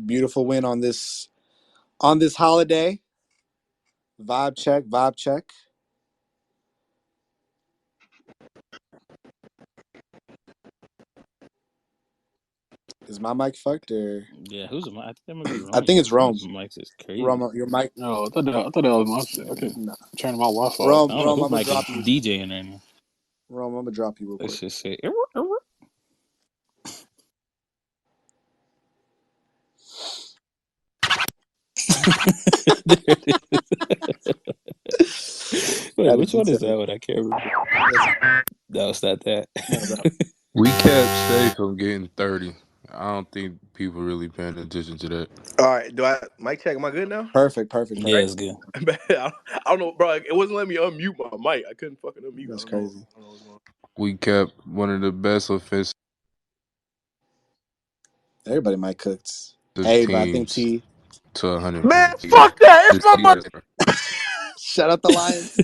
Beautiful win on this holiday. Vibe check, vibe check. Is my mic fucked or? Yeah, who's the mic? I think that might be I Rome. think it's His Rome. mic is crazy. Rome, your mic. No, I thought that was my shit. Okay, Nah. turn my Wi-Fi off. I Rome, don't know Rome. who I'm gonna mic is drop you. DJing right now. Rome, I'm gonna drop you real Let's quick. just say. There it is. Wait, Gotta which one is detail. that one? I can't remember. No, it's not that. No, that. We kept Shay from getting 30. I don't think people really paying attention to that. All right, do I mic check? Am I good now? Perfect, perfect, Yeah, perfect. it's good. I don't know, bro. It wasn't letting me unmute my mic. I couldn't fucking unmute. I That's don't know. crazy. What's going on. We kept one of the best offensive Everybody might cooked. Hey, but I think teams T. to 100 Man, points. fuck that! It's my money. Shut up, the Lions.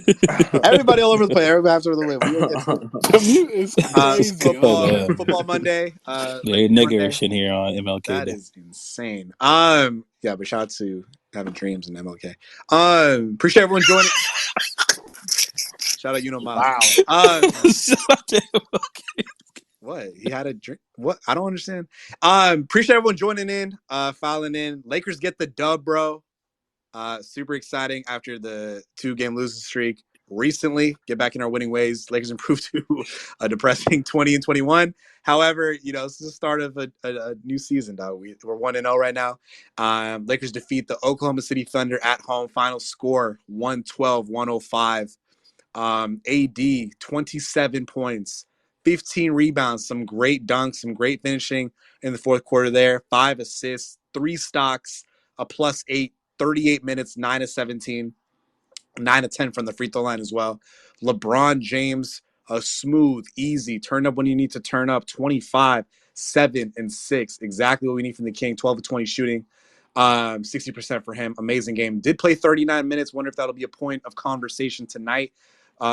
Everybody all over the place. Everybody has over the win. We gonna get to it. The mute is crazy. Football, Man. football Monday. Yeah, Lakers Monday. niggerish in here on MLK That Day. is insane. Yeah, but shout out to having dreams and MLK. Appreciate everyone joining. Shout out, Miles. Wow. Shout out to MLK. What? He had a drink? What? I don't understand. Appreciate everyone joining in, filing in. Lakers get the dub, bro. Super exciting after the 2-game losing streak recently. Get back in our winning ways. Lakers improved to a depressing 20-21. However, this is the start of a new season, dog. We're 1-0 right now. Lakers defeat the Oklahoma City Thunder at home. Final score 112-105. AD 27 points, 15 rebounds, some great dunks, some great finishing in the fourth quarter there. 5 assists, 3 stocks, a +8, 38 minutes, 9 of 17, 9 of 10 from the free throw line as well. LeBron James, a smooth, easy, turn up when you need to turn up. 25, 7, and 6. Exactly what we need from the King. 12 of 20 shooting. 60% for him. Amazing game. Did play 39 minutes. Wonder if that'll be a point of conversation tonight.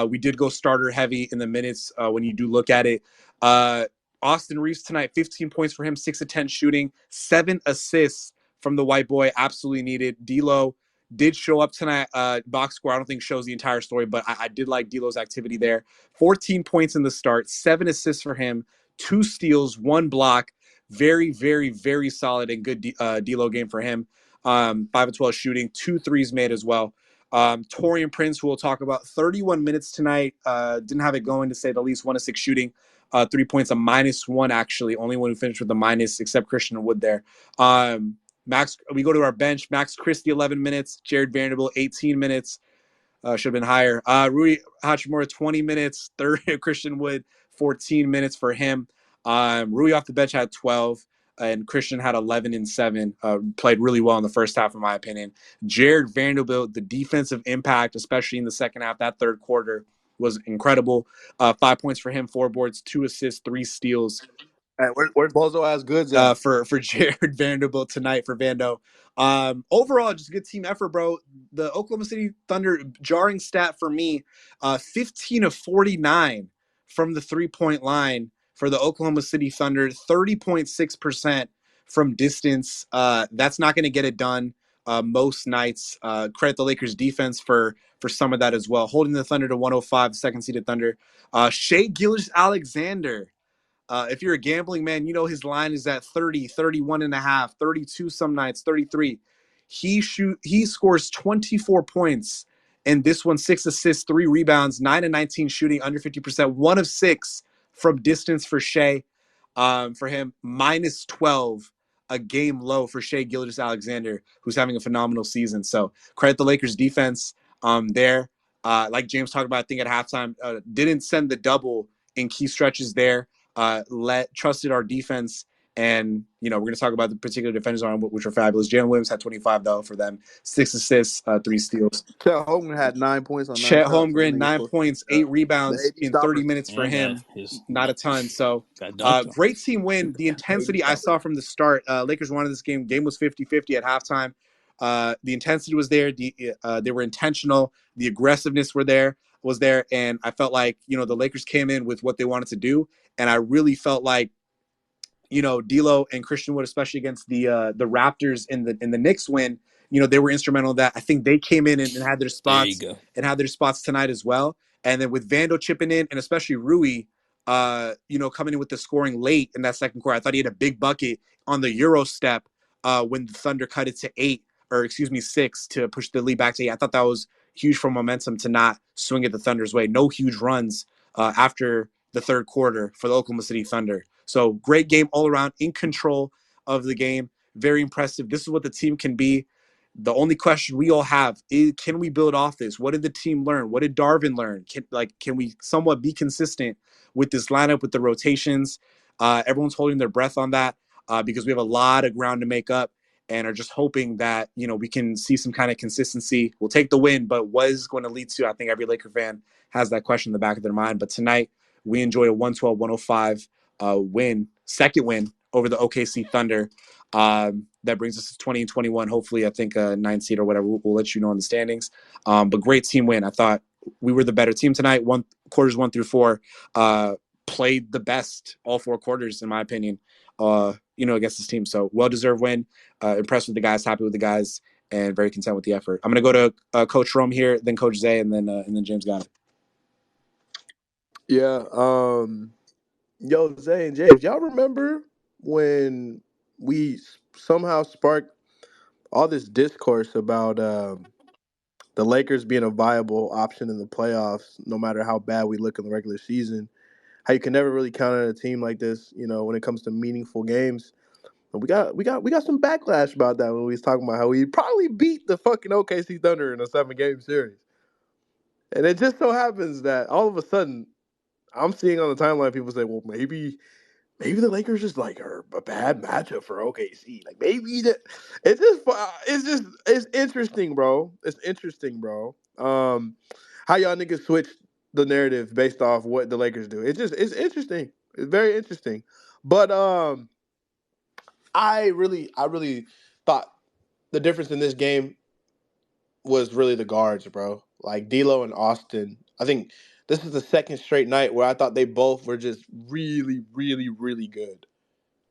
We did go starter heavy in the minutes when you do look at it. Austin Reeves tonight, 15 points for him, 6 of 10 shooting, 7 assists from the white boy. Absolutely needed. D'Lo did show up tonight. Box score, I don't think shows the entire story, but I did like D'Lo's activity there. 14 points in the start, 7 assists for him, 2 steals, 1 block. Very, very, very solid and good D'Lo game for him. 5 of 12 shooting, 2 threes made as well. Taurean Prince, who we'll talk about, 31 minutes tonight. Didn't have it going, to say the least. 1 of 6 shooting, 3 points, a -1 actually. Only one who finished with a minus, except Christian Wood there. We go to our bench. Max Christie, 11 minutes. Jared Vanderbilt, 18 minutes. Should have been higher. Rui Hachimura, 20 minutes. Third, Christian Wood, 14 minutes for him. Rui off the bench had 12, and Christian had 11 and 7. Played really well in the first half, in my opinion. Jared Vanderbilt, the defensive impact, especially in the second half, that third quarter, was incredible. 5 points for him, 4 boards, 2 assists, 3 steals. Hey, where's Bozo ass goods at? For Jared Vanderbilt tonight for Vando. Overall, just a good team effort, bro. The Oklahoma City Thunder, jarring stat for me, 15 of 49 from the 3-point line for the Oklahoma City Thunder, 30.6% from distance. That's not going to get it done most nights. Credit the Lakers defense for some of that as well. Holding the Thunder to 105, second seeded Thunder. Shai Gilgeous-Alexander. If you're a gambling man, his line is at 30, 31 and a half, 32 some nights, 33. He scores 24 points, and this one 6 assists, 3 rebounds, 9 and 19 shooting, under 50%, 1 of 6 from distance for Shai. For him, -12, a game low for Shai Gilgeous-Alexander, who's having a phenomenal season. So credit the Lakers defense there. Like James talked about, I think at halftime, didn't send the double in key stretches there. Trusted our defense, and we're going to talk about the particular defenders on which are fabulous. Jalen Williams had 25 though for them, 6 assists, 3 steals. Chet Holmgren had 9 points on 9 Chet shots. So Holmgren, 9 points, 8 the rebounds AD in 30 stopper. minutes for And him. his Not a ton. So got dunked on. great team win. The intensity I saw from the start. Lakers wanted this game. Game was 50-50 at halftime. The intensity was there. They were intentional. The aggressiveness was there. And I felt like, the Lakers came in with what they wanted to do. And I really felt like D'Lo and Christian Wood, especially against the Raptors in the Knicks win, they were instrumental in that. I think they came in and had their There you spots go. tonight as well. And then with Vando chipping in, and especially Rui, coming in with the scoring late in that second quarter, I thought he had a big bucket on the Euro step when the Thunder cut it to 6 to push the lead back to 8. I thought that was huge for momentum to not swing it the Thunder's way. No huge runs after the third quarter for the Oklahoma City Thunder. So great game all around, in control of the game. Very impressive. This is what the team can be. The only question we all have is, can we build off this? What did the team learn? What did Darvin learn? Can we somewhat be consistent with this lineup, with the rotations? Everyone's holding their breath on that because we have a lot of ground to make up and are just hoping that, we can see some kind of consistency. We'll take the win, but what is going to lead to? I think every Laker fan has that question in the back of their mind. But tonight, we enjoy a 112-105 win, second win over the OKC Thunder. That brings us to 20-21. Hopefully, I think a 9 seed or whatever. We'll let you know in the standings. But great team win. I thought we were the better team tonight. Quarters 1 through 4 played the best all 4 quarters, in my opinion, against this team. So well-deserved win. Impressed with the guys, happy with the guys, and very content with the effort. I'm going to go to Coach Rome here, then Coach Zay, and then James got it. Yeah. Yo, Zay and James, y'all remember when we somehow sparked all this discourse about the Lakers being a viable option in the playoffs, no matter how bad we look in the regular season? How you can never really count on a team like this, when it comes to meaningful games. And we got some backlash about that when we was talking about how we probably beat the fucking OKC Thunder in a 7-game series. And it just so happens that all of a sudden, I'm seeing on the timeline people say, well, maybe the Lakers just are a bad matchup for OKC. Like maybe that it's interesting, bro. It's interesting, bro. How y'all niggas switch the narrative based off what the Lakers do. It's interesting. It's very interesting. But I really thought the difference in this game was really the guards, bro. Like D'Lo and Austin. I think this is the second straight night where I thought they both were just really, really, really good.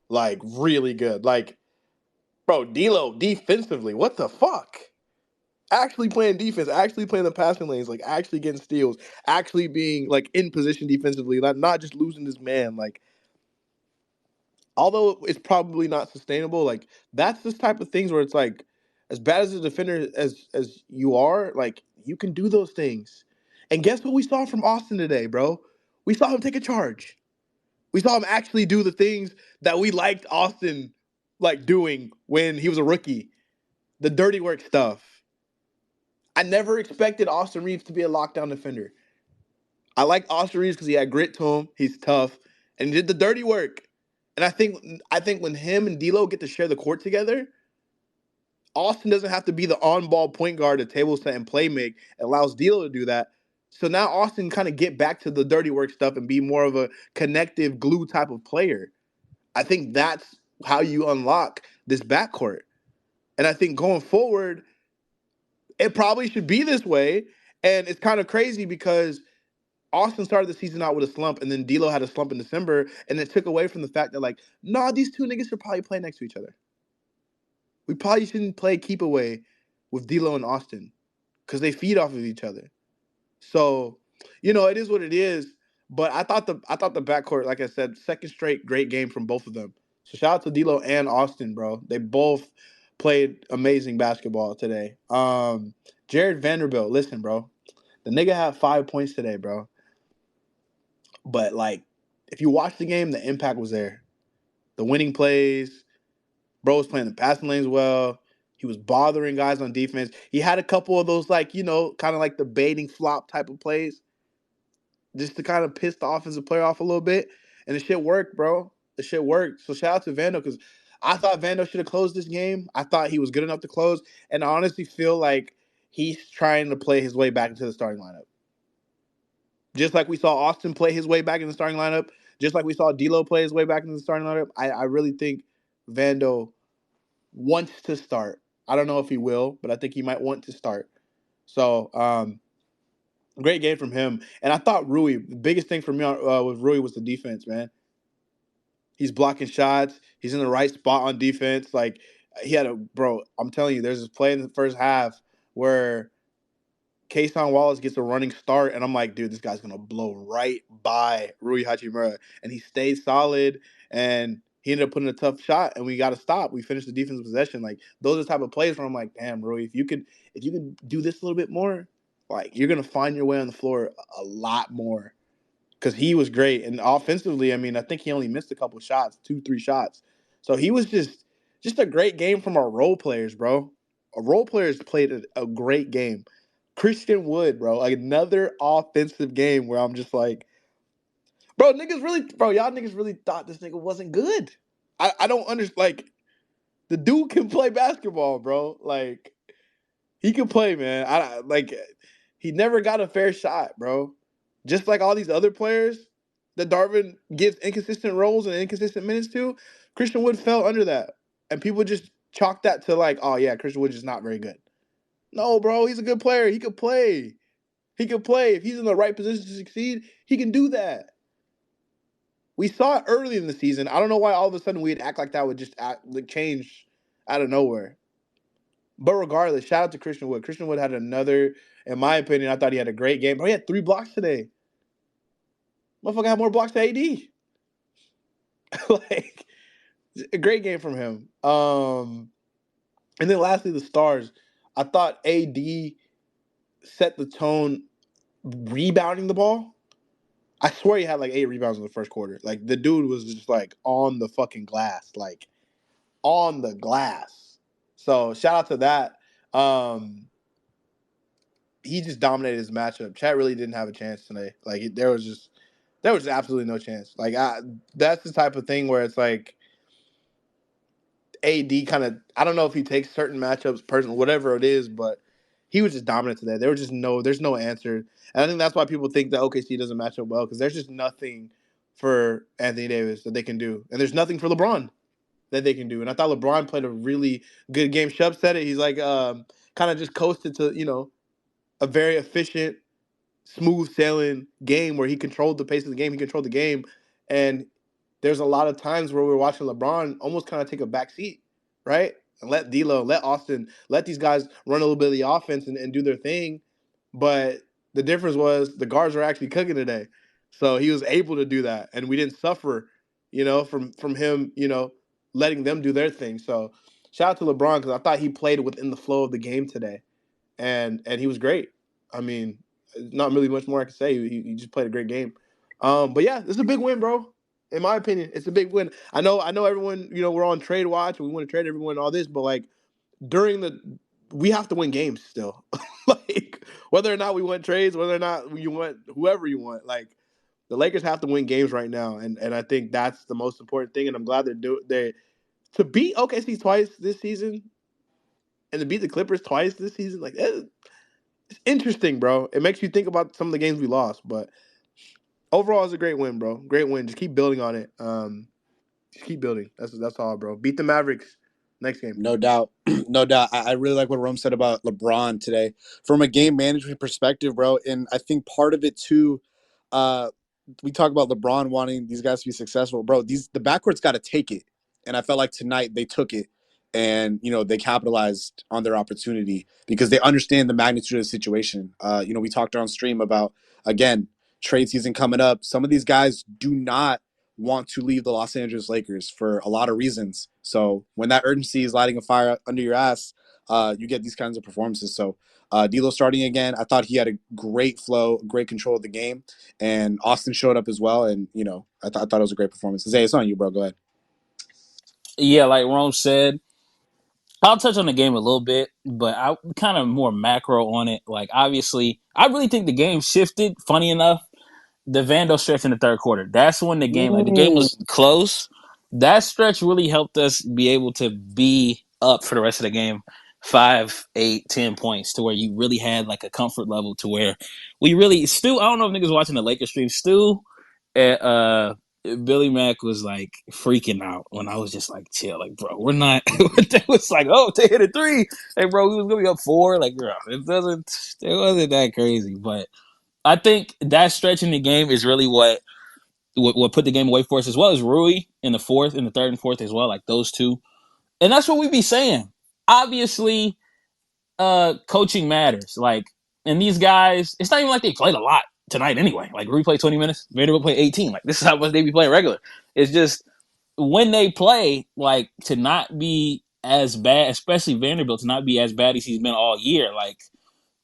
Like really good. Like, bro, D'Lo defensively, what the fuck? Actually playing defense, actually playing the passing lanes, like actually getting steals, actually being like in position defensively, not just losing his man. Like, although it's probably not sustainable, like that's this type of things where it's like, as bad as a defender as you are, like you can do those things. And guess what we saw from Austin today, bro? We saw him take a charge. We saw him actually do the things that we liked Austin like doing when he was a rookie. The dirty work stuff. I never expected Austin Reeves to be a lockdown defender. I like Austin Reeves because he had grit to him. He's tough. And he did the dirty work. And I think when him and D'Lo get to share the court together, Austin doesn't have to be the on-ball point guard to table set and play make. It allows D'Lo to do that. So now Austin kind of get back to the dirty work stuff and be more of a connective glue type of player. I think that's how you unlock this backcourt. And I think going forward, it probably should be this way. And it's kind of crazy because Austin started the season out with a slump, and then D'Lo had a slump in December, and it took away from the fact that, these two niggas should probably play next to each other. We probably shouldn't play keep away with D'Lo and Austin because they feed off of each other. So, it is what it is. But I thought the backcourt, like I said, second straight great game from both of them. So shout out to D'Lo and Austin, bro. They both played amazing basketball today. Jared Vanderbilt, listen, bro. The nigga had 5 points today, bro. But, if you watch the game, the impact was there. The winning plays, bro was playing the passing lanes well. He was bothering guys on defense. He had a couple of those, kind of like the baiting flop type of plays just to kind of piss the offensive player off a little bit. And the shit worked, bro. The shit worked. So shout out to Vando because I thought Vando should have closed this game. I thought he was good enough to close. And I honestly feel like he's trying to play his way back into the starting lineup. Just like we saw Austin play his way back in the starting lineup, just like we saw D'Lo play his way back in the starting lineup, I really think Vando wants to start. I don't know if he will, but I think he might want to start. So, great game from him. And I thought Rui, the biggest thing for me with Rui was the defense, man. He's blocking shots. He's in the right spot on defense. Like I'm telling you, there's this play in the first half where Kason Wallace gets a running start, and I'm like, dude, this guy's gonna blow right by Rui Hachimura, and he stayed solid, and he ended up putting a tough shot, and we got to stop. We finished the defensive possession. Like those are the type of plays where I'm like, damn, Rui, if you can do this a little bit more, like you're gonna find your way on the floor a lot more. Because he was great, and offensively, I mean, I think he only missed a couple shots, 2-3 shots. So he was just a great game from our role players, bro. Our role players played a great game. Christian Wood, bro, like another offensive game where I'm just like, y'all niggas really thought this nigga wasn't good. I don't understand. Like, the dude can play basketball, bro. Like, he can play, man. He never got a fair shot, bro. Just like all these other players that Darvin gives inconsistent roles and inconsistent minutes to, Christian Wood fell under that. And people just chalk that to like, oh yeah, Christian Wood is not very good. No, bro, he's a good player. He could play. He could play. If he's in the right position to succeed, he can do that. We saw it early in the season. I don't know why all of a sudden we'd act like that would just change out of nowhere. But regardless, shout out to Christian Wood. Christian Wood had another, in my opinion, I thought he had a great game. Bro, he had 3 blocks today. Motherfucker had more blocks than AD. Like, a great game from him. And then lastly, the stars. I thought AD set the tone rebounding the ball. I swear he had like 8 rebounds in the first quarter. Like, the dude was just like on the fucking glass. Like, on the glass. So shout out to that. He just dominated his matchup. Chat really didn't have a chance today. Like, there was absolutely no chance. Like, that's the type of thing where it's like AD kind of, I don't know if he takes certain matchups personally, whatever it is, but he was just dominant today. There's no answer. And I think that's why people think that OKC doesn't match up well, because there's just nothing for Anthony Davis that they can do. And there's nothing for LeBron that they can do. And I thought LeBron played a really good game. Shub said it. He's like, kind of just coasted to, a very efficient, smooth sailing game where he controlled the pace of the game. He controlled the game. And there's a lot of times where we're watching LeBron almost kind of take a back seat, right? And let D'Lo, let Austin, let these guys run a little bit of the offense and do their thing. But the difference was the guards were actually cooking today. So he was able to do that. And we didn't suffer, from him, letting them do their thing. So shout out to LeBron, because I thought he played within the flow of the game today. And he was great. I mean, not really much more I can say. He just played a great game. But yeah, this is a big win, bro. In my opinion, it's a big win. I know everyone, we're on trade watch and we want to trade everyone and all this, but like we have to win games still. Like, whether or not we want trades, whether or not you want whoever you want, like, the Lakers have to win games right now. And I think that's the most important thing. And I'm glad they to beat OKC twice this season and to beat the Clippers twice this season, like, it's interesting, bro. It makes you think about some of the games we lost, but overall, it's a great win, bro. Great win. Just keep building on it. Just keep building. That's all, bro. Beat the Mavericks next game. No doubt. No doubt. I really like what Rome said about LeBron today. From a game management perspective, bro, and I think part of it too, we talk about LeBron wanting these guys to be successful. Bro, the backcourt's got to take it. And I felt like tonight they took it. And, they capitalized on their opportunity because they understand the magnitude of the situation. We talked on stream about, again, trade season coming up. Some of these guys do not want to leave the Los Angeles Lakers for a lot of reasons. So when that urgency is lighting a fire under your ass, you get these kinds of performances. So D'Lo starting again, I thought he had a great flow, great control of the game. And Austin showed up as well. And, I thought it was a great performance. Zay, it's on you, bro. Go ahead. Yeah, like Rome said, I'll touch on the game a little bit, but I kind of more macro on it. Like, obviously, I really think the game shifted. Funny enough, the Vando stretch in the third quarter. That's when the game was close. That stretch really helped us be able to be up for the rest of the game, 5, 8, 10 points, to where you really had like a comfort level to where we really Stu. I don't know if niggas watching the Lakers stream. Stu at Billy Mack was like freaking out when I was just like, chill, like, bro, we're not. It was like, oh, they hit a 3. Hey, bro, we was gonna be up 4. Like, bro, it wasn't that crazy. But I think that stretch in the game is really what put the game away for us, as well as Rui in the third and fourth as well, like those two. And that's what we be saying. Obviously, coaching matters. Like, and these guys, it's not even like they played a lot tonight anyway. Like, we played 20 minutes, Vanderbilt played 18. Like, this is how much they be playing regular. It's just when they play, like, to not be as bad, especially Vanderbilt, to not be as bad as he's been all year. Like,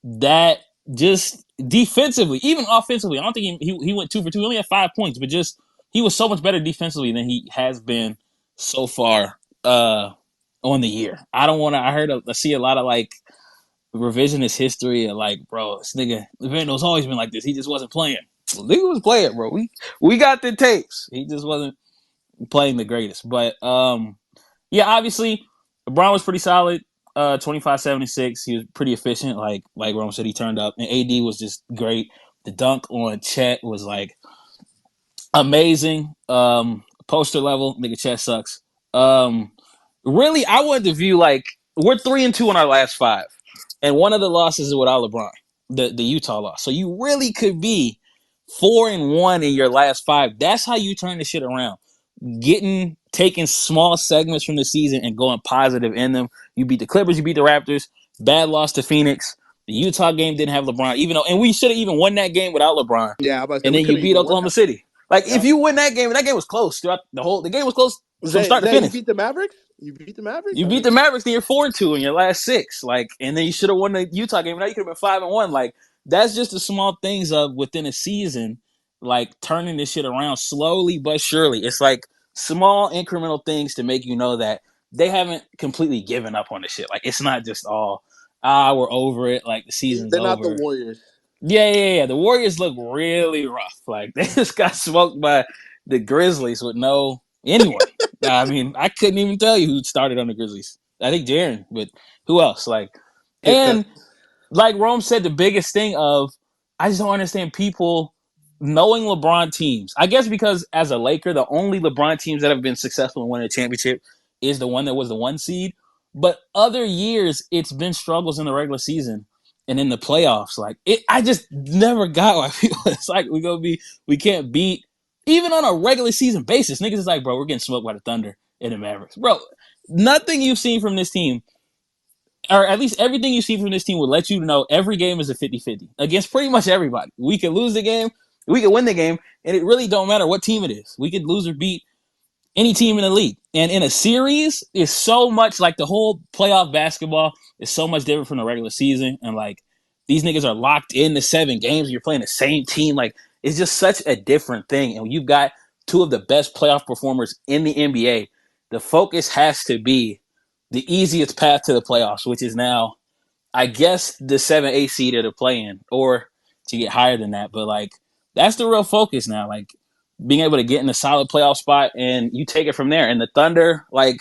that just defensively, even offensively, I don't think he went 2 for 2. He only had 5 points, but just he was so much better defensively than he has been so far on the year. I see a lot of like revisionist history and like, bro, this nigga Vanderbilt's always been like this. He just wasn't playing. Well, nigga was playing, bro. We got the tapes. He just wasn't playing the greatest. But yeah, obviously LeBron was pretty solid. 25-76. He was pretty efficient. Like Rome said, he turned up. And AD was just great. The dunk on Chet was like amazing. Poster level. Nigga, Chet sucks. Really, I wanted to view like we're 3-2 in our last 5. And one of the losses is without LeBron. The Utah loss. So you really could be 4-1 in your last 5. That's how you turn the shit around. Taking small segments from the season and going positive in them. You beat the Clippers, you beat the Raptors. Bad loss to Phoenix. The Utah game didn't have LeBron, and we should have even won that game without LeBron. Yeah, and then you beat Oklahoma City. Like if you win that game, and that game was close throughout the game was close from start to finish. You beat the Mavericks. You beat the Mavericks. Then you're 4-2 in your last 6. Like, and then you should have won the Utah game. Now you could have been 5-1. Like that's just the small things of within a season, like turning this shit around slowly but surely. It's like small incremental things to make you know that they haven't completely given up on the shit. Like it's not just all we're over it. Like the season's over. They're not the Warriors. Yeah. The Warriors look really rough. Like they just got smoked by the Grizzlies with no anyone. I mean, I couldn't even tell you who started on the Grizzlies. I think Jaren, but who else? Like, and like Rome said, the biggest thing of I just don't understand people knowing LeBron teams. I guess because as a Laker, the only LeBron teams that have been successful in winning a championship is the one that was the 1 seed. But other years, it's been struggles in the regular season and in the playoffs. Like I just never got why people. It's like we can't beat even on a regular season basis. Niggas is like, bro, we're getting smoked by the Thunder and the Mavericks, bro. Nothing you've seen from this team, or at least everything you see from this team, would let you know every game is a 50-50 against pretty much everybody. We could lose the game, we could win the game, and it really don't matter what team it is. We could lose or beat any team in the league. And in a series, is so much like the whole playoff basketball is so much different from the regular season. And like these niggas are locked into 7 games. You're playing the same team. Like it's just such a different thing. And you've got 2 of the best playoff performers in the NBA. The focus has to be the easiest path to the playoffs, which is now, I guess, the 7-8 seed to play in, or to get higher than that. But like that's the real focus now. Like being able to get in a solid playoff spot, and you take it from there. And the Thunder, like,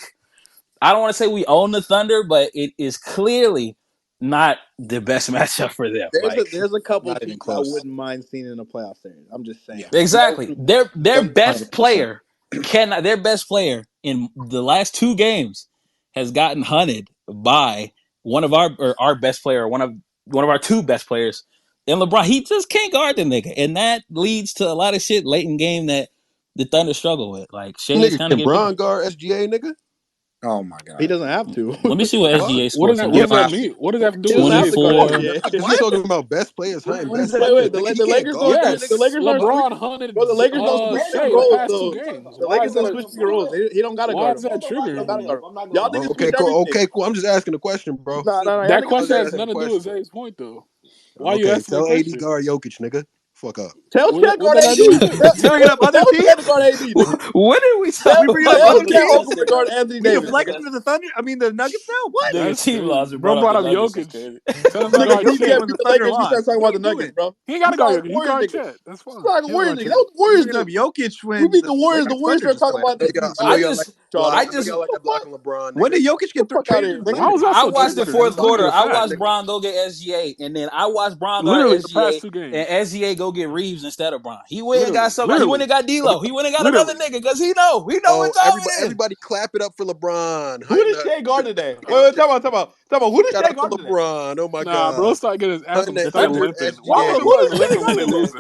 I don't want to say we own the Thunder, but it is clearly not the best matchup for them. There's a couple teams I wouldn't mind seeing in a playoff series. I'm just saying. Yeah. Exactly. Their best player their best player in the last 2 games has gotten hunted by one of our best player, one of our 2 best players. And LeBron, he just can't guard the nigga. And that leads to a lot of shit late in game that the Thunder struggle with. Like, Shay's kind of can Bron guard SGA, nigga? Oh my god, he doesn't have to. Let me see what SGA scores. What does that mean? What does that have to do with 24? You talking about best players? The Lakers LeBron hunted. Bro, the Lakers don't switch their roles. The Lakers don't switch their roles. He don't got to guard. Why is that trigger? Y'all think okay, cool. I'm just asking a question, bro. That question has nothing to do with Zay's point, though. Why you asking? Tell AD guard Jokic, nigga. Fuck up. Tell Chet guard AD. Bringing up other teams. Guard AD. What are we talking We bringing up other teams. Guard Anthony Davis. Deflecting to the Thunder. I mean the Nuggets now. What? The team lost. Bro brought up Jokic. Tell him you can't beat the Lakers. You start talking about the Nuggets, bro. He ain't got to guard Jokic. He guard Chet. That's fine. It's like Warriors. That was the Warriors. Jokic when we beat the Warriors. The Warriors started talking about this. When did Jokic get traded? I watched the 4th quarter. I watched Bron go get SGA, and then I watched Bron go get SGA, and SGA go go get Reeves instead of Bron. He went and got somebody. He went and got D'Lo. He went and got Literally. another nigga because he know what time it is. Everybody clap it up for LeBron. Who did Shea guard today? Wait, talk about. Who did Shea guard today? LeBron. Oh my Nah, God. bro, start getting his anthem Thunder, start Thunder, limping. SGA. Why would Who he did Shea limp when they guard losing?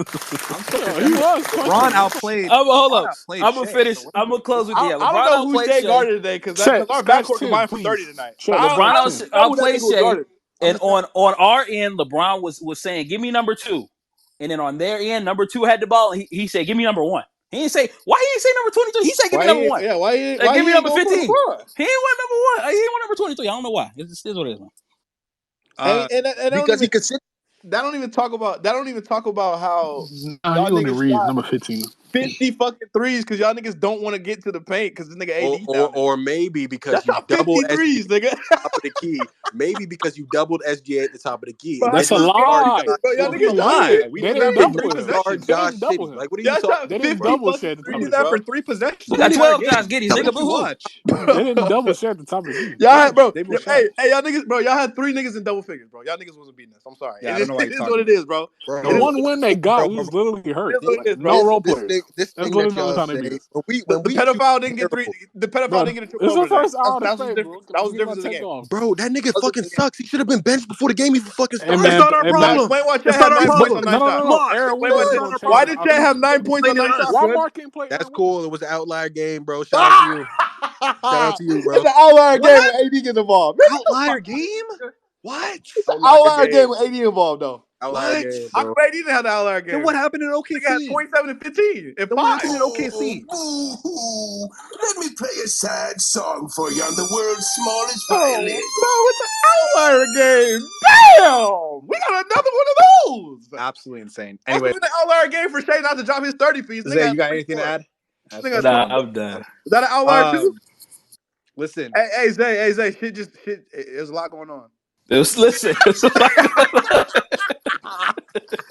He was. LeBron outplayed. Hold up. outplayed I'm gonna Shea, finish. so I'm gonna close with you. I don't know who Shea guarded today because our backcourt combined for 30 tonight. LeBron outplayed Shea. Guarded. And on our end, LeBron was saying, "Give me number 2," and then on their end, number 2 had the ball. And he said, "Give me number 1." He didn't say why he didn't say number 23. He said, "Give me number 1." Yeah, why give me number 15. He ain't didn't want number 1. He didn't want number 23. I don't know why. It's what it is, man. Because he could sit. That don't even talk about how Nah, you only read number 15. 50 fucking threes because y'all niggas don't want to get to the paint because this nigga AD Or maybe because you doubled threes, nigga. Top of the key. Maybe because you doubled SGA at the top of the key. That's a lie. Y'all niggas lie. They didn't double him. Like, what are you talking? They didn't double Shea at the top. We did that for 3 possessions. We got 12 Josh Giddey's. Nigga, boo watch. They didn't double Shea at the top of the key. Y'all had, bro. Hey, y'all niggas, bro. Y'all had 3 niggas in double figures, bro. Y'all niggas wasn't beating us. I'm sorry. Yeah, I don't know why it is what it is, bro. The one win they got, we was literally hurt. No role players. This That's thing literally that the y'all time they say, beat us. when The pedophile didn't get 3. The pedophile didn't get a triple. It's the first hour. That was the difference in the game. Bro, that nigga fucking sucks. He should have been benched before the game even fucking started. It's not our problem. Wait, watch. It's not our problem. No. Why did Shea have 9 points on 9 shots? Walmart can't play. That's cool. It was an outlier game, bro. Shout out to you. Shout out to you, bro. It's an outlier game with AD gets involved. Outlier game? What? It's an outlier game with AD involved, though. Outlier game, I bro. AD didn't have the outlier game. Then what happened in OKC? He got 27 and 15. And 5. What happened in OKC? Let me play a sad song for you on the world's smallest violin. No, it's an outlier game. Damn! We got another one of those. Absolutely insane. Anyway, that's an outlier game for Shea not to drop his 30 piece. Zay, you got anything to add? Nah, I'm done. Is that an outlier too? Listen. Hey, Zay. Shit. There's a lot going on. Listen. There's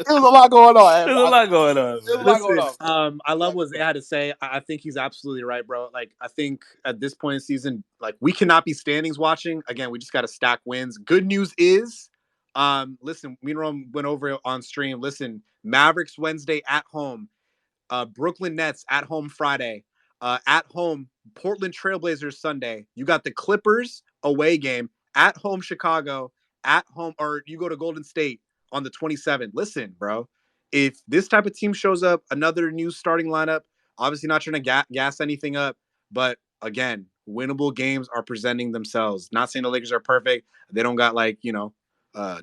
a lot going on. There's a lot going on. Listen, I love what Zay had to say. I think he's absolutely right, bro. Like, I think at this point in the season, like, we cannot be standings watching. Again, we just got to stack wins. Good news is, listen, me and Rome went over it on stream. Listen, Mavericks Wednesday at home. Brooklyn Nets at home Friday. At home, Portland Trailblazers Sunday. You got the Clippers away game. At home, Chicago. At home, or you go to Golden State on the 27th. Listen, bro, if this type of team shows up, another new starting lineup, obviously not trying to gas anything up, but again, winnable games are presenting themselves. Not saying the Lakers are perfect. They don't got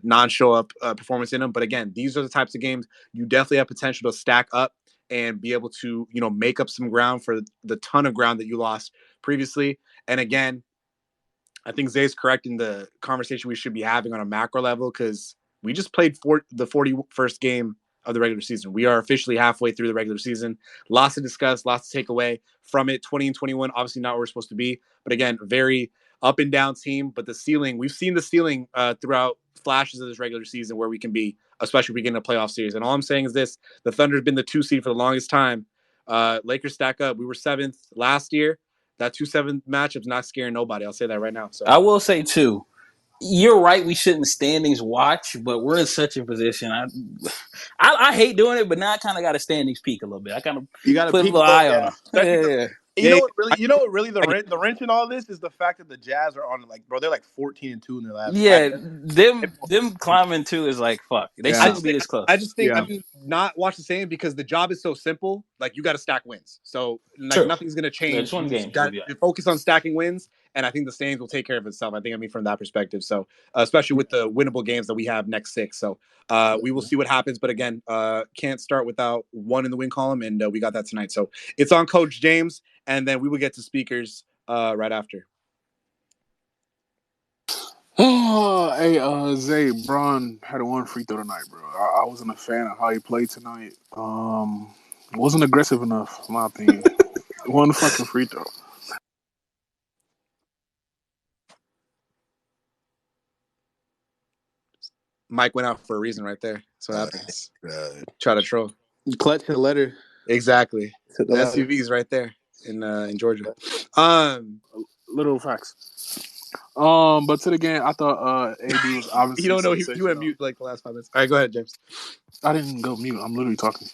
non-show up performance in them. But again, these are the types of games you definitely have potential to stack up and be able to, make up some ground for the ton of ground that you lost previously. And again, I think Zay's correct in the conversation we should be having on a macro level because we just played the 41st game of the regular season. We are officially halfway through the regular season. Lots to discuss, lots to take away from it. 20 and 21, obviously not where we're supposed to be. But again, very up and down team. But the ceiling, we've seen the ceiling throughout flashes of this regular season where we can be, especially if we get in a playoff series. And all I'm saying is this, the Thunder's been the 2 seed for the longest time. Lakers stack up. We were 7th last year. That 2-7 matchup's not scaring nobody. I'll say that right now. So I will say too, you're right. We shouldn't standings watch, but we're in such a position. I hate doing it, but now I kind of got a standings peak a little bit. I kind of put a little eye on them. You know what really the wrench in all this is the fact that the Jazz are on they're like 14-2 in their last. Yeah, them climbing too is like fuck. They shouldn't be this close. I just think not watch the same because the job is so simple. Like you got to stack wins. So nothing's gonna change. Yeah, just one game. Focus on stacking wins, and I think the standings will take care of itself. I mean from that perspective. So especially with the winnable games that we have next 6. So we will see what happens. But again, can't start without 1 in the win column, and we got that tonight. So it's on Coach James. And then we will get to speakers right after. Hey, Zay, Bron had 1 free throw tonight, bro. I wasn't a fan of how he played tonight. Wasn't aggressive enough, in my opinion. 1 fucking free throw. Mike went out for a reason right there. That's what happens. Try to troll. Clutch the letter. Exactly. The SUVs right there in Georgia. Little facts. But to the game, I thought AD was You obviously don't know you went sensational. mute like the last 5 minutes. All right, go ahead, James. I didn't go mute. I'm literally talking.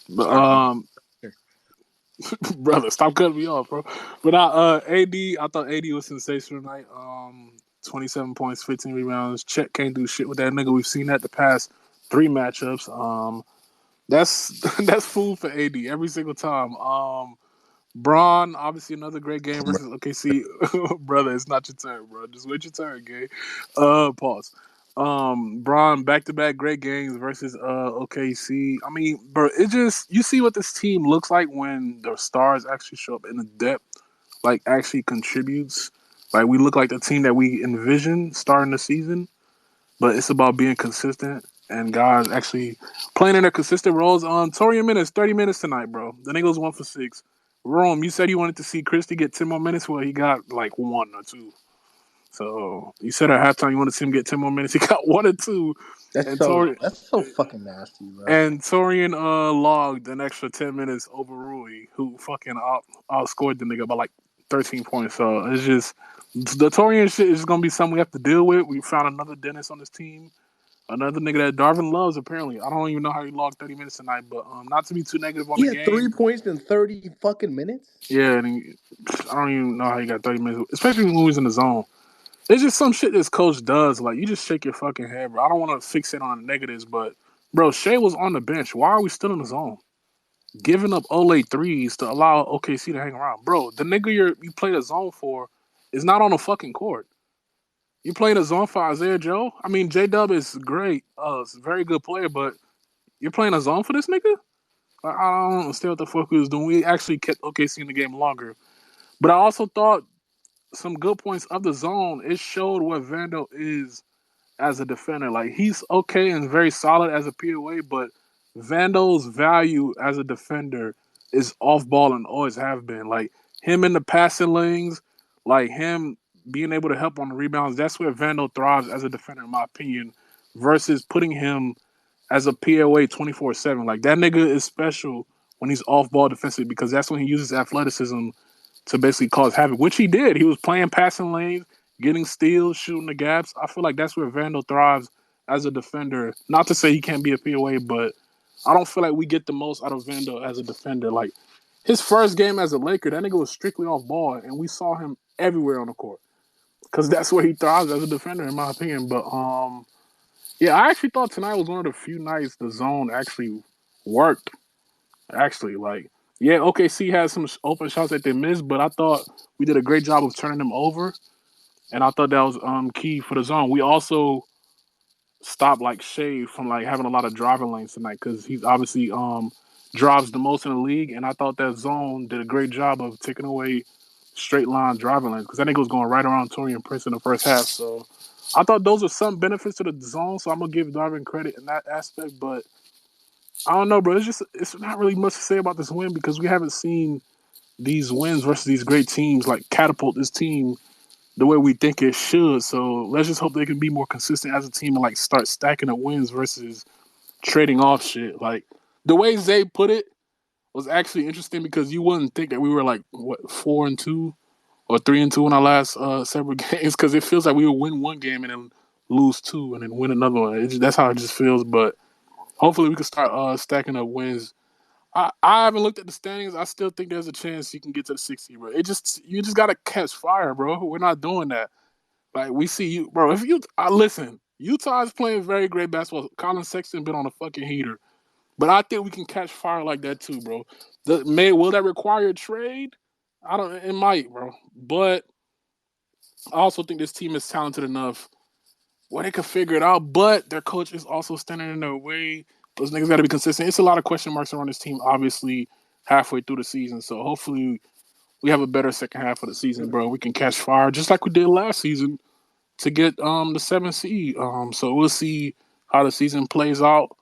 But All right, sure. brother, stop cutting me off, bro. But I thought AD was sensational tonight. 27 points, 15 rebounds. Chet can't do shit with that nigga. We've seen that the past 3 matchups. That's that's food for AD every single time. Braun, obviously another great game versus OKC. Brother, it's not your turn, bro. Just wait your turn, gay. Pause. Braun back-to-back great games versus OKC. I mean, bro, it just you see what this team looks like when the stars actually show up in the depth, like actually contributes. Like we look like the team that we envisioned starting the season, but it's about being consistent and guys actually playing in their consistent roles. Torian minutes, 30 minutes tonight, bro. The nigga was 1 for 6. Rome, you said you wanted to see Christie get 10 more minutes. Well, he got like 1 or 2. So you said at halftime you wanted to see him get 10 more minutes. He got 1 or 2. That's And so fucking nasty, bro. and Torian logged an extra 10 minutes over Rui, who fucking outscored the nigga by like 13 points. So it's just the Torian shit is gonna be something we have to deal with. We found another Dennis on this team. Another nigga that Darvin loves, apparently. I don't even know how he logged 30 minutes tonight, but not to be too negative on He the had 3 game. points in 30 fucking minutes. Yeah, and I don't even know how he got 30 minutes, especially when he was in the zone. There's just some shit this coach does. Like, you just shake your fucking head, bro. I don't want to fixate on the negatives, but, bro, Shea was on the bench. Why are we still in the zone? Giving up Ole threes to allow OKC to hang around. Bro, the nigga you play the zone for is not on the fucking court. You playing a zone for Isaiah Joe? I mean, J-Dub is great. He's a very good player, but you're playing a zone for this nigga? I don't understand what the fuck he was doing. We actually kept OKC in the game longer. But I also thought some good points of the zone. It showed what Vandal is as a defender. Like, he's okay and very solid as a POA, but Vandal's value as a defender is off ball and always have been. Like, him in the passing lanes, like him being able to help on the rebounds, that's where Vandal thrives as a defender, in my opinion, versus putting him as a POA 24/7. Like, that nigga is special when he's off ball defensively because that's when he uses athleticism to basically cause havoc, which he did. He was playing passing lanes, getting steals, shooting the gaps. I feel like that's where Vandal thrives as a defender. Not to say he can't be a POA, but I don't feel like we get the most out of Vandal as a defender. Like, his first game as a Laker, that nigga was strictly off ball, and we saw him everywhere on the court because that's where he thrives as a defender, in my opinion. But yeah, I actually thought tonight was one of the few nights the zone actually worked. Actually, like, yeah, OKC had some open shots that they missed, but I thought we did a great job of turning them over, and I thought that was key for the zone. We also stopped like Shea from like having a lot of driving lanes tonight because he's obviously drives the most in the league, and I thought that zone did a great job of taking away straight line driving lanes because I think it was going right around Torian Prince in the first half. So I thought those are some benefits to the zone. So I'm gonna give Darvin credit in that aspect, but I don't know, bro. It's not really much to say about this win because we haven't seen these wins versus these great teams like catapult this team the way we think it should. So let's just hope they can be more consistent as a team and like start stacking up wins versus trading off shit. Like the way Zay put it was actually interesting because you wouldn't think that we were like what 4-2 or 3-2 in our last several games because it feels like we would win one game and then lose two and then win another one. That's how it just feels. But hopefully we can start stacking up wins. I haven't looked at the standings. I still think there's a chance you can get to the 60, bro. You just gotta catch fire, bro. We're not doing that. Like we see you, bro. If you listen, Utah's playing very great basketball. Colin Sexton been on a fucking heater, but I think we can catch fire like that too, bro. Will that require a trade? I don't. It might, bro. But I also think this team is talented enough where they could figure it out. But their coach is also standing in their way. Those niggas got to be consistent. It's a lot of question marks around this team, obviously, halfway through the season. So hopefully we have a better second half of the season, bro. We can catch fire just like we did last season to get the 7th seed. So we'll see how the season plays out.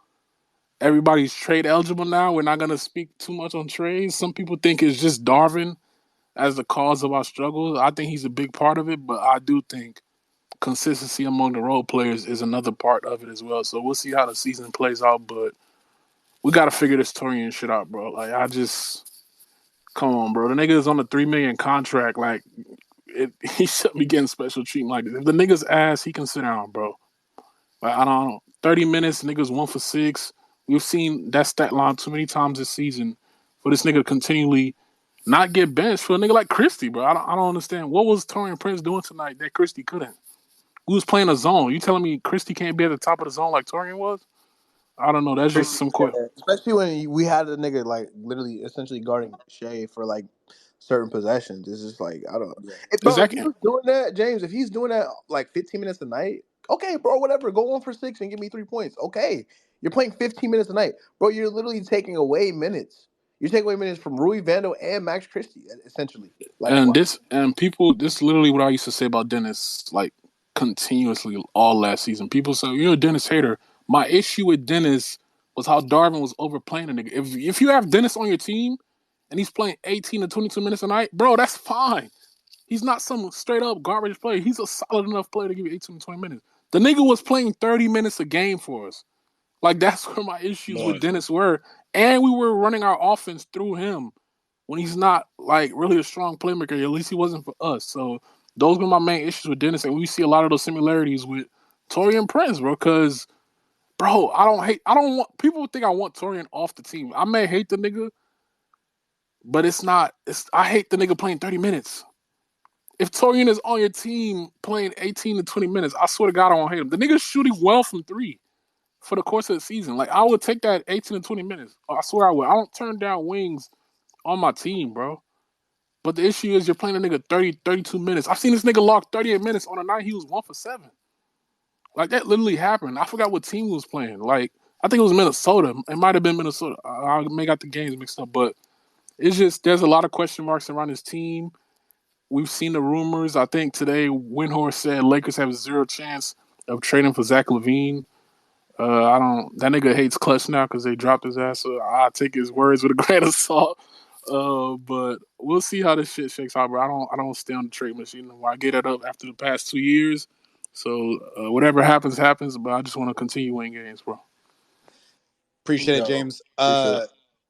Everybody's trade eligible now. We're not gonna speak too much on trades. Some people think it's just Darvin as the cause of our struggles. I think he's a big part of it, but I do think consistency among the role players is another part of it as well. So we'll see how the season plays out, but we got to figure this Torian shit out, bro. Like, come on, bro. The nigga is on a $3 million contract. Like, he shouldn't be getting special treatment like this. If the nigga's ass, he can sit down, bro. Like, I don't know. 30 minutes, niggas 1 for 6. We've seen that stat line too many times this season for this nigga to continually not get benched for a nigga like Christie, bro. I don't understand. What was Taurean Prince doing tonight that Christie couldn't? Who was playing a zone? You telling me Christie can't be at the top of the zone like Taurean was? I don't know. That's just some quick. Especially when we had a nigga like literally essentially guarding Shea for like certain possessions. It's just like I don't. If he was doing that, James, if he's doing that like 15 minutes a night, okay, bro, whatever. Go 1 for 6 and give me 3 points. Okay, you're playing 15 minutes a night, bro. You're literally taking away minutes. You're taking away minutes from Rui Vando and Max Christie, essentially. Like, and this is literally what I used to say about Dennis, like continuously all last season. People say you're a Dennis hater. My issue with Dennis was how Darvin was overplaying a nigga. If you have Dennis on your team and he's playing 18 to 22 minutes a night, bro, that's fine. He's not some straight up garbage player. He's a solid enough player to give you 18 to 20 minutes. The nigga was playing 30 minutes a game for us. Like, that's where my issues with Dennis were. And we were running our offense through him when he's not, like, really a strong playmaker. At least he wasn't for us. So those were my main issues with Dennis. And we see a lot of those similarities with Taurean Prince, bro. Because, bro, people think I want Taurean off the team. I may hate the nigga, but I hate the nigga playing 30 minutes. If Taurean is on your team playing 18 to 20 minutes, I swear to God, I won't hate him. The nigga's shooting well from 3 for the course of the season. Like, I would take that 18 to 20 minutes. I swear I would. I don't turn down wings on my team, bro. But the issue is you're playing a nigga 30, 32 minutes. I've seen this nigga log 38 minutes on a night he was 1 for 7. Like, that literally happened. I forgot what team he was playing. Like, I think it was Minnesota. It might have been Minnesota. I may got the games mixed up. But it's just, there's a lot of question marks around his team. We've seen the rumors. I think today Windhorst said Lakers have 0 chance of trading for Zach LaVine. That nigga hates Clutch now because they dropped his ass. So I take his words with a grain of salt. But we'll see how this shit shakes out, bro. I don't stay on the trade machine. I get it up after the past 2 years. So whatever happens, happens. But I just want to continue winning games, bro. Appreciate it, James. Go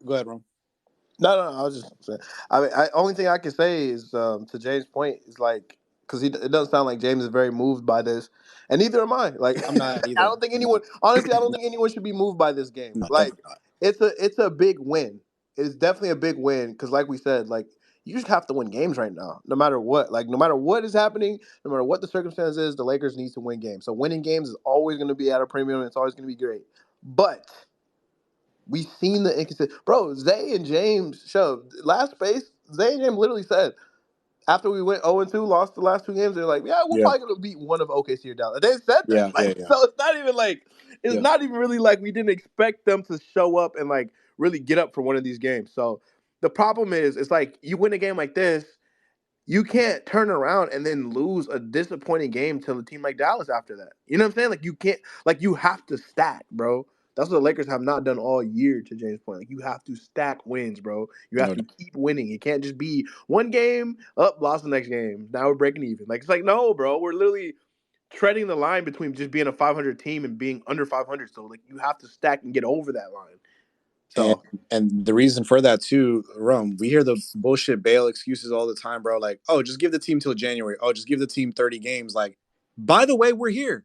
ahead, Ron. No, I was just saying. I mean, only thing I can say is to James' point is like, because it doesn't sound like James is very moved by this, and neither am I. Like, I'm not either. I don't think anyone should be moved by this game. No, like, it's a big win. It's definitely a big win because, like we said, like you just have to win games right now, no matter what. Like, no matter what is happening, no matter what the circumstance is, the Lakers need to win games. So winning games is always going to be at a premium. And it's always going to be great, but we've seen the inconsistent. Bro, Zay and James showed last space. Zay and James literally said after we went 0-2, lost the last 2 games, they're like, yeah, we're probably gonna beat one of OKC or Dallas. They said that. So it's not even like not even really like we didn't expect them to show up and like really get up for one of these games. So the problem is, it's like you win a game like this, you can't turn around and then lose a disappointing game to a team like Dallas after that. You know what I'm saying? Like you can't, like you have to stack, bro. That's what the Lakers have not done all year, to James' point. Like you have to stack wins, bro. You have to keep winning. It can't just be one game, up, lost the next game. Now we're breaking even. Like it's like, no, bro. We're literally treading the line between just being a 500 team and being under 500. So like you have to stack and get over that line. So and the reason for that too, Rome, we hear the bullshit bail excuses all the time, bro. Like, oh, just give the team till January. Oh, just give the team 30 games. Like, by the way, we're here.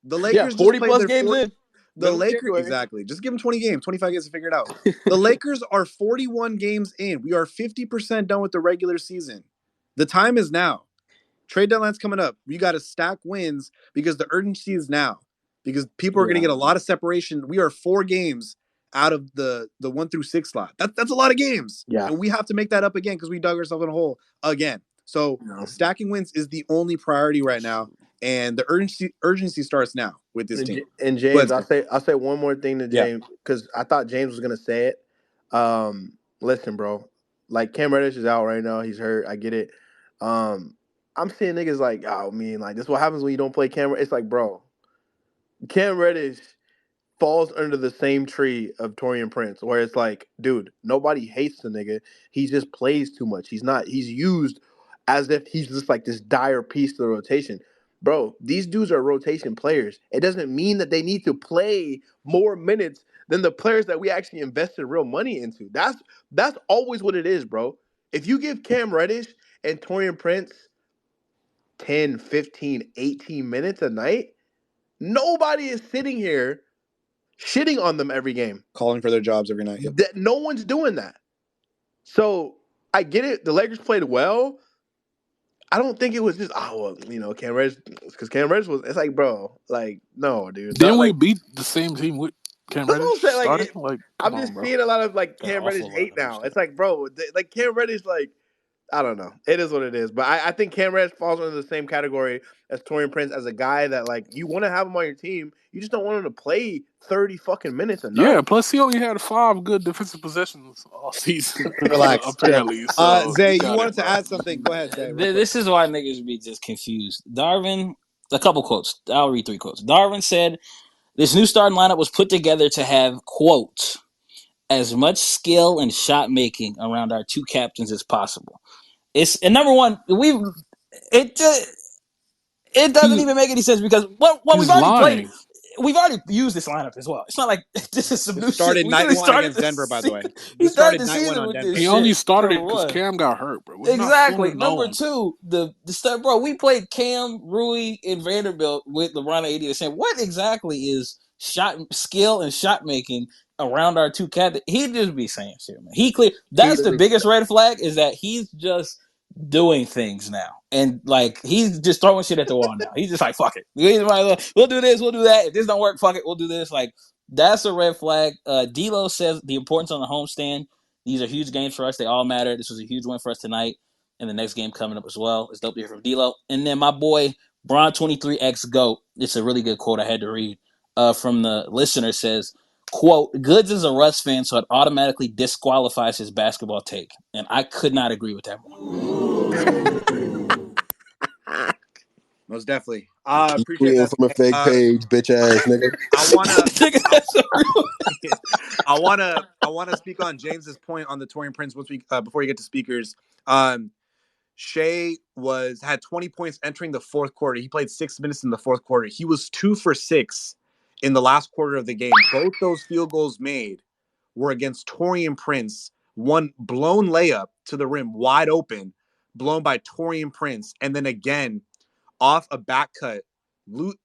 The Lakers 40 plus games in. The Lakers, exactly. Just give them 20 games, 25 games to figure it out. The Lakers are 41 games in. We are 50% done with the regular season. The time is now. Trade deadline's coming up. We got to stack wins because the urgency is now. Because people are going to get a lot of separation. We are 4 games out of the 1 through 6 slot. That's a lot of games. Yeah. And we have to make that up again because we dug ourselves in a hole again. So stacking wins is the only priority right now. And the urgency starts now with this team. And James, I'll say one more thing to James because I thought James was gonna say it. Listen, bro, like Cam Reddish is out right now. He's hurt. I get it. I'm seeing niggas like, oh, man, like this is what happens when you don't play Cam. It's like, bro, Cam Reddish falls under the same tree of Taurean Prince, where it's like, dude, nobody hates the nigga. He just plays too much. He's used as if he's just like this dire piece to the rotation. Bro, these dudes are rotation players. It doesn't mean that they need to play more minutes than the players that we actually invested real money into. That's always what it is, bro. If you give Cam Reddish and Taurean Prince 10, 15, 18 minutes a night, nobody is sitting here shitting on them every game. Calling for their jobs every night. Yep. No one's doing that. So I get it. The Lakers played well. I don't think it was just Cam Reddish, because Cam Reddish was. It's like, bro, like, no, dude. Didn't we beat the same team with Cam That's Reddish what I'm saying. starting? I'm just seeing a lot of like Got Cam Reddish awful hate lot of now. It's like, bro, like Cam Reddish, like, I don't know. It is what it is. But I think Cam Reddish falls under the same category as Taurean Prince, as a guy that, like, you want to have him on your team. You just don't want him to play 30 fucking minutes a night. Yeah, plus he only had 5 good defensive possessions all season. Relax. Apparently. So Zay, you wanted to add something. Go ahead, Zay. This is why niggas be just confused. Darvin, a couple quotes. I'll read 3 quotes. Darvin said, "This new starting lineup was put together to have, quote, as much skill and shot making around our 2 captains as possible." And number one, it doesn't even make any sense, because what we've already played. We've already used this lineup as well. It's not like this is some new shit. Started night one against Denver, by the way. He started the season with this shit. He only started it because Cam got hurt, bro. Exactly. Number 2, the stuff, bro. We played Cam, Rui, and Vanderbilt with LeBron and AD. Saying, what exactly is shot skill and shot making around our 2 captains? He'd just be saying shit, man. That's the biggest red flag, is that he's just doing things now, and like he's just throwing shit at the wall now. He's just like, fuck it, we'll do this, we'll do that. If this don't work, fuck it, we'll do this. Like, that's a red flag. D'Lo says the importance on the homestand. These are huge games for us. They all matter. This was a huge win for us tonight, and the next game coming up as well. It's dope to hear from D'Lo. And then my boy Bron 23X GOAT. It's a really good quote I had to read from the listener. Says, quote, "Goods is a Russ fan, so it automatically disqualifies his basketball take." And I could not agree with that more. Most definitely. Appreciate that from a fake page, bitch ass nigga. I wanna speak on James's point on the Taurean Prince before you get to speakers. Shea had 20 points entering the fourth quarter. He played 6 minutes in the fourth quarter. He was 2 for 6 in the last quarter of the game. Both those field goals made were against Taurean Prince. One blown layup to the rim, wide open, blown by Taurean Prince, and then again off a back cut.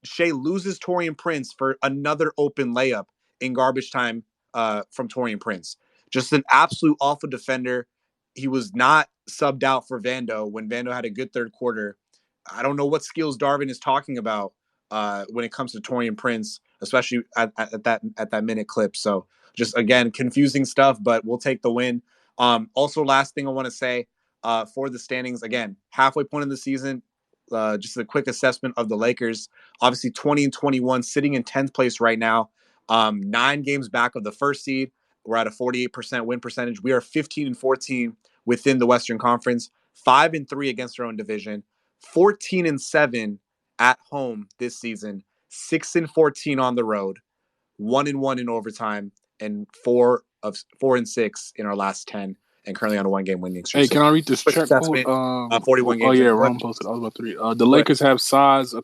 Shea loses Taurean Prince for another open layup in garbage time from Taurean Prince. Just an absolute awful defender. He was not subbed out for Vando when Vando had a good third quarter. I don't know what skills Darvin is talking about when it comes to Taurean Prince, especially at that minute clip. So just, again, confusing stuff, but we'll take the win. Also, last thing I want to say for the standings, again, halfway point in the season, just a quick assessment of the Lakers. Obviously 20-21, sitting in 10th place right now, 9 games back of the first seed. We're at a 48% win percentage. We are 15-14 within the Western Conference, 5-3 against our own division, 14-7 at home this season, 6-14 on the road, 1-1 in overtime, and 4-6 in our last 10, and currently on a 1-game winning streak. Hey, can I read this check quote? 41 games. Oh yeah, Ron posted. I was about to read. The Lakers have size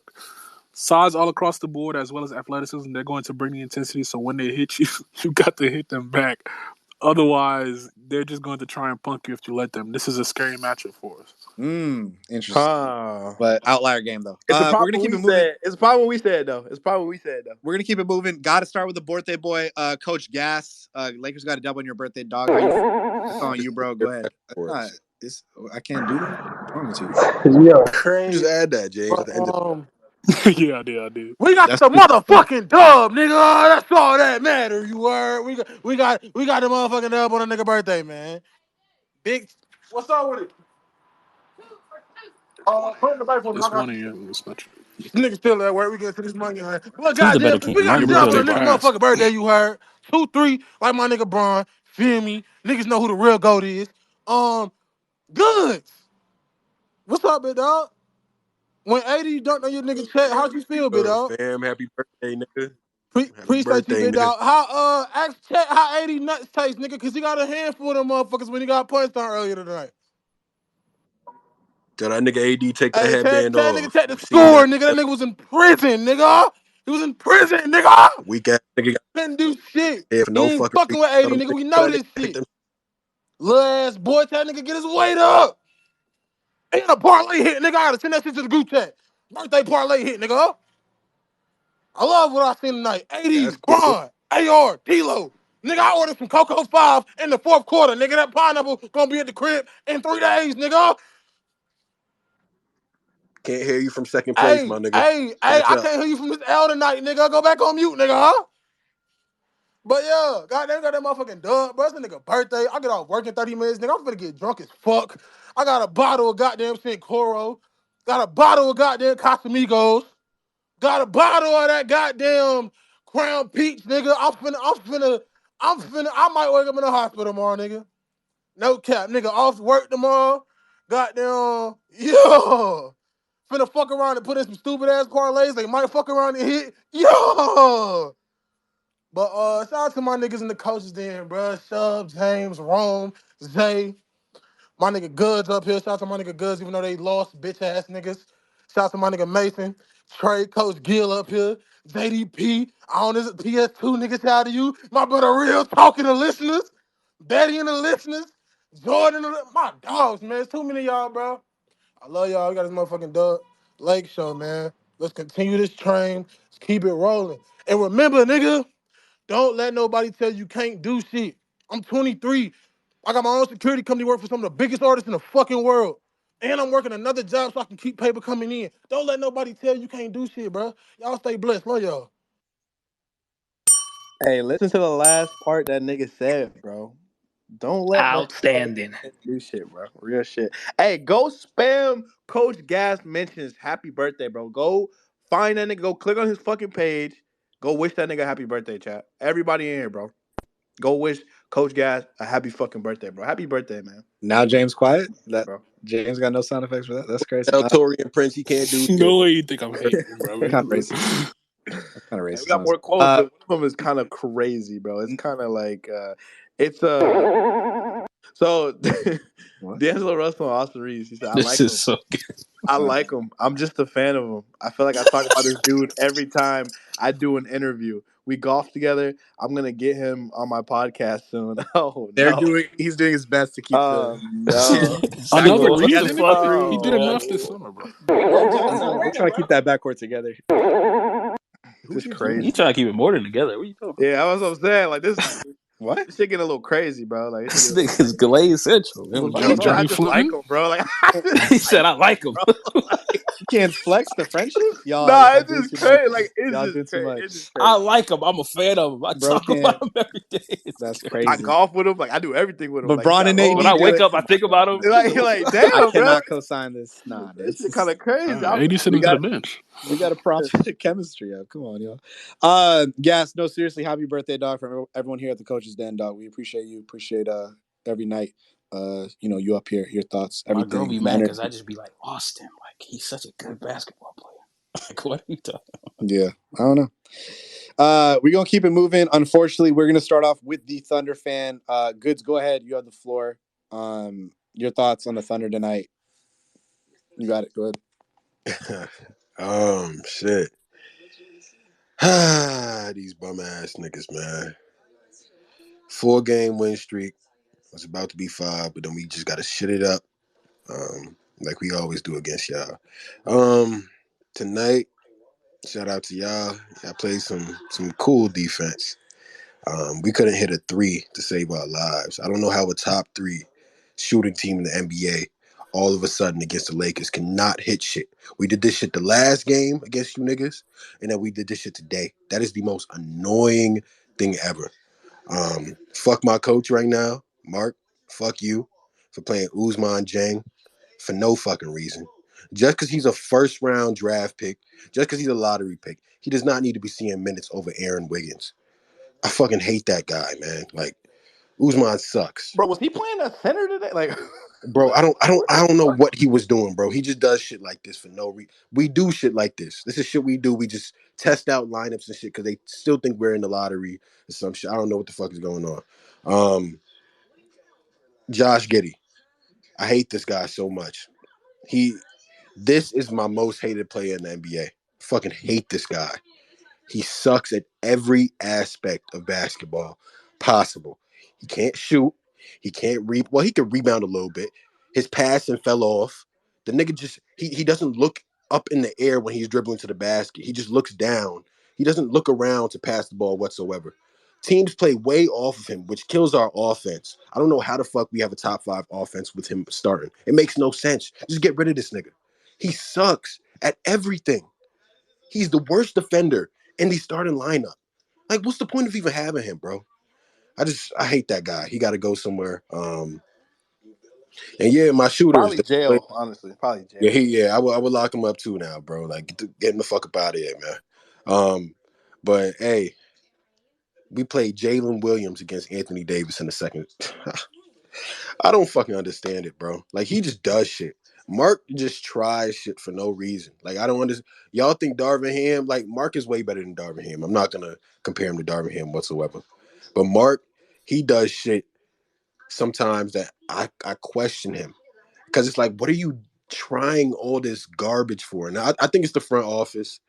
all across the board, as well as athleticism. They're going to bring the intensity, so when they hit you, you got to hit them back. Otherwise, they're just going to try and punk you if you let them. This is a scary matchup for us. Interesting. But outlier game, though. We're going to keep it moving. It's probably what we said, though. We're going to keep it moving. Got to start with the birthday boy, Coach Gas. Lakers got a double on your birthday, dog. It's on you, bro. Go ahead. I can't do that. What's wrong with you? Yeah, crazy. Just add that, James, at the end of Yeah, I did. We got the motherfucking dub, nigga. That's all that matters. You heard? We got the motherfucking dub on a nigga birthday, man. Big. What's up with it? Put in the back for me. It's one of you. It's not true. Nigga still at work. We get to this money. Man. Look, goddamn, we got the dub on a nigga motherfucking birthday. You heard? 2-3, like my nigga Bron. Feel me? Niggas know who the real GOAT is. Goods. What's up, big dog? When 80 dunked on your nigga check, how'd you feel, big dog? Fam, happy birthday, nigga. Appreciate you, big dog. Ask Chet how 80 nuts taste, nigga, because he got a handful of them motherfuckers when he got punched on earlier tonight. Tell that nigga AD take that headband off. Tell that nigga take the score, nigga. That nigga was in prison, nigga. He was in prison, nigga. Weak ass nigga. Couldn't do shit. Yeah, for no he ain't fucking with 80, nigga. We know this shit. Little ass boy, tell that nigga get his weight up. And a parlay hit, nigga. I gotta send that shit to the group chat. Birthday parlay hit, nigga. I love what I seen tonight. 80s, That's cool. Bron, AR, D-Lo. Nigga, I ordered some Cocoa 5 in the fourth quarter. Nigga, that pineapple gonna be at the crib in 3 days, nigga. Can't hear you from second place, Hey, my nigga. hey, Catch I up. can't hear you from this L tonight, nigga. Go back on mute, nigga, huh? But yeah, goddamn, got that motherfucking dub, bro. It's a nigga birthday. I get off work in 30 minutes, nigga. I'm finna get drunk as fuck. I got a bottle of goddamn St. Coro. Got a bottle of goddamn Casamigos. Got a bottle of that goddamn Crown Peach, nigga. I might wake up in the hospital tomorrow, nigga. No cap, nigga. Off work tomorrow. Goddamn, yo. Finna fuck around and put in some stupid ass parlays. They might fuck around and hit, yo. But shout out to my niggas in the coaches den, bro. Shub, James, Rome, Zay. My nigga Goods up here. Shout out to my nigga Goods, even though they lost, bitch ass niggas. Shout out to my nigga Mason. Trey, Coach Gill up here. JDP. On this PS2 nigga, shout out to you. My brother Real talking to listeners. Betty and the listeners. Jordan and my dogs, man. It's too many of y'all, bro. I love y'all. We got this motherfucking Dub Lake show, man. Let's continue this train. Let's keep it rolling. And remember, nigga, don't let nobody tell you can't do shit. I'm 23. I got my own security company, work for some of the biggest artists in the fucking world. And I'm working another job so I can keep paper coming in. Don't let nobody tell you can't do shit, bro. Y'all stay blessed. Love y'all. Hey, listen to the last part that nigga said, bro. Don't let nobody Outstanding. do shit, bro. Real shit. Hey, go spam Coach Gas mentions happy birthday, bro. Go find that nigga. Go click on his fucking page. Go wish that nigga happy birthday, chat. Everybody in here, bro. Go wish Coach Gas a happy fucking birthday, bro. Happy birthday, man. Now James quiet. That Bro. James got no sound effects for that. That's crazy. Tell Tory and Prince he can't do shit. No way you think I'm hating, bro. Kind of racist. That's kind of Hey, racist. we got more quotes, but one of them is kind of crazy, bro. It's kind of like it's so What? D'Angelo Russell and Austin Reeves. He said, "I This like him. is so good. I like him. I'm just a fan of him. I feel like I talk about this dude every time I do an interview. We golf together. I'm gonna get him on my podcast soon." Oh no. He's doing his best to keep the No. Another backcourt What the together. reason? fuck? He did Yeah. enough this summer, bro. They're trying to keep that backcourt together. Just You crazy. trying to keep it more than together? What are you talking about? Yeah, that's what I'm saying. Like this What? shit getting a little crazy, bro. Like This nigga's Glaze Central. Man. What's I going don't know. I Johnny on? just like Flutin? him, bro. Like I just He said, "I like him." You can't flex the friendship? Y'all, nah, y'all it's doing just too much. crazy. Like it's Y'all just doing too crazy. much. It's just I crazy. like him. I'm a fan of him. I Bro talk can't. about him every day. It's That's crazy. I crazy. golf with him. Like I do everything with him. But Like Braun and AD When I do wake it. up, I think about him. like I damn, bro. cannot co-sign this. Nah, This this shit kind is. of crazy. AD sent We him to the got bench. we got a proper chemistry up. Come on, y'all. Gas. No, seriously, happy birthday, dog, from everyone here at the Coaches Den, dog. We appreciate you. Appreciate every night. You up here, your thoughts, My girl everything. be mad because I just be like, Austin, like he's such a good basketball player. Like, what are you talking about? Yeah, I don't know. We're gonna keep it moving. Unfortunately, we're gonna start off with the Thunder fan. Goods, go ahead. You have the floor. Your thoughts on the Thunder tonight. You got it. Go ahead. Shit. These bum ass niggas, man. 4-game win streak. Was about to be 5, but then we just gotta shit it up. Like we always do against y'all. Tonight, shout out to y'all. Y'all played some cool defense. We couldn't hit a 3 to save our lives. I don't know how a top 3 shooting team in the NBA all of a sudden against the Lakers cannot hit shit. We did this shit the last game against you niggas, and then we did this shit today. That is the most annoying thing ever. Fuck my coach right now, Mark. Fuck you for playing Ousmane Dieng for no fucking reason. Just because he's a first-round draft pick, just because he's a lottery pick, he does not need to be seeing minutes over Aaron Wiggins. I fucking hate that guy, man. Like, Ousmane sucks. bro. Was he playing at center today? Like, Bro, I don't know what he was doing, bro. He just does shit like this for no reason. We do shit like this. This is shit we do. We just test out lineups and shit because they still think we're in the lottery or some shit. I don't know what the fuck is going on. Josh Giddey. I hate this guy so much. This is my most hated player in the NBA. Fucking hate this guy. He sucks at every aspect of basketball possible. He can't shoot. He can't well, he can rebound a little bit. His passing fell off. The nigga just he doesn't look up in the air when he's dribbling to the basket. He just looks down. He doesn't look around to pass the ball whatsoever. Teams play way off of him, which kills our offense. I don't know how the fuck we have a top 5 offense with him starting. It makes no sense. Just get rid of this nigga. He sucks at everything. He's the worst defender in the starting lineup. Like, what's the point of even having him, bro? I hate that guy. He got to go somewhere. And yeah, my shooters. Probably jail, honestly. Probably jail. Yeah, I would lock him up too now, bro. Like, get him the fuck up out of here, man. But hey, we played Jalen Williams against Anthony Davis in the second. I don't fucking understand it, bro. Like, he just does shit. Mark just tries shit for no reason. Like, I don't understand. Y'all think Darvin Ham, like, Mark is way better than Darvin Ham. I'm not gonna compare him to Darvin Ham whatsoever. But Mark, he does shit sometimes that I question him. Because it's like, what are you trying all this garbage for? Now, I think it's the front office.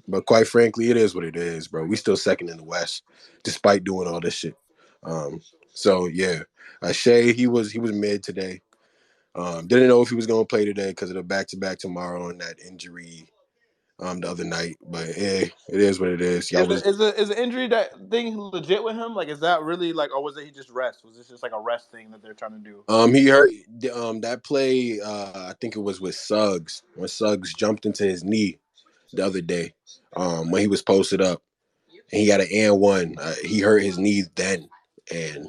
But quite frankly, it is what it is, bro. We still second in the West, despite doing all this shit. So yeah, Shea, he was mid today. Didn't know if he was gonna play today because of the back-to-back tomorrow and that injury the other night. But yeah, it is what it is. Is the injury that thing legit with him? Like, is that really like, or was it he just rest? Was this just like a rest thing that they're trying to do? He hurt that play. I think it was with Suggs when Suggs jumped into his knee the other day. When he was posted up and he got an and one, he hurt his knee then, and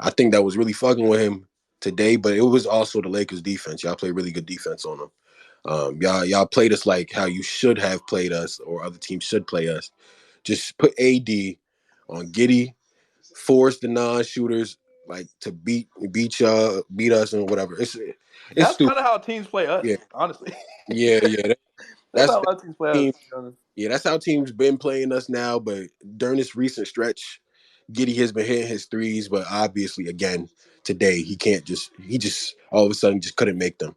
I think that was really fucking with him today. But it was also the Lakers defense. Y'all played really good defense on them. Y'all played us like how you should have played us, or other teams should play us. Just put AD on Giddey, force the non-shooters like to beat us and whatever. It's That's stupid. kind of how teams play us, Yeah. honestly. Yeah. That's how a lot of teams play team, us. Yeah, that's how teams been playing us now. But during this recent stretch, Giddey has been hitting his threes, but obviously, again, today he just all of a sudden just couldn't make them.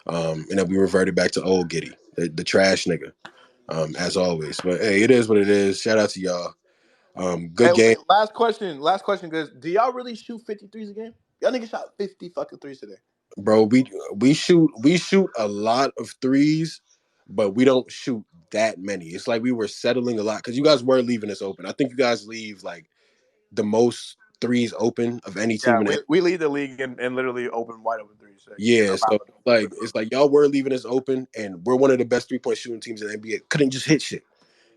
And then we reverted back to old Giddey, the trash nigga, as always. But hey, it is what it is. Shout out to y'all. Good game. Last question, because do y'all really shoot 53s a game? Y'all niggas shot 50 fucking threes today. Bro, we shoot a lot of threes, but we don't shoot that many. It's like we were settling a lot because you guys were leaving us open. I think you guys leave like the most threes open of any team. Yeah, we lead the league and literally wide open threes. Yeah, so like it's like y'all were leaving us open, and we're one of the best 3-point shooting teams in the NBA. Couldn't just hit shit.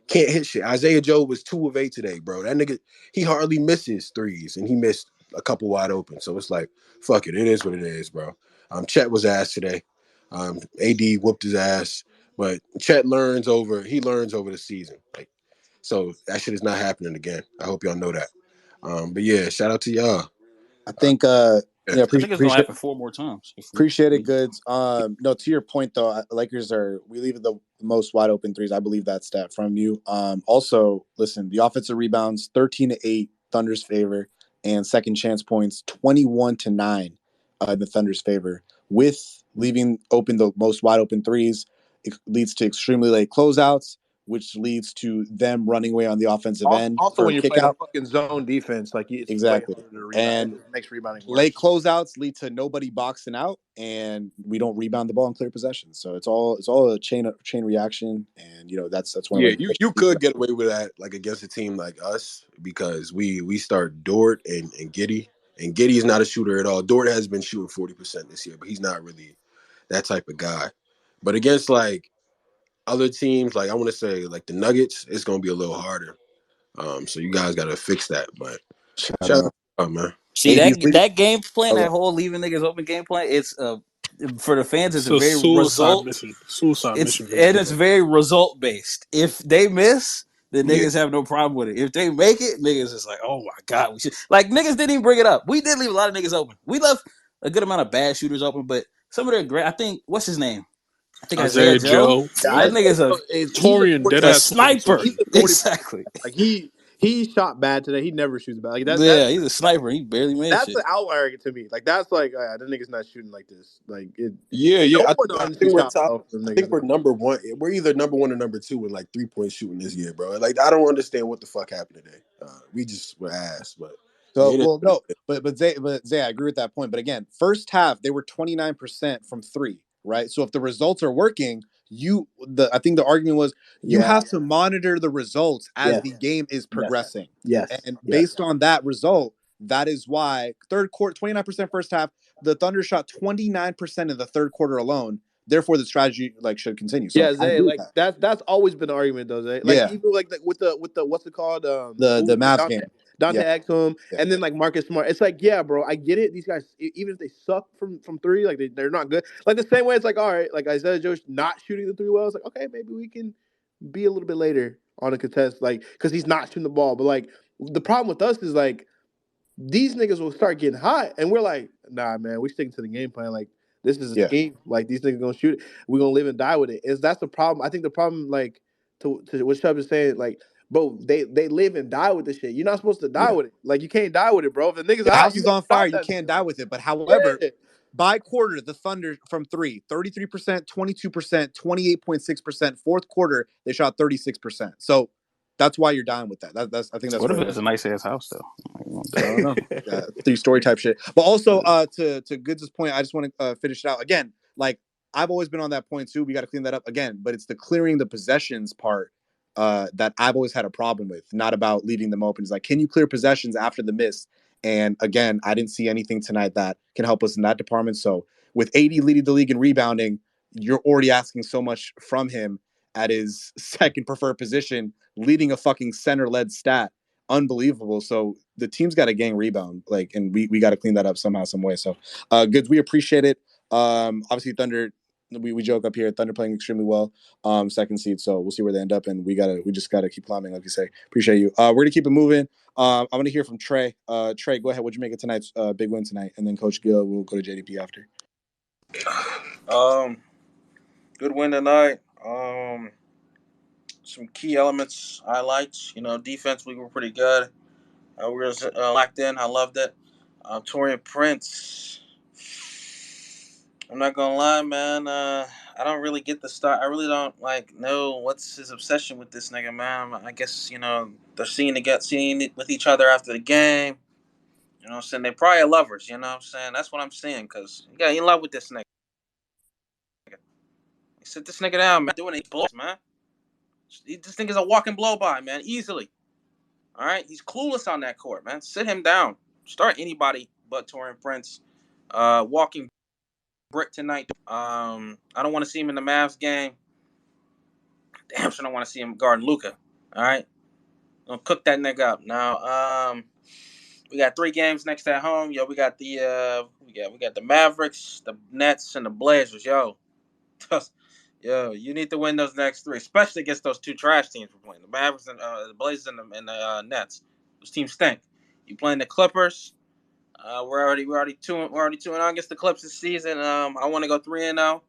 Can't hit shit. Isaiah Joe was 2 of 8 today, bro. That nigga, he hardly misses threes, and he missed a couple wide open. So it's like, fuck it. It is what it is, bro. Chet was ass today. AD whooped his ass, but Chet learns over the season. Like, so that shit is not happening again. I hope y'all know that. But yeah, shout out to y'all. I think I think it's gonna happen 4 more times. Appreciate it, Goods. No, to your point though, Lakers we leave the most wide open threes. I believe that stat from you. Also, listen, the offensive rebounds 13-8, Thunder's favor, and second chance points 21-9 in the Thunder's favor. With leaving open the most wide open threes, it leads to extremely late closeouts, which leads to them running away on the offensive end. Also, when you're playing a fucking zone defense, like it's exactly, and it makes rebounding worse. Late closeouts lead to nobody boxing out, and we don't rebound the ball in clear possession. So it's all a chain reaction, reaction, and that's one. Yeah, you could get away with that like against a team like us because we start Dort and Giddey, and Giddey is not a shooter at all. Dort has been shooting 40% this year, but he's not really that type of guy. But against like other teams, like I want to say like the Nuggets, it's gonna be a little harder. So you guys gotta fix that. But shout out, man. See that game plan, that whole leaving niggas open game plan. It's for the fans. It's a very result. It's very result based. If they miss, the niggas have no problem with it. If they make it, niggas is like, oh my god, we should. Like niggas didn't even bring it up. We did leave a lot of niggas open. We left a good amount of bad shooters open, but some of their great. I think what's his name? I think Isaiah Joe. That nigga's a sniper. Exactly. Like he shot bad today. He never shoots bad. Like he's a sniper. He barely made that's shit. That's an outlier to me. Like that's like that nigga's not shooting like this. Like it. Yeah. I think we're number one. We're either number 1 or number 2 in like 3-point shooting this year, bro. Like I don't understand what the fuck happened today. We just were ass, but. But Zay, I agree with that point. But again, first half they were 29% from 3. right? So if the results are working, I think the argument was you Yeah. have to monitor the results as Yes. the game is progressing. Yes. And Yes. based on that result, that is why third quarter, 29% first half, the Thunder shot 29% in the third quarter alone. Therefore, the strategy should continue. So Yeah, I Zay, agree with like that. that's always been the argument though, Zay. Like Yeah, even like with the what's it called? the Mavs Dante game. Dante Yeah, Exum, yeah, and then like Marcus Smart. It's like, yeah, bro, I get it. These guys, even if they suck from three, like they're not good. Like the same way it's like, all right, like Isaiah Joe not shooting the three well. It's like, okay, maybe we can be a little bit later on a contest, like because he's not shooting the ball. But like the problem with us is like these niggas will start getting hot, and we're like, nah, man, we sticking to the game plan. Like this is a yeah. scheme. Like these niggas gonna shoot it. We're gonna live and die with it. That's the problem. I think the problem, like to what Chubb is saying, like, bro, they live and die with this shit. You're not supposed to die Yeah. with it. Like you can't die with it, bro. If the nigga's The hot, house you is gotta on fire. stop You that can't nigga. die Like, with it. But however, yeah. by quarter, the Thunder from three, 33%, 22%, 28.6%. Fourth quarter, they shot 36%. So that's why you're dying with that. I think that's What if fair to it's a say. nice ass house though? I don't know. 3-story type shit. But also, to Goods' point, I just want to finish it out again. Like I've always been on that point too. We got to clean that up again. But it's the clearing the possessions part that I've always had a problem with. Not about leaving them open. It's like, can you clear possessions after the miss? And again, I didn't see anything tonight that can help us in that department. So with 80 leading the league in rebounding, you're already asking so much from him at his second preferred position, leading a fucking center-led stat. Unbelievable. So the team's got a gang rebound, and we got to clean that up somehow, some way. So Goods, we appreciate it. Obviously Thunder, we joke up here, Thunder playing extremely well. Second seed, so we'll see where they end up, and we just gotta keep climbing, like you say. Appreciate you. We're gonna keep it moving. I'm gonna hear from Trey. Trey, go ahead. What'd you make of tonight's big win tonight? And then Coach Gill will go to JDP after. Good win tonight. Some key elements, highlights. Defense, we were pretty good. We were locked in. I loved it. Torian Prince. I'm not gonna lie, man. I don't really get the start. I really don't know what's his obsession with this nigga, man. I guess they're seeing it with each other after the game. You know what I'm saying? They probably are lovers. You know what I'm saying? That's what I'm seeing. Cause he in love with this nigga. Sit this nigga down, man. Doing it, blows, man. This nigga's a walking blow by, man. Easily. All right, he's clueless on that court, man. Sit him down. Start anybody but Torian Prince. Walking brick tonight. I don't want to see him in the Mavs game. Damn sure don't want to see him guarding Luka. All right, gonna cook that nigga up. Now, we got 3 games next at home. Yo, we got the we got the Mavericks, the Nets, and the Blazers. Yo, you need to win those next 3, especially against those 2 trash teams we're playing. The Mavericks and the Blazers and the Nets. Those teams stink. You playing the Clippers? We're already 2-0 against the Clips this season. I want to go 3-0.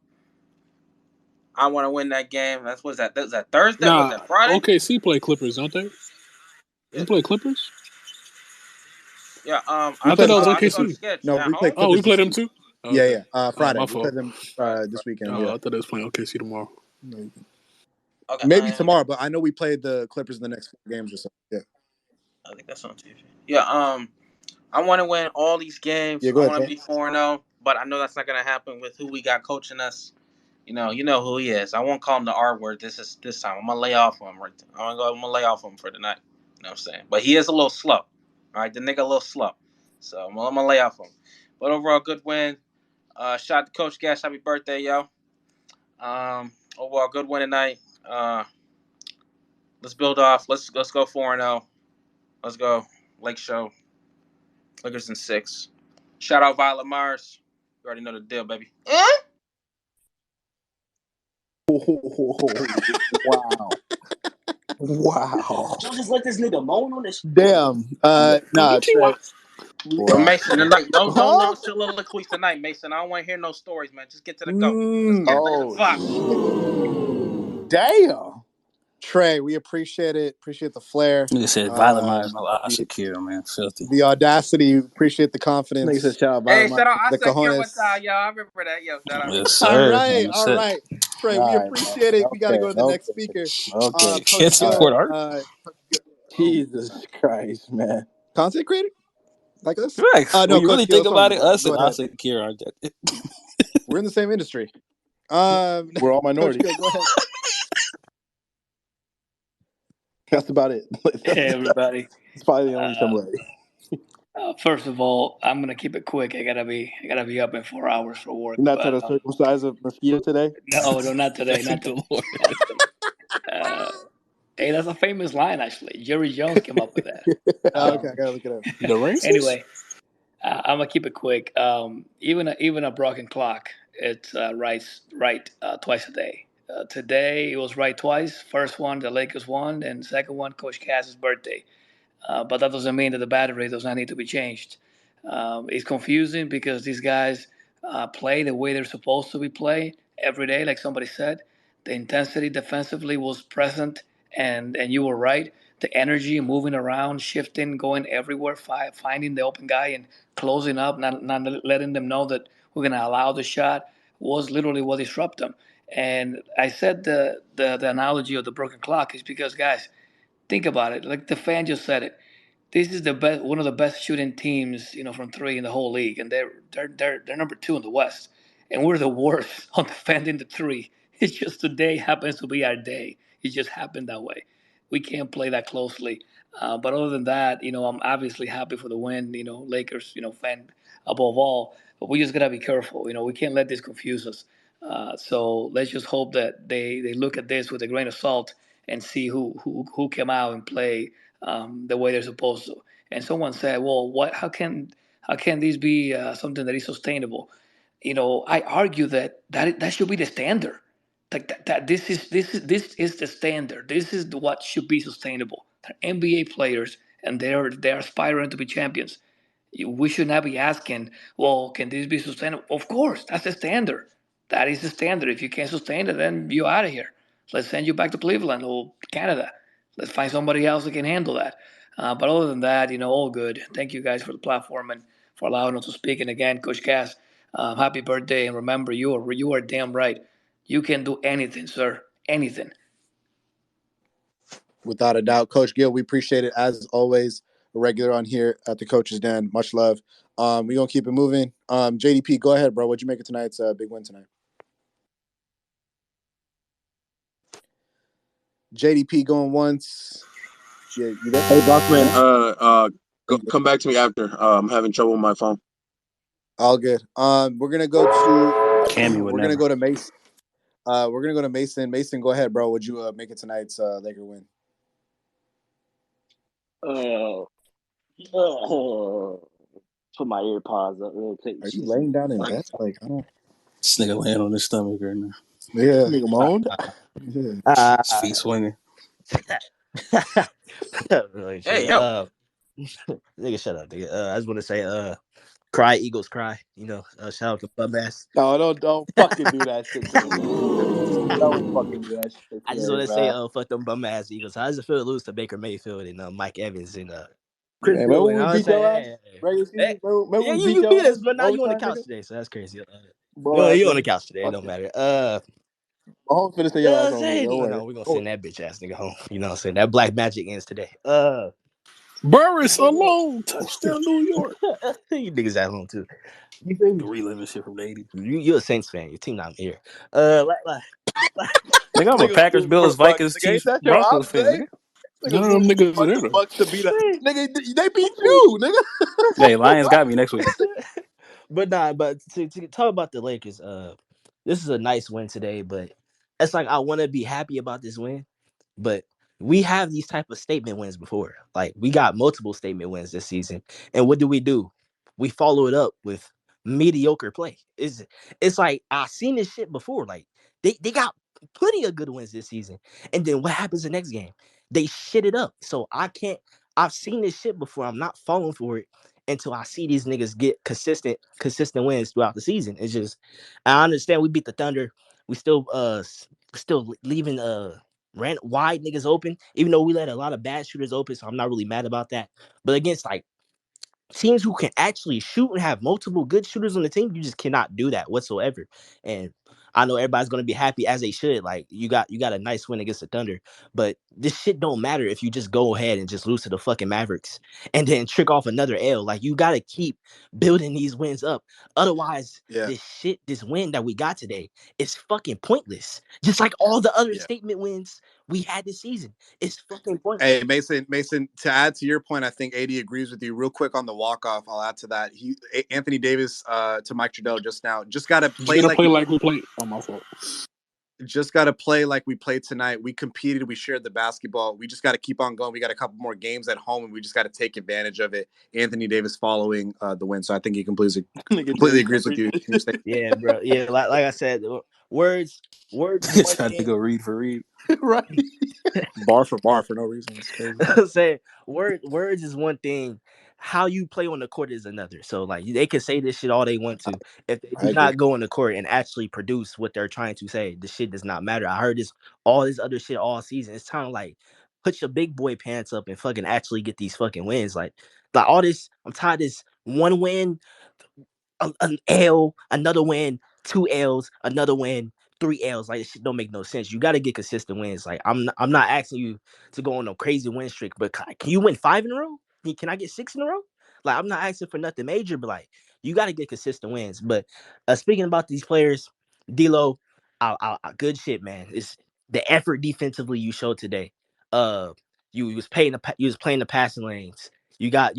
I want to win that game. That's that Thursday? Was Nah, that Friday? OKC play Clippers, don't they? They play Clippers? Yeah. I thought that was I saw the OKC. sketch. No, At we play home? Oh, we Clippers play this them week. too? Oh, Yeah, okay. yeah. Friday. My We play fault. them Friday. this weekend. Oh, Yeah. I thought they was playing OKC tomorrow. Okay. Maybe tomorrow, but I know we played the Clippers in the next 4 games or so. Yeah. I think that's on TV. Yeah. I want to win all these games. Yeah, go I ahead, want to Trey. be 4-0, but I know that's not gonna happen with who we got coaching us. You know who he is. I won't call him the R word this time. I'm gonna lay off on him right there. I'm gonna lay off on him for tonight. You know what I'm saying? But he is a little slow. All right, the nigga a little slow. So I'm gonna lay off on him. But overall, good win. Shout out to Coach Gash. Happy birthday, yo. Overall, good win tonight. Let's build off. Let's go 4-0. Let's go. Lake Show. Lakers in 6. Shout out Violet Mars. You already know the deal, baby. Wow. Wow. Don't just let this nigga moan on this. Damn. Nah, Trey. Yo, Mason, tonight, don't Huh? soliloquies tonight, Mason. I don't want to hear no stories, man. Just get to the go. Let's get to the Oh, fuck. damn. Trey, we appreciate it. Appreciate the flair. Nigga said Violet Myers, no Secure, man. Filthy. The audacity. Appreciate the Nigga confidence. said shout out Hey, Violet shout out. I The said here one cojones. time, yo. I remember that, yo. Shout out. Yes, All sir. right. That's All it. right. Trey, we appreciate it. We got to go to the next speaker. Okay. Coach Kids support Gill, art. Jesus Christ, man. content creator? Like us? Right. No, When you Coach really Gill, think about it, us go and ahead. Secure aren't that. We're in the same industry. We're all Coach minorities. Gill, go ahead. That's about it. Hey everybody. It's probably the only Uh, similarity. First of all, I'm gonna keep it quick. I gotta be up in 4 hours for work. You're not trying But to circumcise a mosquito today? no, not today, not Good today, lord. not today. Uh, hey, that's a famous line actually. Jerry Jones came up with that. Okay, I Um, gotta look it up. The racist? anyway, I'm gonna keep it quick. Even a broken clock, it's right twice a day. Today it was right twice. First one, the Lakers won, and second one, Coach Cass's birthday. But that doesn't mean that the battery does not need to be changed. It's confusing because these guys play the way they're supposed to be played every day, like somebody said. The intensity defensively was present, and you were right. The energy, moving around, shifting, going everywhere, finding the open guy and closing up, not letting them know that we're going to allow the shot was literally what disrupted them. And I said the analogy of the broken clock is because, guys, think about it. Like the fan just said it, this is the best, one of the best shooting teams, from three in the whole league, and they're number two in the West, and we're the worst on defending the three. It's just today happens to be our day. It just happened that way. We can't play that closely, but other than that, I'm obviously happy for the win. Lakers, fan above all, but we just gotta be careful. We can't let this confuse us. So let's just hope that they look at this with a grain of salt and see who came out and play the way they're supposed to. And someone said, "Well, what? How can this be something that is sustainable?" I argue that should be the standard. Like that this is the standard. This is what should be sustainable. They're NBA players and they're aspiring to be champions. We should not be asking, well, can this be sustainable? Of course, that's the standard. That is the standard. If you can't sustain it, then you're out of here. Let's send you back to Cleveland or Canada. Let's find somebody else that can handle that. But other than that, all good. Thank you guys for the platform and for allowing us to speak. And again, Coach Cass, happy birthday. And remember, you are damn right. You can do anything, sir. Anything. Without a doubt, Coach Gill, we appreciate it as always. A regular on here at the Coach's Den. Much love. We're gonna keep it moving. JDP, go ahead, bro. What'd you make of tonight's big win tonight? JDP going once. Yeah, you there? Hey, Bachman, Thank come back to me after. I'm having trouble with my phone. All good. We're gonna go to Cammy would we're gonna never. go to Mason. We're gonna go to Mason. Mason, go ahead, bro. Would you make it tonight's Laker win? Put my earpods up real quick. Are you laying down in bed? Like I don't. This nigga laying on his stomach right now. Yeah. Nigga moaned. Yeah. His feet swinging. Really shit. Hey, yo. Nigga, shut up, nigga. I just want to say, cry, Eagles, cry. Shout out to Bum Ass. No, don't fucking do that shit today, bro. Don't fucking do that shit I just today, want to say, bro. fuck them bum ass Eagles. How does it feel to lose to Baker Mayfield and Mike Evans and Hey, Chris remember Godwin? when we beat your ass? Regular season? Remember Yeah, we beat you your beat ass? us, but now you on the Overtime, couch nigga? today, so that's crazy. Boy, You on the nigga. couch today, it Fuck don't you. matter. Mahomes finna send your ass home, nigga. Don't worry. We're gonna send that bitch ass nigga home. You know what I'm saying? That black magic ends today. Burris alone. Touchdown, New York. You niggas at home too. You feel me? Reliving shit from the 80s. You're a Saints fan. Your team not here. Nigga, I'm a Nigga, Packers, root for Bills, the Bucks. Vikings, Nigga, ain't Chiefs, that your Broncos ops, fan, Zay? nigga. Nigga, None of them root niggas for are there, the though. Bucks to beat us. Nigga, they beat you, nigga. Hey, Lions got me next week. But to talk about the Lakers, this is a nice win today, but it's like I want to be happy about this win, but we have these type of statement wins before. Like we got multiple statement wins this season, and what do? We follow it up with mediocre play. It's like I seen this shit before. Like they got plenty of good wins this season, and then what happens the next game? They shit it up. So I can't. I've seen this shit before. I'm not falling for it until I see these niggas get consistent wins throughout the season. It's just I understand we beat the Thunder. We still leaving wide niggas open, even though we let a lot of bad shooters open, so I'm not really mad about that. But against like teams who can actually shoot and have multiple good shooters on the team, you just cannot do that whatsoever. And I know everybody's gonna be happy as they should. Like you got a nice win against the Thunder, but this shit don't matter if you just go ahead and just lose to the fucking Mavericks and then trick off another L. Like you gotta keep building these wins up. Otherwise, Yeah. this win that we got today is fucking pointless. Just like all the other Yeah. statement wins we had this season. It's fucking pointless. Hey, Mason, to add to your point, I think AD agrees with you. Real quick on the walk-off, I'll add to that. Anthony Davis to Mike Trudell just now. Just got to Just play gotta like play like we played. Oh, my fault. just got to play like we played tonight. We competed. We shared the basketball. We just got to keep on going. We got a couple more games at home, and we just got to take advantage of it. Anthony Davis following the win, so I think he completely agrees with you. Yeah, bro. Yeah, like I said, words is one Had to thing. go read for read. Right. Bar for bar for no reason. It's crazy. Say words is one thing. How you play on the court is another. So like they can say this shit all they want to. If they I do agree. not go on the court and actually produce what they're trying to say, the shit does not matter. I heard all this other shit all season. It's time to like put your big boy pants up and fucking actually get these fucking wins. Like all this, I'm tired of this one win, an L, another win, 2 L's, another win, 3 L's. Like this shit don't make no sense. You got to get consistent wins. Like I'm not asking you to go on a crazy win streak, but can you win 5 in a row? Can I get 6 in a row? Like I'm not asking for nothing major, but like you got to get consistent wins. But speaking about these players, D'Lo, good shit, man. It's the effort defensively you showed today. You was playing the passing lanes. You got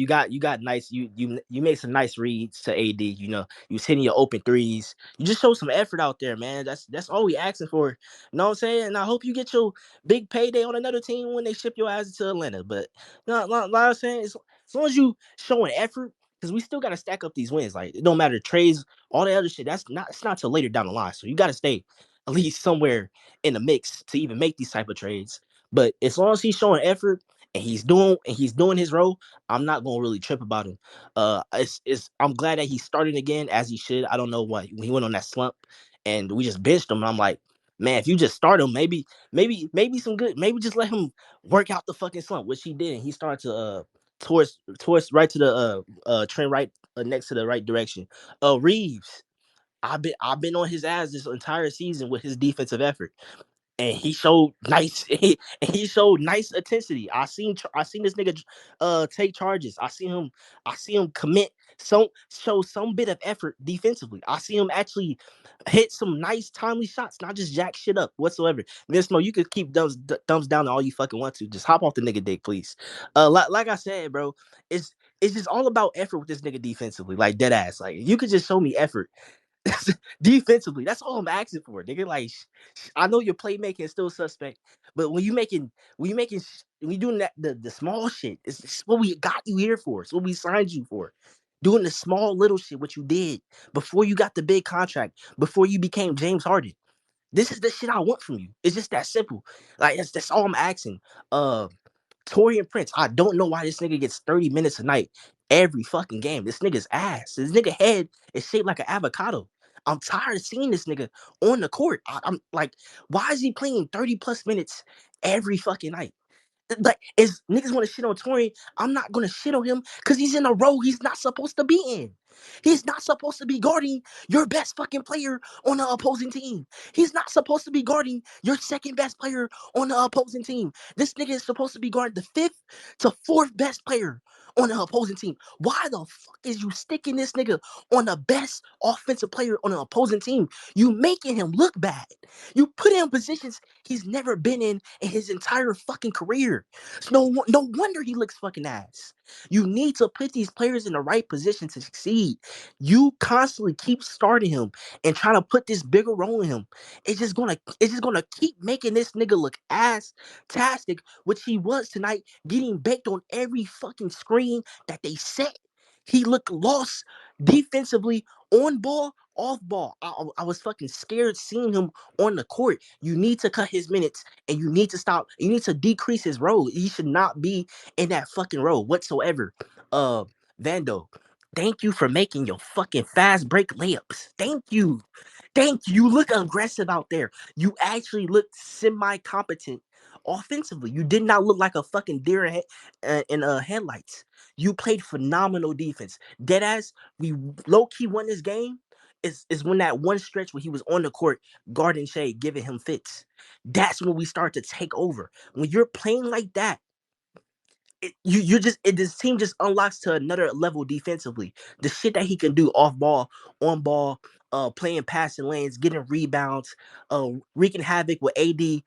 nice. You made some nice reads to AD. You know, you was hitting your open threes. You just showed some effort out there, man. That's all we asking for. You know what I'm saying? And I hope you get your big payday on another team when they ship your ass to Atlanta. But like I'm saying, as long as you showing effort, because we still got to stack up these wins. Like it don't matter trades, all the other shit. It's not till later down the line. So you got to stay at least somewhere in the mix to even make these type of trades. But as long as he's showing effort and he's doing his role, I'm not gonna really trip about him. I'm glad that he's starting again as he should. I don't know what when he went on that slump and we just benched him. And I'm like, man, if you just start him, maybe some good. Maybe just let him work out the fucking slump, which he did. And he started to towards right to the trend right next to the right direction. Reeves, I've been on his ass this entire season with his defensive effort and he showed nice intensity. I seen this nigga take charges. I see him commit show some bit of effort defensively. I see him actually hit some nice timely shots, not just jack shit up whatsoever. Vince Mo, you could keep thumbs down all you fucking want to. Just hop off the nigga dick, please. Like I said, bro, it's just all about effort with this nigga defensively, like dead ass. Like you could just show me effort defensively. That's all I'm asking for, nigga. Like, I know your playmaking is still suspect, but when you doing that the small shit, it's what we got you here for. It's what we signed you for. Doing the small little shit, what you did before you got the big contract, before you became James Harden. This is the shit I want from you. It's just that simple. Like that's all I'm asking. Torian Prince, I don't know why this nigga gets 30 minutes a night every fucking game. This nigga's ass. This nigga head is shaped like an avocado. I'm tired of seeing this nigga on the court. I'm like, why is he playing 30 plus minutes every fucking night? Like, is niggas want to shit on Torian? I'm not gonna shit on him because he's in a role he's not supposed to be in. He's not supposed to be guarding your best fucking player on the opposing team. He's not supposed to be guarding your second best player on the opposing team. This nigga is supposed to be guarding the fifth to fourth best player on the opposing team. Why the fuck is you sticking this nigga on the best offensive player on the opposing team? You making him look bad. You put him in positions he's never been in his entire fucking career. So no wonder he looks fucking ass. You need to put these players in the right position to succeed. You constantly keep starting him and trying to put this bigger role in him. It's just gonna keep making this nigga look ass-tastic, which he was tonight, getting baked on every fucking screen that they set. He looked lost defensively, on ball, off ball. I was fucking scared seeing him on the court. You need to cut his minutes and you need to stop. You need to decrease his role. He should not be in that fucking role whatsoever. Vando, thank you for making your fucking fast break layups. Thank you. Thank you. You look aggressive out there. You actually look semi-competent offensively. You did not look like a fucking deer in headlights. You played phenomenal defense. Deadass, we low-key won this game is when that one stretch where he was on the court guarding Shea, giving him fits. That's when we start to take over. When you're playing like that, this team just unlocks to another level defensively. The shit that he can do off ball, on ball, playing passing lanes, getting rebounds, wreaking havoc with AD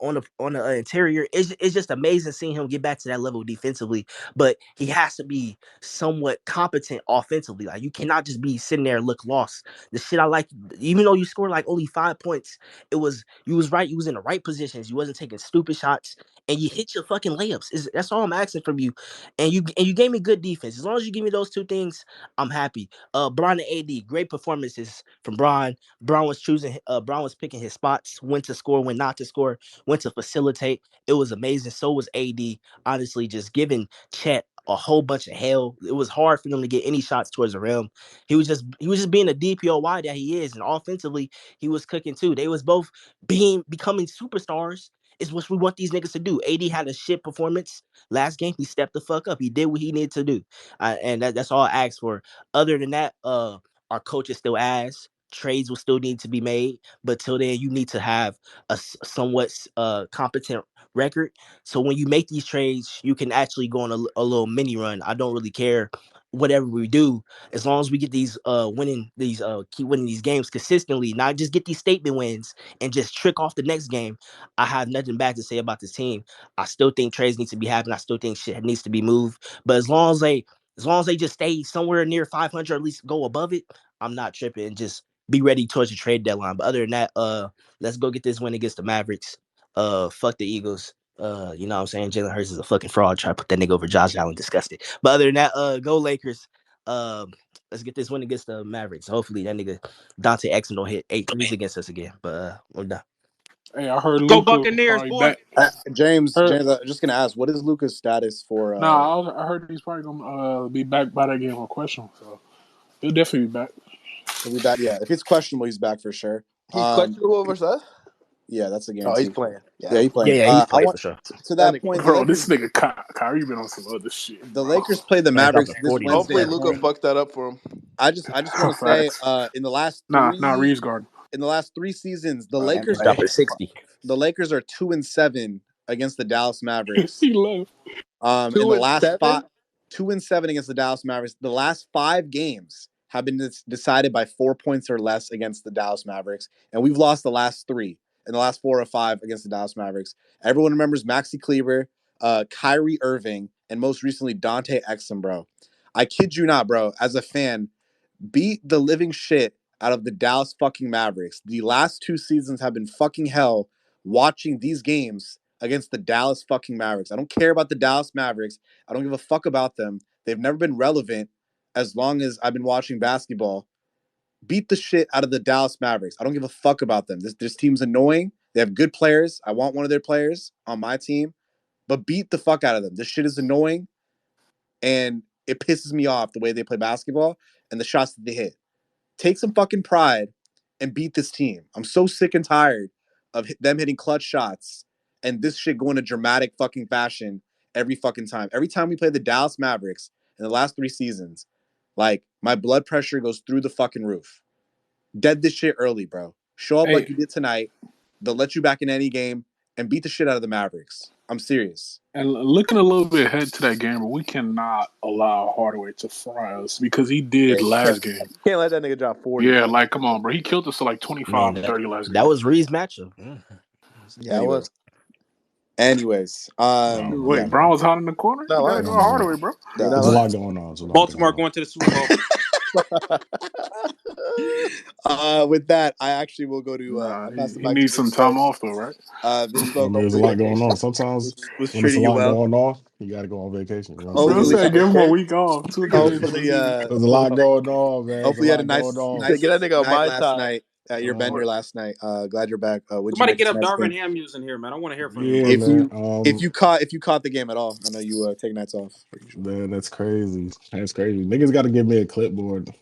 on the interior. It's just amazing seeing him get back to that level defensively. But he has to be somewhat competent offensively. Like you cannot just be sitting there and look lost. The shit I like, even though you scored like only 5 points, you was right. You was in the right positions. You wasn't taking stupid shots and you hit your fucking layups. That's all I'm asking from you. And you gave me good defense. As long as you give me those two things, I'm happy. Bron and AD, great performances from Bron. Bron was picking his spots, when to score, when not to score, when to facilitate. It was amazing. So was AD. Honestly, just giving Chet a whole bunch of hell. It was hard for them to get any shots towards the rim. He was just being a DPOY that he is, and offensively he was cooking too. They was both becoming superstars is what we want these niggas to do. AD had a shit performance last game. He stepped the fuck up. He did what he needed to do, and that's all I asked for. Other than that, our coach is still ass. Trades will still need to be made, but till then, you need to have a somewhat competent record. So when you make these trades, you can actually go on a little mini run. I don't really care whatever we do, as long as we get these keep winning these games consistently, not just get these statement wins and just trick off the next game. I have nothing bad to say about this team. I still think trades need to be happening. I still think shit needs to be moved. But as long as they just stay somewhere near 500, or at least go above it, I'm not tripping. And just be ready towards the trade deadline. But other than that, let's go get this win against the Mavericks. Fuck the Eagles. You know what I'm saying? Jalen Hurts is a fucking fraud. Try to put that nigga over Josh Allen. Disgusting. But other than that, go Lakers. Let's get this win against the Mavericks. Hopefully that nigga Dante Exum don't hit 8 threes against us again. But we're done. Hey, I heard Go Luca Buccaneers, probably boy. back. James, Heard, I'm just gonna ask, what is Luca's status for? I heard he's probably gonna be back by that game on question. So he'll definitely be back. He'll be back. Yeah, if it's questionable, he's back for sure. He's questionable versus us. Yeah, that's a Oh, guarantee. he's playing. Yeah, he's playing. Yeah, he's I playing want for sure. to That that nigga. point. Bro, this nigga Kyrie been on some other shit, The bro. Lakers play the Man Mavericks dropping this 40 in this Wednesday Hopefully at game. Luca home. fucks that up for him. I just want to say, Facts. in the last Nah, Reeves Garden. seasons, the Man Lakers dropping 60. the Lakers are 2-7 against the Dallas Mavericks. He left. In the 2-7. 2-7 against the Dallas Mavericks. The last 5 games have been decided by 4 points or less against the Dallas Mavericks, and we've lost the last 3 in the last 4 or 5 against the Dallas Mavericks. Everyone remembers Maxi Kleber, Kyrie Irving, and most recently Dante Exum, bro. I kid you not, bro. As a fan, beat the living shit out of the Dallas fucking Mavericks. The last 2 seasons have been fucking hell watching these games against the Dallas fucking Mavericks. I don't care about the Dallas Mavericks. I don't give a fuck about them. They've never been relevant as long as I've been watching basketball. Beat the shit out of the Dallas Mavericks. I don't give a fuck about them. This team's annoying. They have good players. I want one of their players on my team, but beat the fuck out of them. This shit is annoying, and it pisses me off the way they play basketball and the shots that they hit. Take some fucking pride and beat this team. I'm so sick and tired of them hitting clutch shots and this shit going to dramatic fucking fashion every fucking time. Every time we play the Dallas Mavericks in the last 3 seasons, like my blood pressure goes through the fucking roof. Dead this shit early, bro. Show up like you did tonight. They'll let you back in any game and beat the shit out of the Mavericks. I'm serious. And looking a little bit ahead to that game, but we cannot allow Hardaway to fry us because he did last game. Can't let that nigga drop 40. Yeah, like, come on, bro. He killed us to like 25, 30 last game. That was Reed's matchup. Yeah, it was. Anyways, wait, Brown was hot in the corner? You gotta go Hardaway, bro. There's a lot going on. Baltimore going to the Super Bowl. With that, I actually will go to. He needs some time off, though, right? There's a lot going on. Sometimes when there's a lot going on, you got to go on vacation. You know what I'm saying? Give him a week off. Hopefully, there's a lot going on, man. Hopefully, you had a nice get that nigga on my last time. night at your bender last night. Glad you're back. Somebody get up Darvin Ham news in here, man. I want to hear from you. If you caught the game at all, I know you take nights off. Man, that's crazy. That's crazy. Niggas got to give me a clipboard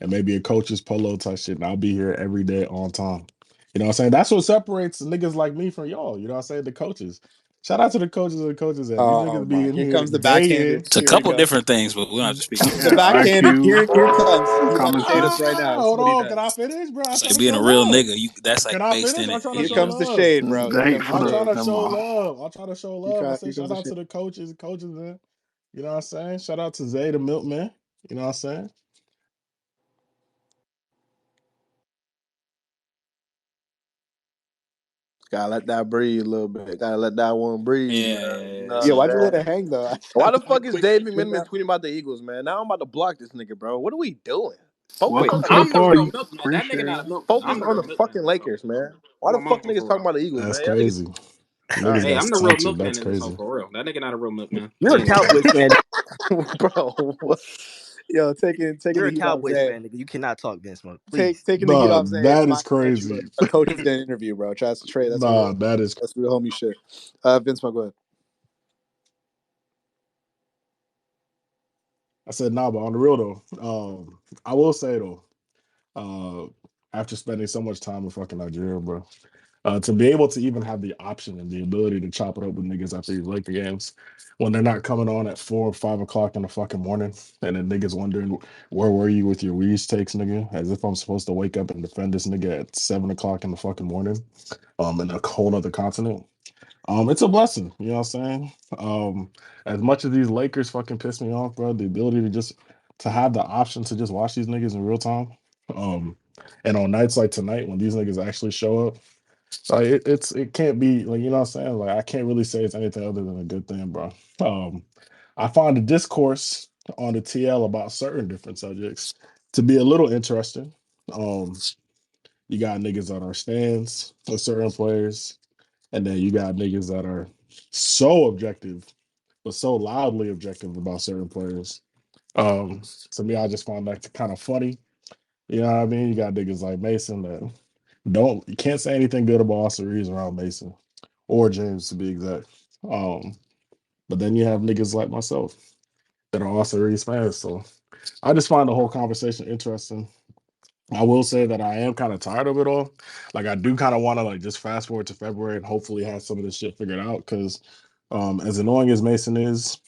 and maybe a coach's polo type shit, and I'll be here every day on time. You know what I'm saying? That's what separates niggas like me from y'all. You know what I'm saying? The coaches. Shout out to the coaches and the coaches that these Oh niggas be my! in Here here comes the day in. backhanded. It's a Here we couple go. different things, but we don't have to speak on The that. backhanded. IQ. Here it comes. He's about to Common shade us sense. right now. This is Hold what he on, can I does. finish, bro? I'm It's trying like to being show a real love. nigga. That's like Can I based finish? in I'm it. trying to Here You show know. comes the love. shade, bro. Here Zay, comes the for I'm trying the shade. to come show on. love. I'm trying to show love. I say Here comes shout the out shade. to the coaches, man. You know what I'm saying? Shout out to Zay the milkman. You know what I'm saying? Gotta let that breathe a little bit. Gotta let that one breathe, man. You know Yeah. what Yeah, I'm See. why'd you let saying? it hang though? Why I the was like, fuck is quick David spin Minman that. tweeting about the Eagles, man? Now I'm about to block this nigga, bro. What are we doing? Focus. Welcome to the I'm the real party. milkman. That nigga Appreciate not a it. milkman. Focus I'm the on real the milkman, fucking bro. Lakers, man. Why I'm the a fuck mama niggas for talking real. about the Eagles, That's man? Y'all niggas. crazy. All Niggas right, Hey, that's I'm the real touchy. milkman That's in this hoe crazy. for real. That nigga not a real milkman. You're a Anyway, Cowboys fan. bro. What? Yo, taking You're the a heat off Cowboys Zay. fan, nigga. You cannot talk Ben Smoke, please. Taking the heat Nah, off Zay is that is not gonna get you crazy. a coach's den interview, bro. Trust Trey. Nah, that is That's real homie shit. Vince, go ahead. I said nah, but on the real though, I will say though, uh, after spending so much time in fucking Nigeria, bro, to be able to even have the option and the ability to chop it up with niggas after these Laker games when they're not coming on at 4 or 5 o'clock in the fucking morning, and then niggas wondering where were you with your Weeze takes, nigga, as if I'm supposed to wake up and defend this nigga at 7 o'clock in the fucking morning, in a whole other continent. It's a blessing, you know what I'm saying? As much as these Lakers fucking piss me off, bro, the ability to just to have the option to just watch these niggas in real time. Um, and on nights like tonight when these niggas actually show up, like it can't be like, you know what I'm saying? Like I can't really say it's anything other than a good thing, bro. Um, I find the discourse on the TL about certain different subjects to be a little interesting. Um, you got niggas that are stands with certain players, and then you got niggas that are so objective, but so loudly objective about certain players. To me, I just find that kind of funny. You know what I mean? You got niggas like Mason that don't you can't say anything good about Austin Reeves around Mason or James to be exact. Um, but then you have niggas like myself that are Austin Reeves fans. So I just find the whole conversation interesting. I will say that I am kind of tired of it all. Like I do kind of want to like just fast forward to February and hopefully have some of this shit figured out. Because as annoying as Mason is,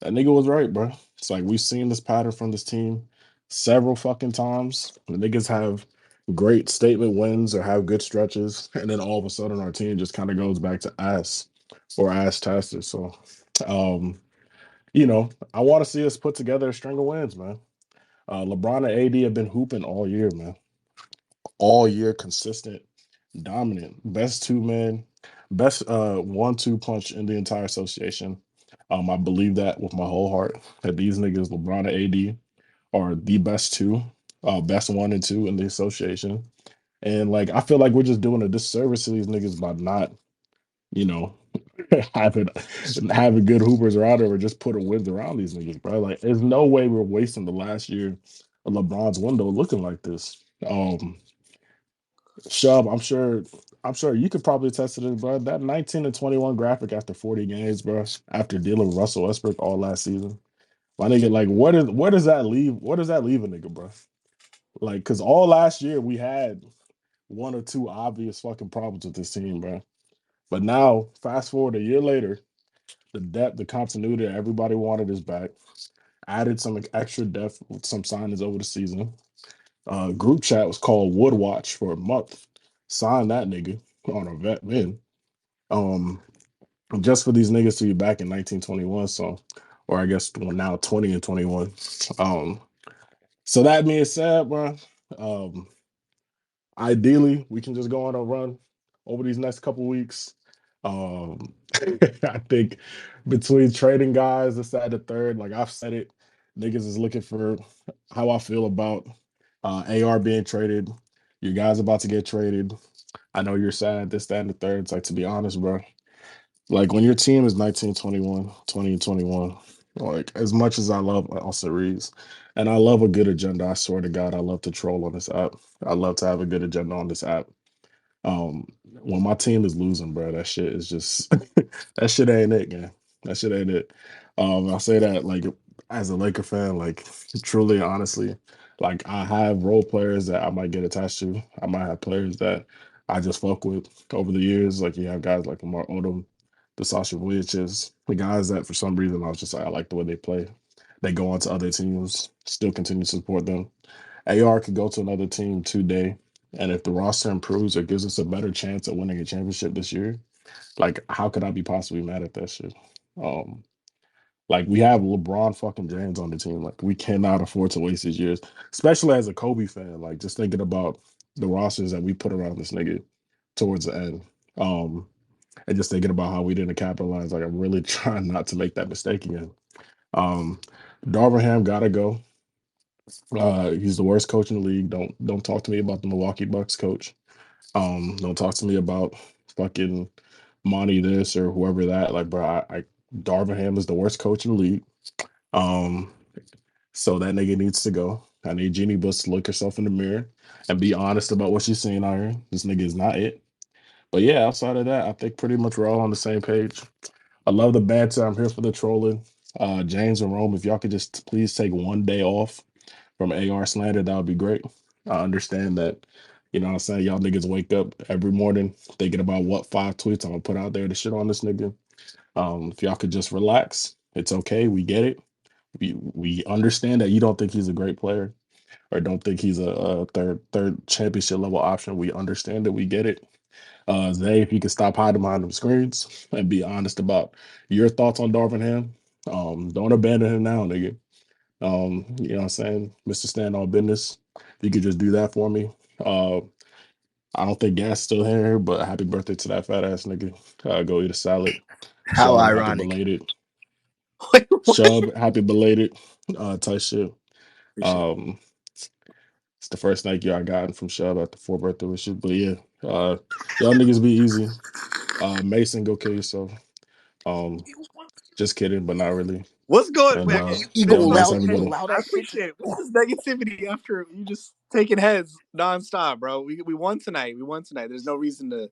that nigga was right, bro. It's like we've seen this pattern from this team several fucking times. The niggas have great statement wins or have good stretches, and then all of a sudden our team just kind of goes back to ass or ass tasted. So, um, I want to see us put together a string of wins, man. LeBron and AD have been hooping all year, man. All year, consistent, dominant, best two man, best 1-2 punch in the entire association. I believe that with my whole heart that these niggas, LeBron and AD, are the best two, best 1 and 2 in the association. And like I feel like we're just doing a disservice to these niggas by not, you know, having having good hoopers around there or just putting wins around these niggas, bro. Like there's no way we're wasting the last year of LeBron's window looking like this. Shub, I'm sure you could probably attest to this, bro. That 19-21 graphic after 40 games, bro, after dealing with Russell Westbrook all last season. My nigga, like, where does that leave? Where does that leave a nigga, bro? Like, cause all last year we had one or two obvious fucking problems with this team, bro. But now, fast forward a year later, the depth, the continuity that everybody wanted is back. Added some extra depth with some signings over the season. Group chat was called Wood Watch for a month. Signed that nigga on a vet win. Um, just for these niggas to be back in 1921, so or I guess now 20 and 21. Um, so that being said, bro, um, ideally we can just go on a run over these next couple weeks. Um, I think between trading guys, this, that, the third, like I've said it, niggas is looking for how I feel about AR being traded. Your guys about to get traded. I know you're sad, this, that, and the third. It's like, to be honest, bro, like when your team is 19, 21, 20, and 21, like as much as I love Austin Reeves and I love a good agenda, I swear to God, I love to troll on this app. I love to have a good agenda on this app. When my team is losing, bro, that shit is just that shit ain't it, man. That shit ain't it. I say that like as a Laker fan, like truly, honestly, like I have role players that I might get attached to. I might have players that I just fuck with over the years. Like you have guys like Lamar Odom, the Sasha Vujicic, the guys that for some reason I was just like, I like the way they play. They go on to other teams, still continue to support them. AR could go to another team today, and if the roster improves or gives us a better chance at winning a championship this year, like how could I be possibly mad at that shit? Um, like we have LeBron fucking James on the team. Like we cannot afford to waste his years, especially as a Kobe fan. Like just thinking about the rosters that we put around this nigga towards the end. And just thinking about how we didn't capitalize. Like I'm really trying not to make that mistake again. Um, Darvingham gotta go. He's the worst coach in the league. Don't talk to me about the Milwaukee Bucks coach. Don't talk to me about fucking Monty this or whoever that. Like, bro, I Darvingham is the worst coach in the league. So that nigga needs to go. I need Jeannie Buss to look herself in the mirror and be honest about what she's seeing out here. This nigga is not it. But yeah, outside of that, I think pretty much we're all on the same page. I love the banter. I'm here for the trolling. James and Rome, if y'all could just please take one day off from AR slander, that would be great. I understand that, you know what I'm saying, y'all niggas wake up every morning thinking about what 5 tweets I'm gonna put out there to shit on this nigga. If y'all could just relax, it's okay. We get it. We understand that you don't think he's a great player or don't think he's a third championship level option. We understand it. We get it. Zay, if you could stop hiding behind them screens and be honest about your thoughts on Darvingham. Don't abandon him now, nigga. You know what I'm saying? Mr. Stand on Business. If you could just do that for me. I don't think Gas still here, but happy birthday to that fat ass nigga. Go eat a salad. How Shub, happy ironic. belated. Wait, what? Shub, happy belated. Type shit. Appreciate it. It's the first thank you I gotten from Shub after 4 birthday wishes. But yeah, y'all niggas be easy. Mason, go kill yourself. Just kidding, but not really. What's going? And Wait, okay. You yeah, gonna bless allow everybody. I that shit? appreciate it. What's this negativity after you just taking heads nonstop, bro? We won tonight. We won tonight. There's no reason to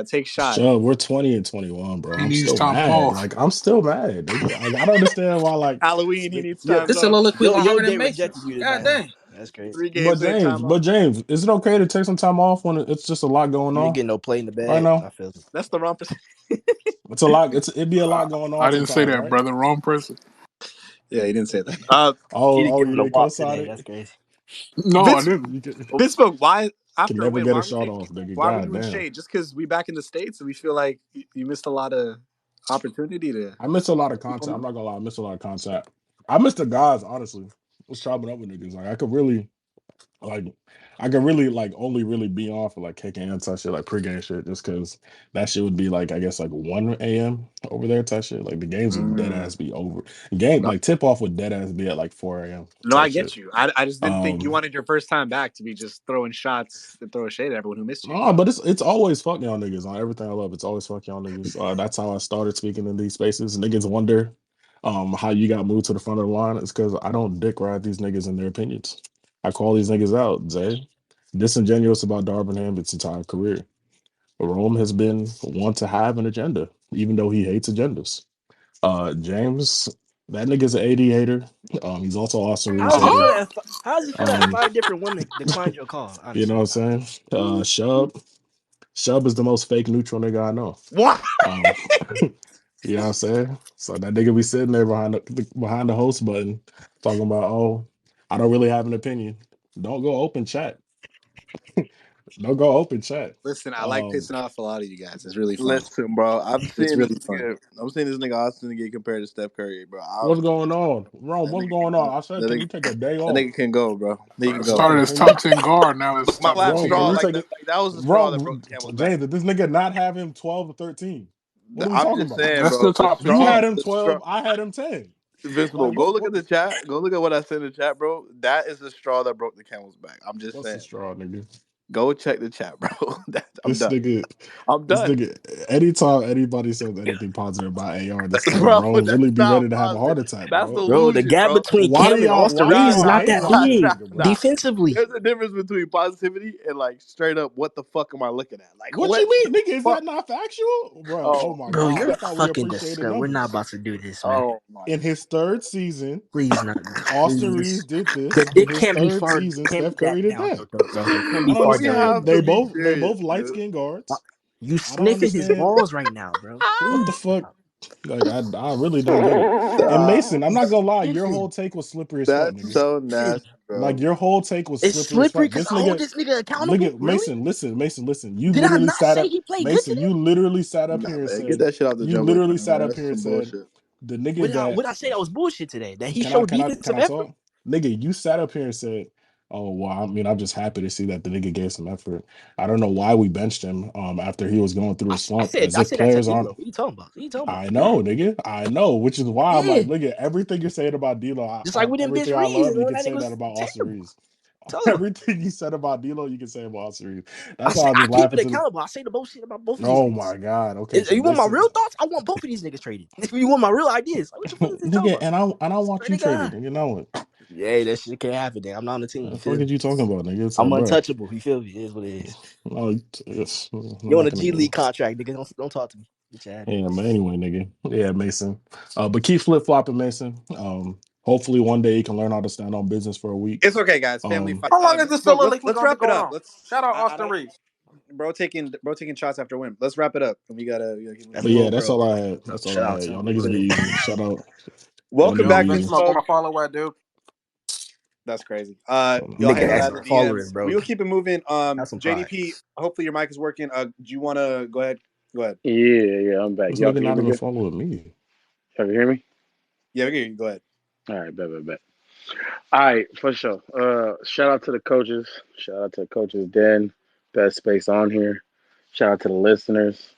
take shots. Shub, we're 20 and 21, bro. He I'm needs still time mad. off. Like I'm still mad. Nigga. Like I don't understand why. Like, Halloween, he needs Your time This off. soliloquy your longer than date rejected Mason's. you God tonight. dang. That's crazy. 3 games in time off. But James, is it okay to take some time off when it's just a lot going You ain't on getting no play in the right bed. now? I feel it. That's the wrong person. It's a lot. It'd be a lot going I on didn't say sometimes, that, right? brother. Wrong person. Yeah, he didn't say that. He didn't Oh, give you him a didn't walk co-sign today. That's it. crazy. No, I Vince didn't. You can, Vince spoke. Why can after a never win? get Why a were shot you off, nigga. why were God you in damn. shade? Just because we back in the States and we feel like you missed a lot of opportunity to I miss a lot of keep content. I'm on. not gonna lie, I miss a lot of content. I miss the guys, honestly. Was chopping up with niggas. Like like I could really like only really be on for like kicking and type shit, like pregame shit, just cause that shit would be like I guess like 1 a.m. over there type shit. Like the games would dead ass be over. Game No, like tip off would dead ass be at like 4 a.m. no, I type get shit. you. I just didn't think you Um wanted your first time back to be just throwing shots and throwing shade at everyone who missed you. no, but it's always fuck y'all niggas on everything I love. It's always fuck y'all niggas. That's how I started speaking in these spaces. Niggas wonder how you got moved to the front of the line. It's because I don't dick ride these niggas and their opinions. I call these niggas out, Zay. Disingenuous about Darvingham its entire career. Rome has been one to have an agenda, even though he hates agendas. James, that nigga's an AD hater. He's also Austin How Reeves does it feel hater. Huh? that? How does it feel that Um, 5 different women declined your call? you know Honestly, what I'm saying? Shub is the most fake neutral nigga I know. What? Um, you know what I'm saying? So that nigga be sitting there behind the host button talking about, oh, I don't really have an opinion. Don't go open chat. Don't go open chat. Listen, I like pissing off a lot of you guys. It's really fun. Listen, bro. It's really fun. I'm seeing this nigga Austin get compared to Steph Curry, bro. What's going on? Rome, That what's nigga can going go. on? I said, That can nigga, you take a day that off? nigga can go, bro. He can go. Started as Can you, top 10 guard, now it's My top last 15 Rome, can straw, you guard. like take that, it? like that was the straw that broke Rome, the camel's back. James, did this nigga not have him 12 or 13? What are we I'm talking just about? saying, That's bro. still top You 15. had him The straw. 12, I had him 10. Invincible. Like, Go look at what the chat. Go look at what I said in the chat, bro. That is the straw that broke the camel's back. I'm just what's the saying. straw, nigga? Go check the chat, bro. I'm This done. nigga, I'm this done. nigga, anytime anybody says anything positive about AR, this nigga Bro, Rome really that's be ready not to have a positive. heart attack, That's bro. bro, the delusion, gap bro. between Cam and Austin Why do Reeves is y'all not hate that on this big nigga, bro? defensively. There's a difference between positivity and like straight up, what the fuck am I looking at? Like, What what you mean, the nigga? Is fuck? that not factual, bro? Oh Oh my Bro, my god, you're I thought we fucking appreciated disgusting. We're not numbers. about to do this, man. oh my In his third season, Please not. Austin Reeves Please. did The this. In dick his can't be third far season, can't Steph be that Curry did down, that. bro. It can't I be don't far I'm We saying? have They to be both serious, light dude. skinned guards. You I don't sniffing his understand balls right now, bro. what the Please fuck. stop. Like I really don't get it. And Stop. Mason, I'm not gonna lie, your Sniffing. whole take was slippery as fuck, That's nigga. so nasty, Like bro. your whole take was It's slippery as slippery fuck. because This I hold nigga, this nigga look accountable. at Really? Mason. You Did I literally not sat say up, he played good Mason. today? You literally sat up Nah, here and man, get said, that shit off the you jumbotron, literally sat man. up That's here and some said, bullshit. the nigga What did I, that what I say that was bullshit today? That he can I showed can I defensive can I effort? talk? Nigga, you sat up here and said, "Oh well, I mean, I'm just happy to see that the nigga gave some effort." I don't know why we benched him after he was going through a I slump, said as I if said that to players aren't. D'Lo. What you talking about? What you talking about? I know, nigga. I know, which is why I'm Yeah. like, look at everything you're saying about D'Lo. Just like we didn't bench Everything I Reeves love, and you when can that nigga say that was about Austin terrible. Reeves. Told him. Everything you said about D'Lo, you can say about Austin Reeves. I That's say why I'm I just keep it laughing to the. accountable. I say the bullshit about both of these Oh niggas. my god. Okay, so You want my Mason, real thoughts? I want both of these niggas traded. If you want my real ideas, like what the fuck is this talking nigga, about? and I want Swear you to God. traded. Nigga, know what? Yeah, that shit can't happen. Then I'm not on the team. The You fuck feel is me? you talking about, nigga? It's I'm like, bro. untouchable. You feel me? It is what it is. No, it's, I'm You on not a gonna G go. League contract, nigga? Don't talk to me. Get your out of here. Yeah, but anyway, nigga. Yeah, Mason. But keep flip flopping, Mason. Hopefully one day you can learn how to stand on business for a week. It's okay, guys. Family Um, fight. How long is this Smoke. soliloquy Let's gonna be wrap it going up. on? Let's. Shout out I Austin don't. Reeves. Bro taking shots after win. Let's wrap it up. We gotta keep moving. That's but yeah, little that's bro. all I had. That's all Shout I out had. to Y'all him. niggas be easy. Shout out. Y'all Welcome niggas Yo, be back, Vince Vince easy. Smoke, where Smoke. my follow at, dude? That's crazy. Y'all Nigga hanging asked out in for the following, DMs. bro. We will keep it moving. Have some pride. JDP. Hopefully your mic is working. Do you want to go ahead? Go ahead. Yeah, I'm back. This Y'all nigga can hear not me even good? following me. Y'all can hear me? Yeah, we can hear you. Go ahead. All right, bet. All right, for sure. Shout out to the coaches. Shout out to Coaches Den, best space on here. Shout out to the listeners,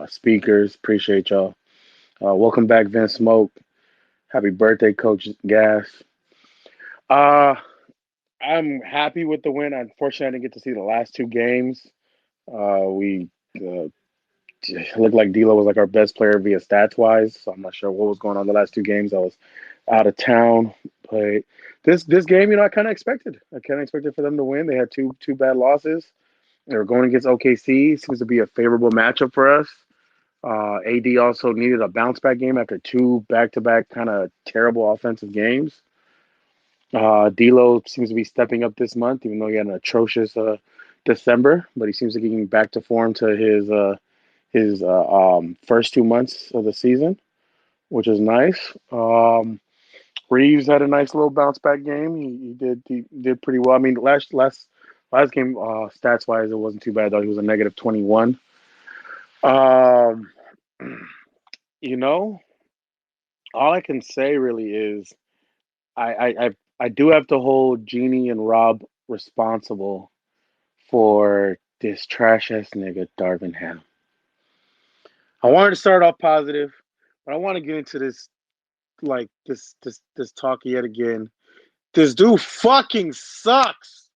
speakers. Appreciate y'all. Welcome back, Vince Smoke. Happy birthday, Coach Gas. Uh, I'm happy with the win. Unfortunately, I didn't get to see the last two games. We looked like D'Lo was like our best player via stats wise. So I'm not sure what was going on the last two games. I was out of town, but this game, I kind of expected. I kind of expected for them to win. They had two bad losses. They were going against OKC. Seems to be a favorable matchup for us. AD also needed a bounce back game after two back to back kind of terrible offensive games. D'Lo seems to be stepping up this month, even though he had an atrocious December. But he seems to be getting back to form to his first 2 months of the season, which is nice. Reeves had a nice little bounce back game. He did pretty well. I mean, last game, stats wise, it wasn't too bad though. He was a negative 21. Um, you know, all I can say really is I do have to hold Jeannie and Rob responsible for this trash ass nigga Darvin Ham. I wanted to start off positive, but I want to get into this this talk yet again. This dude fucking sucks.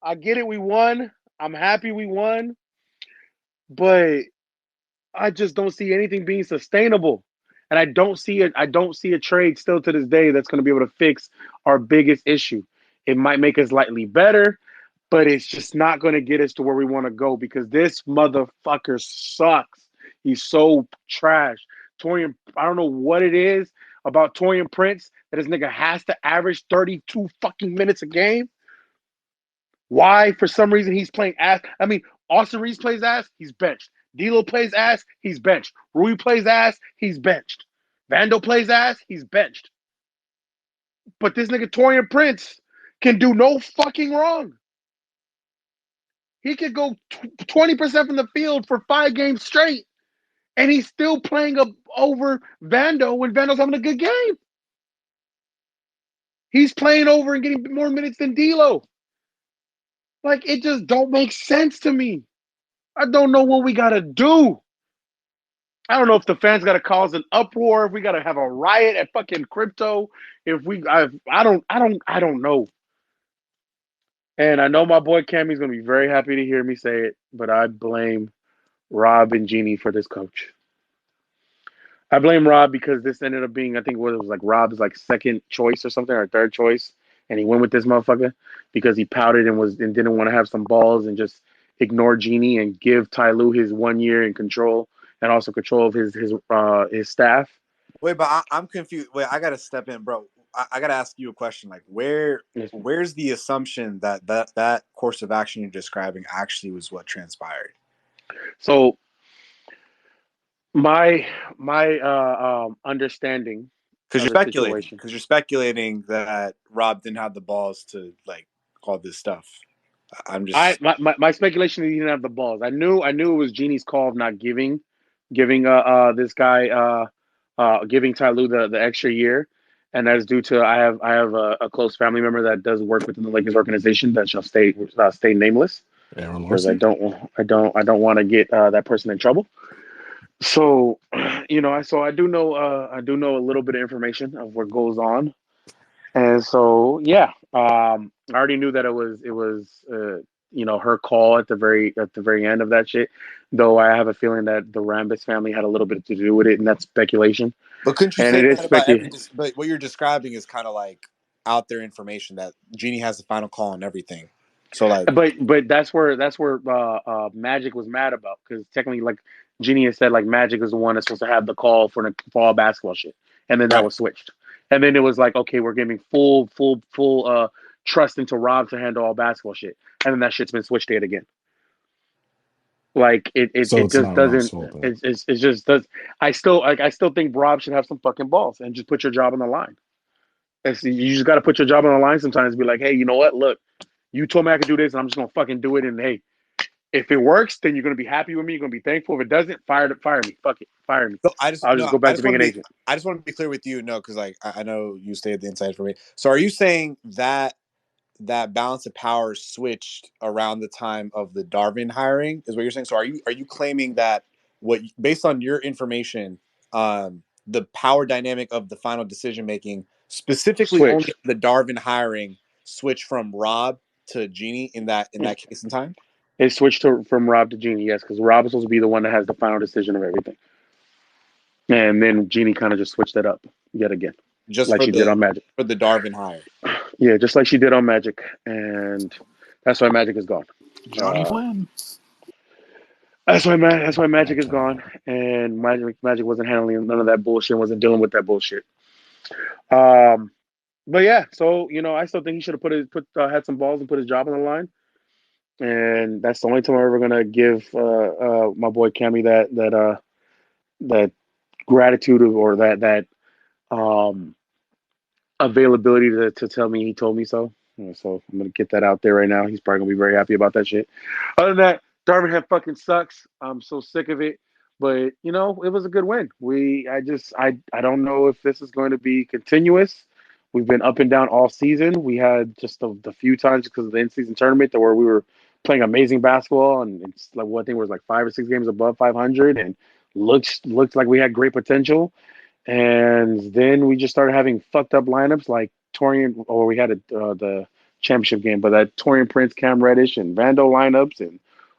I get it, we won. I'm happy we won, but I just don't see anything being sustainable. And I don't see it. I don't see a trade still to this day that's going to be able to fix our biggest issue. It might make us slightly better, but it's just not going to get us to where we want to go because this motherfucker sucks. He's so trash. Torian, I don't know what it is about Torian Prince that this nigga has to average 32 fucking minutes a game. Why? For some reason, he's playing ass. I mean, Austin Reeves plays ass, he's benched. D'Lo plays ass, he's benched. Rui plays ass, he's benched. Vando plays ass, he's benched. But this nigga Torian Prince can do no fucking wrong. He could go 20% from the field for 5 games straight, and he's still playing up over Vando when Vando's having a good game. He's playing over and getting more minutes than D'Lo. Like, it just don't make sense to me. I don't know what we got to do. I don't know if the fans got to cause an uproar, if we got to have a riot at fucking crypto, if we, I don't know. And I know my boy Cammy's going to be very happy to hear me say it, but I blame Rob and Jeannie for this coach. I blame Rob because this ended up being, I think what it was like Rob's like second choice or something, or third choice. And he went with this motherfucker because he pouted and didn't want to have some balls and just ignore Jeannie and give Ty Lue his 1 year in control and also control of his staff. Wait, but I'm confused. Wait, I gotta step in, bro. I gotta ask you a question. Like, where's the assumption that that course of action you're describing actually was what transpired? So my understanding Because of you're the speculating. situation. Because you're speculating that Rob didn't have the balls to like all this stuff. I'm I just my speculation is he didn't have the balls. I knew it was Genie's call of not giving this guy giving Ty Lue the extra year, and that is due to I have a close family member that does work within the Lakers organization that shall stay nameless Aaron because I Larson. don't want to get that person in trouble. So, I do know a little bit of information of what goes on, and so yeah, I already knew that it was her call at the very end of that shit. Though I have a feeling that the Rambis family had a little bit to do with it, and that's speculation. But couldn't you And say it is that about every? speculation. But what you're describing is kind of like out there information that Genie has the final call on everything. So like, But that's where Magic was mad about because technically, like Genie has said, like Magic is the one that's supposed to have the call for all basketball shit, and then that right? was switched, and then it was like, okay, we're giving full trust into Rob to handle all basketball shit, and then that shit's been switched yet again. Like So it it's just not Rob's doesn't. fault then. It just does. I still think Rob should have some fucking balls and just put your job on the line. You just got to put your job on the line sometimes. Be like, hey, you know what? Look, you told me I could do this, and I'm just gonna fucking do it. And hey, if it works, then you're gonna be happy with me. You're gonna be thankful. If it doesn't, fire me. Fuck it, fire me. So I just I'll just no, go back to being an agent. I just want to be clear with you, no, because like I know you stayed the inside for me. So are you saying that that balance of power switched around the time of the Darvin hiring? Is what you're saying? So are you claiming that based on your information, the power dynamic of the final decision making, specifically only Switched. the Darvin hiring, switched from Rob to Genie in that case in time? It switched from Rob to Genie, yes, because Rob is supposed to be the one that has the final decision of everything. And then Genie kind of just switched it up yet again, Just like she did on Magic. for the Darvin hire. Yeah, just like she did on Magic, and that's why Magic is gone. Johnny Flynn. That's why Magic Black is Kevin. gone, and Magic wasn't handling none of that bullshit, wasn't dealing with that bullshit. Um, but yeah, so I still think he should have had some balls and put his job on the line. And that's the only time I'm ever gonna give my boy Cammy that gratitude or that um, availability to tell me he told me so. So I'm gonna get that out there right now. He's probably gonna be very happy about that shit. Other than that, Darvin Ham fucking sucks. I'm so sick of it. But it was a good win. I don't know if this is going to be continuous. We've been up and down all season. We had just the few times because of the in-season tournament that where we were playing amazing basketball, and it's like one thing was like 5 or 6 games above 500, and looked like we had great potential. And then we just started having fucked up lineups like Torian, or we had the championship game, but that Torian Prince, Cam Reddish, and Vando lineups, and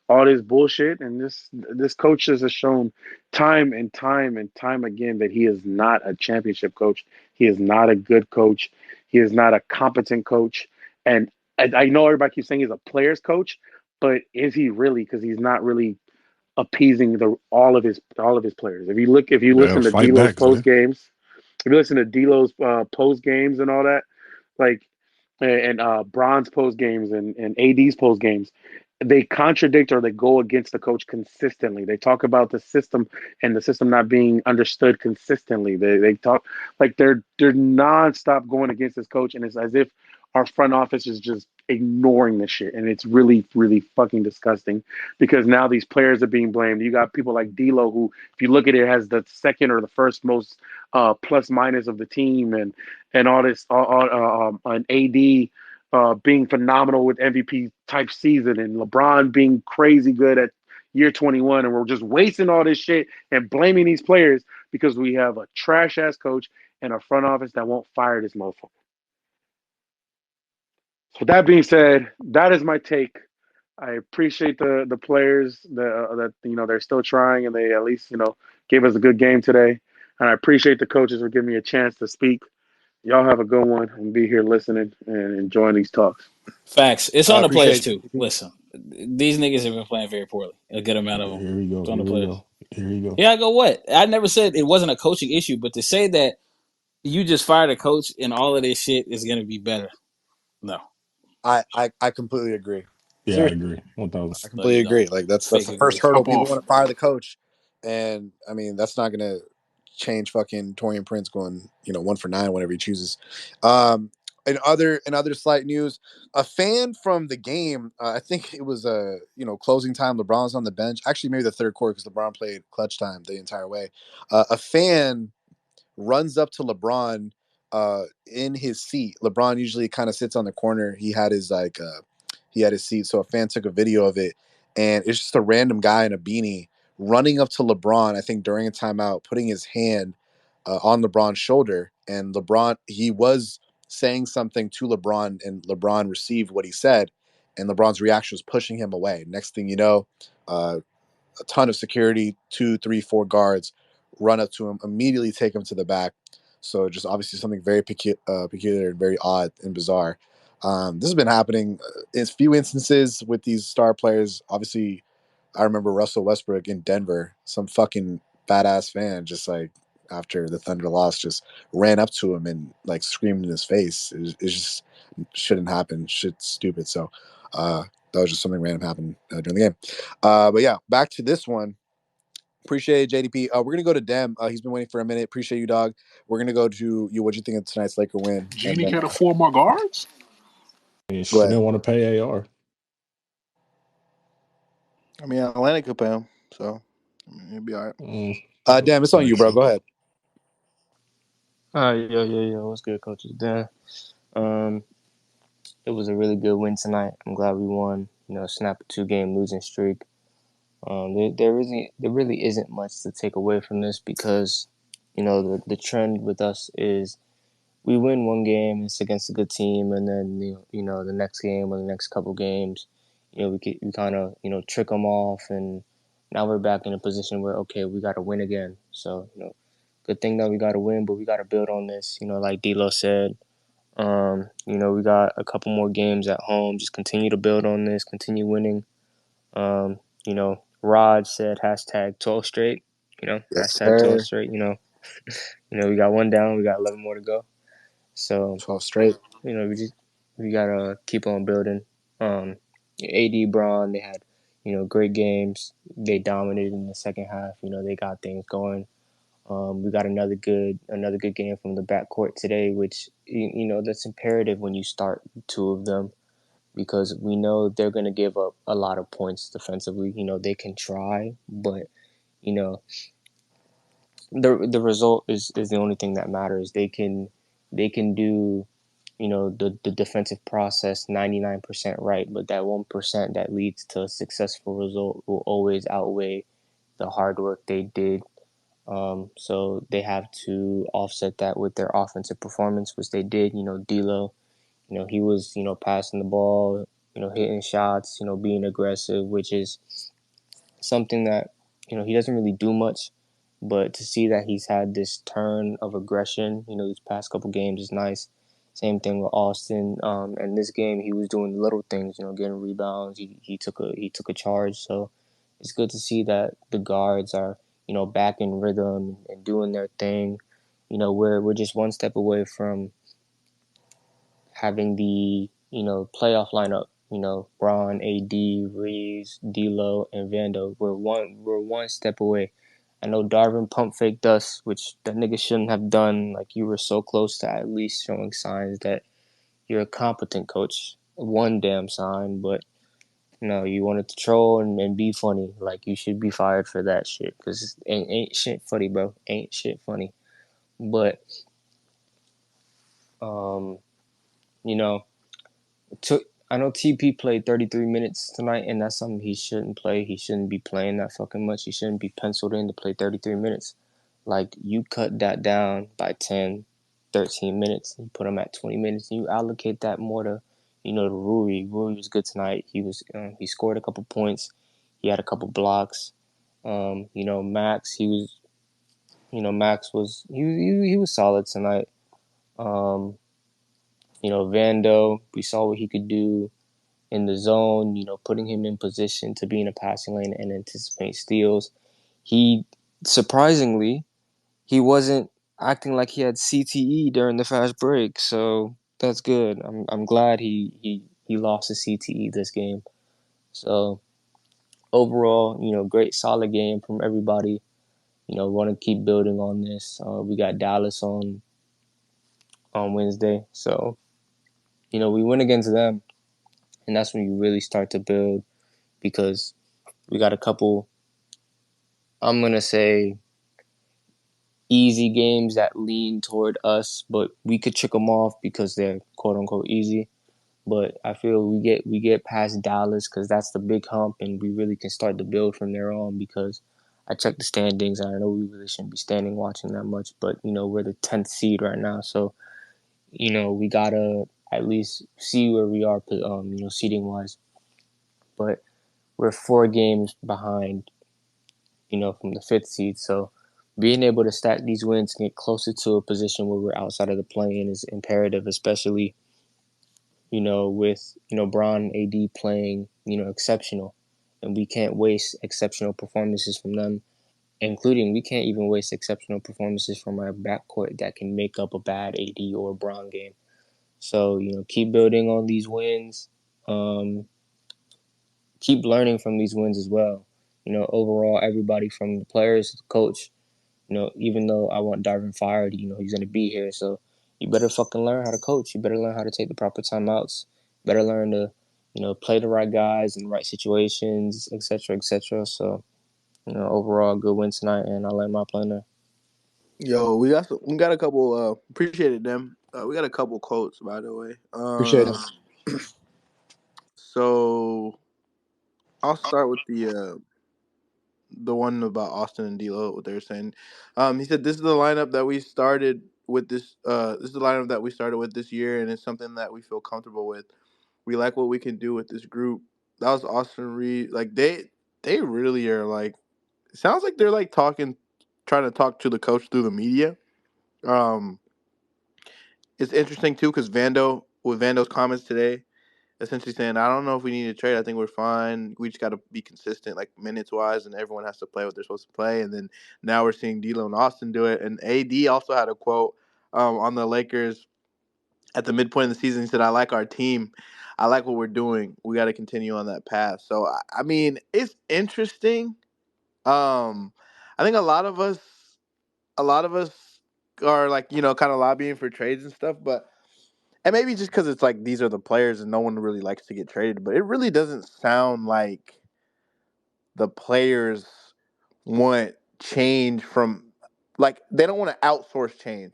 all this bullshit. And this coach has shown time and time and time again that he is not a championship coach. He is not a good coach. He is not a competent coach. And I know everybody keeps saying he's a player's coach, but is he really? Because he's not really appeasing all of his players. If you Yeah, listen to fight D'Lo's back, post Zay. games, if you listen to D'Lo's post games and all that, like and Bron's post games and AD's post games, they contradict or they go against the coach consistently. They talk about the system and the system not being understood consistently. They talk like they're nonstop going against this coach, and it's as if our front office is just ignoring this shit, and it's really really fucking disgusting because now these players are being blamed. You got people like D'Lo who, if you look at it, has the second or the first most plus minus of the team, and all this, an AD being phenomenal with MVP type season, and LeBron being crazy good at year 21, and we're just wasting all this shit and blaming these players because we have a trash ass coach and a front office that won't fire this motherfucker. So that being said, that is my take. I appreciate the players that they're still trying and they at least gave us a good game today, and I appreciate the coaches for giving me a chance to speak. Y'all have a good one and be here listening and enjoying these talks. Facts. It's I on the players appreciate too. you. Listen, these niggas have been playing very poorly. A good amount of them. Here we go. It's on Here the we players. go. Here we go. Yeah, I go what? I never said it wasn't a coaching issue, but to say that You just fired a coach, and all of this shit is gonna be better. No, I completely agree. Yeah, I Seriously, agree. 1000. I so completely you know, agree. Like that's fake the first agree. hurdle. Hop People off. want to fire the coach, and I mean that's not gonna change fucking Torian Prince going 1 for 9 whenever he chooses. In other slight news, a fan from the game, I think it was closing time. LeBron's on the bench. Actually, maybe the third quarter because LeBron played clutch time the entire way. A fan runs up to LeBron in his seat. LeBron usually kind of sits on the corner. He had his seat. So a fan took a video of it, and it's just a random guy in a beanie running up to LeBron, I think during a timeout, putting his hand on LeBron's shoulder. And he was saying something to LeBron, and LeBron received what he said. And LeBron's reaction was pushing him away. Next thing you know, uh, a ton of security, 2, 3, 4 guards run up to him, immediately take him to the back. So just obviously something very peculiar and very odd and bizarre. This has been happening in a few instances with these star players. Obviously, I remember Russell Westbrook in Denver. Some fucking badass fan just like after the Thunder loss just ran up to him and like screamed in his face. It just shouldn't happen. Shit's stupid. So that was just something random happened during the game. But yeah, back to this one. Appreciate it, JDP. We're gonna go to Dem. He's been waiting for a minute. Appreciate you, dog. We're gonna go to you. What do you think of tonight's Laker win? And Genie then can't afford more guards. She go ahead. didn't want to pay AR. I mean, Atlanta could pay him, so I mean, it'd be all right. Dem, it's on you, bro. Factual. Go ahead. Yo. What's good, coaches? Dan. Um, it was a really good win tonight. I'm glad we won. Snap a 2-game losing streak. There really isn't much to take away from this because, the trend with us is we win one game, it's against a good team, and then the next game or the next couple games, we kind of trick them off, and now we're back in a position where okay, we got to win again. So good thing that we got to win, but we got to build on this. Like D'Lo said, we got a couple more games at home. Just continue to build on this, continue winning. Rod said hashtag 12 straight. Yes, Hashtag 12 sir. straight. We got one down. We got 11 more to go. So 12 straight. we gotta keep on building. AD, Braun, they had great games. They dominated in the second half. They got things going. We got another good game from the backcourt today, which that's imperative when you start two of them because we know they're gonna give up a lot of points defensively. They can try, but you know the result is the only thing that matters. They can do the defensive process 99% right, but that 1% that leads to a successful result will always outweigh the hard work they did. So they have to offset that with their offensive performance, which they did. D'Lo, he was passing the ball, hitting shots, being aggressive, which is something that he doesn't really do much. But to see that he's had this turn of aggression, these past couple games is nice. Same thing with Austin. And this game, he was doing the little things, getting rebounds. He took a charge. So it's good to see that the guards are, back in rhythm and doing their thing. We're just one step away from having the playoff lineup. Braun, AD, Reeves, D'Lo, and Vando. We're one step away. I know Darvin pump faked us, which that nigga shouldn't have done. Like you were so close to at least showing signs that you're a competent coach. One damn sign, but no, you wanted to troll and be funny. Like you should be fired for that shit because ain't shit funny, bro. Ain't shit funny. But um, you know, I know TP played 33 minutes tonight, and that's something he shouldn't play. He shouldn't be playing that fucking much. He shouldn't be penciled in to play 33 minutes. Like, you cut that down by 10, 13 minutes. You put him at 20 minutes, and you allocate that more to, to Rui. Rui was good tonight. He scored a couple points. He had a couple blocks. Max, Max was he was solid tonight. Vando, we saw what he could do in the zone, putting him in position to be in a passing lane and anticipate steals. He surprisingly, he wasn't acting like he had CTE during the fast break. So that's good. I'm glad he lost his CTE this game. So overall, great solid game from everybody. Want to keep building on this. We got Dallas on Wednesday, so we win against them, and that's when you really start to build because we got a couple. I'm gonna say easy games that lean toward us, but we could trick them off because they're quote unquote easy. But I feel we get past Dallas because that's the big hump, and we really can start to build from there on. Because I checked the standings, and I know we really shouldn't be standing watching that much, but we're the 10th seed right now, so we gotta at least see where we are, seeding wise. But we're 4 games behind, from the 5th seed, so being able to stack these wins and get closer to a position where we're outside of the play-in is imperative, especially with Bron AD playing exceptional, and we can't waste exceptional performances from them. Including, we can't even waste exceptional performances from our backcourt that can make up a bad AD or Bron game. So keep building on these wins, keep learning from these wins as well. Overall, everybody from the players, the coach. Even though I want Darvin fired, he's gonna be here. So you better fucking learn how to coach. You better learn how to take the proper timeouts. Better learn to, play the right guys in the right situations, etc., etc. So, overall, good win tonight, and I'll land my plane there. Yo, we got a couple. Appreciated them. We got a couple quotes, by the way. Appreciate it. So I'll start with the one about Austin and D'Lo. What they were saying. He said this is the lineup that we started with this. This is the lineup that we started with this year, and it's something that we feel comfortable with. We like what we can do with this group. That was Austin Reed. Like they really are like. It sounds like they're like trying to talk to the coach through the media. Um, it's interesting too because Vando's comments today, essentially saying, "I don't know if we need to trade. I think we're fine. We just got to be consistent, like minutes wise, and everyone has to play what they're supposed to play." And then now we're seeing D'Lo and Austin do it. And AD also had a quote on the Lakers at the midpoint of the season. He said, "I like our team. I like what we're doing. We got to continue on that path." So I mean, it's interesting. I think a lot of us are like kind of lobbying for trades and stuff, but and maybe just because it's like these are the players and no one really likes to get traded, but it really doesn't sound like the players want change from like they don't want to outsource change.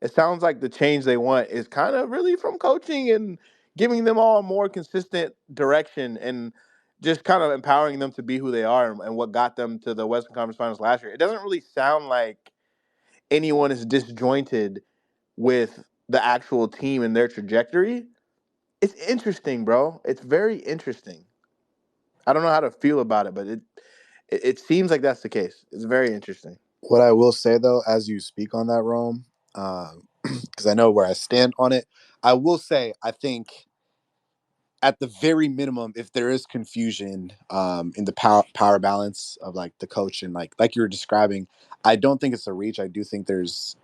It sounds like the change they want is kind of really from coaching and giving them all a more consistent direction and just kind of empowering them to be who they are and what got them to the Western Conference Finals last year. It doesn't really sound like anyone is disjointed with the actual team and their trajectory. It's interesting, bro. It's very interesting. I don't know how to feel about it, but it seems like that's the case. It's very interesting. What I will say though, as you speak on that, Rome, because I know where I stand on it, I will say I think at the very minimum, if there is confusion in the power balance of like the coach and like you were describing, I don't think it's a reach. I do think there's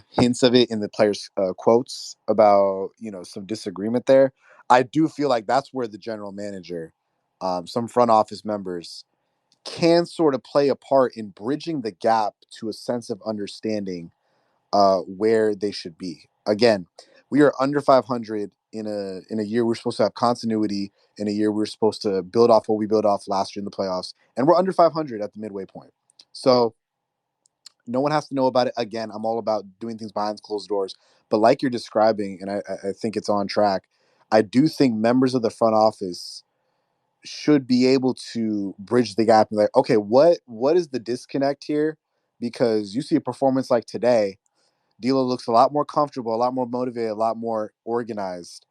hints of it in the players' quotes about some disagreement there. I do feel like that's where the general manager, some front office members, can sort of play a part in bridging the gap to a sense of understanding where they should be. Again, we are under 500 in a year we're supposed to have continuity, in a year we're supposed to build off what we built off last year in the playoffs, and we're under 500 at the midway point. So no one has to know about it. Again, I'm all about doing things behind closed doors. But like you're describing, and I think it's on track, I do think members of the front office should be able to bridge the gap and be like, okay, what is the disconnect here? Because you see a performance like today, D'Lo looks a lot more comfortable, a lot more motivated, a lot more organized.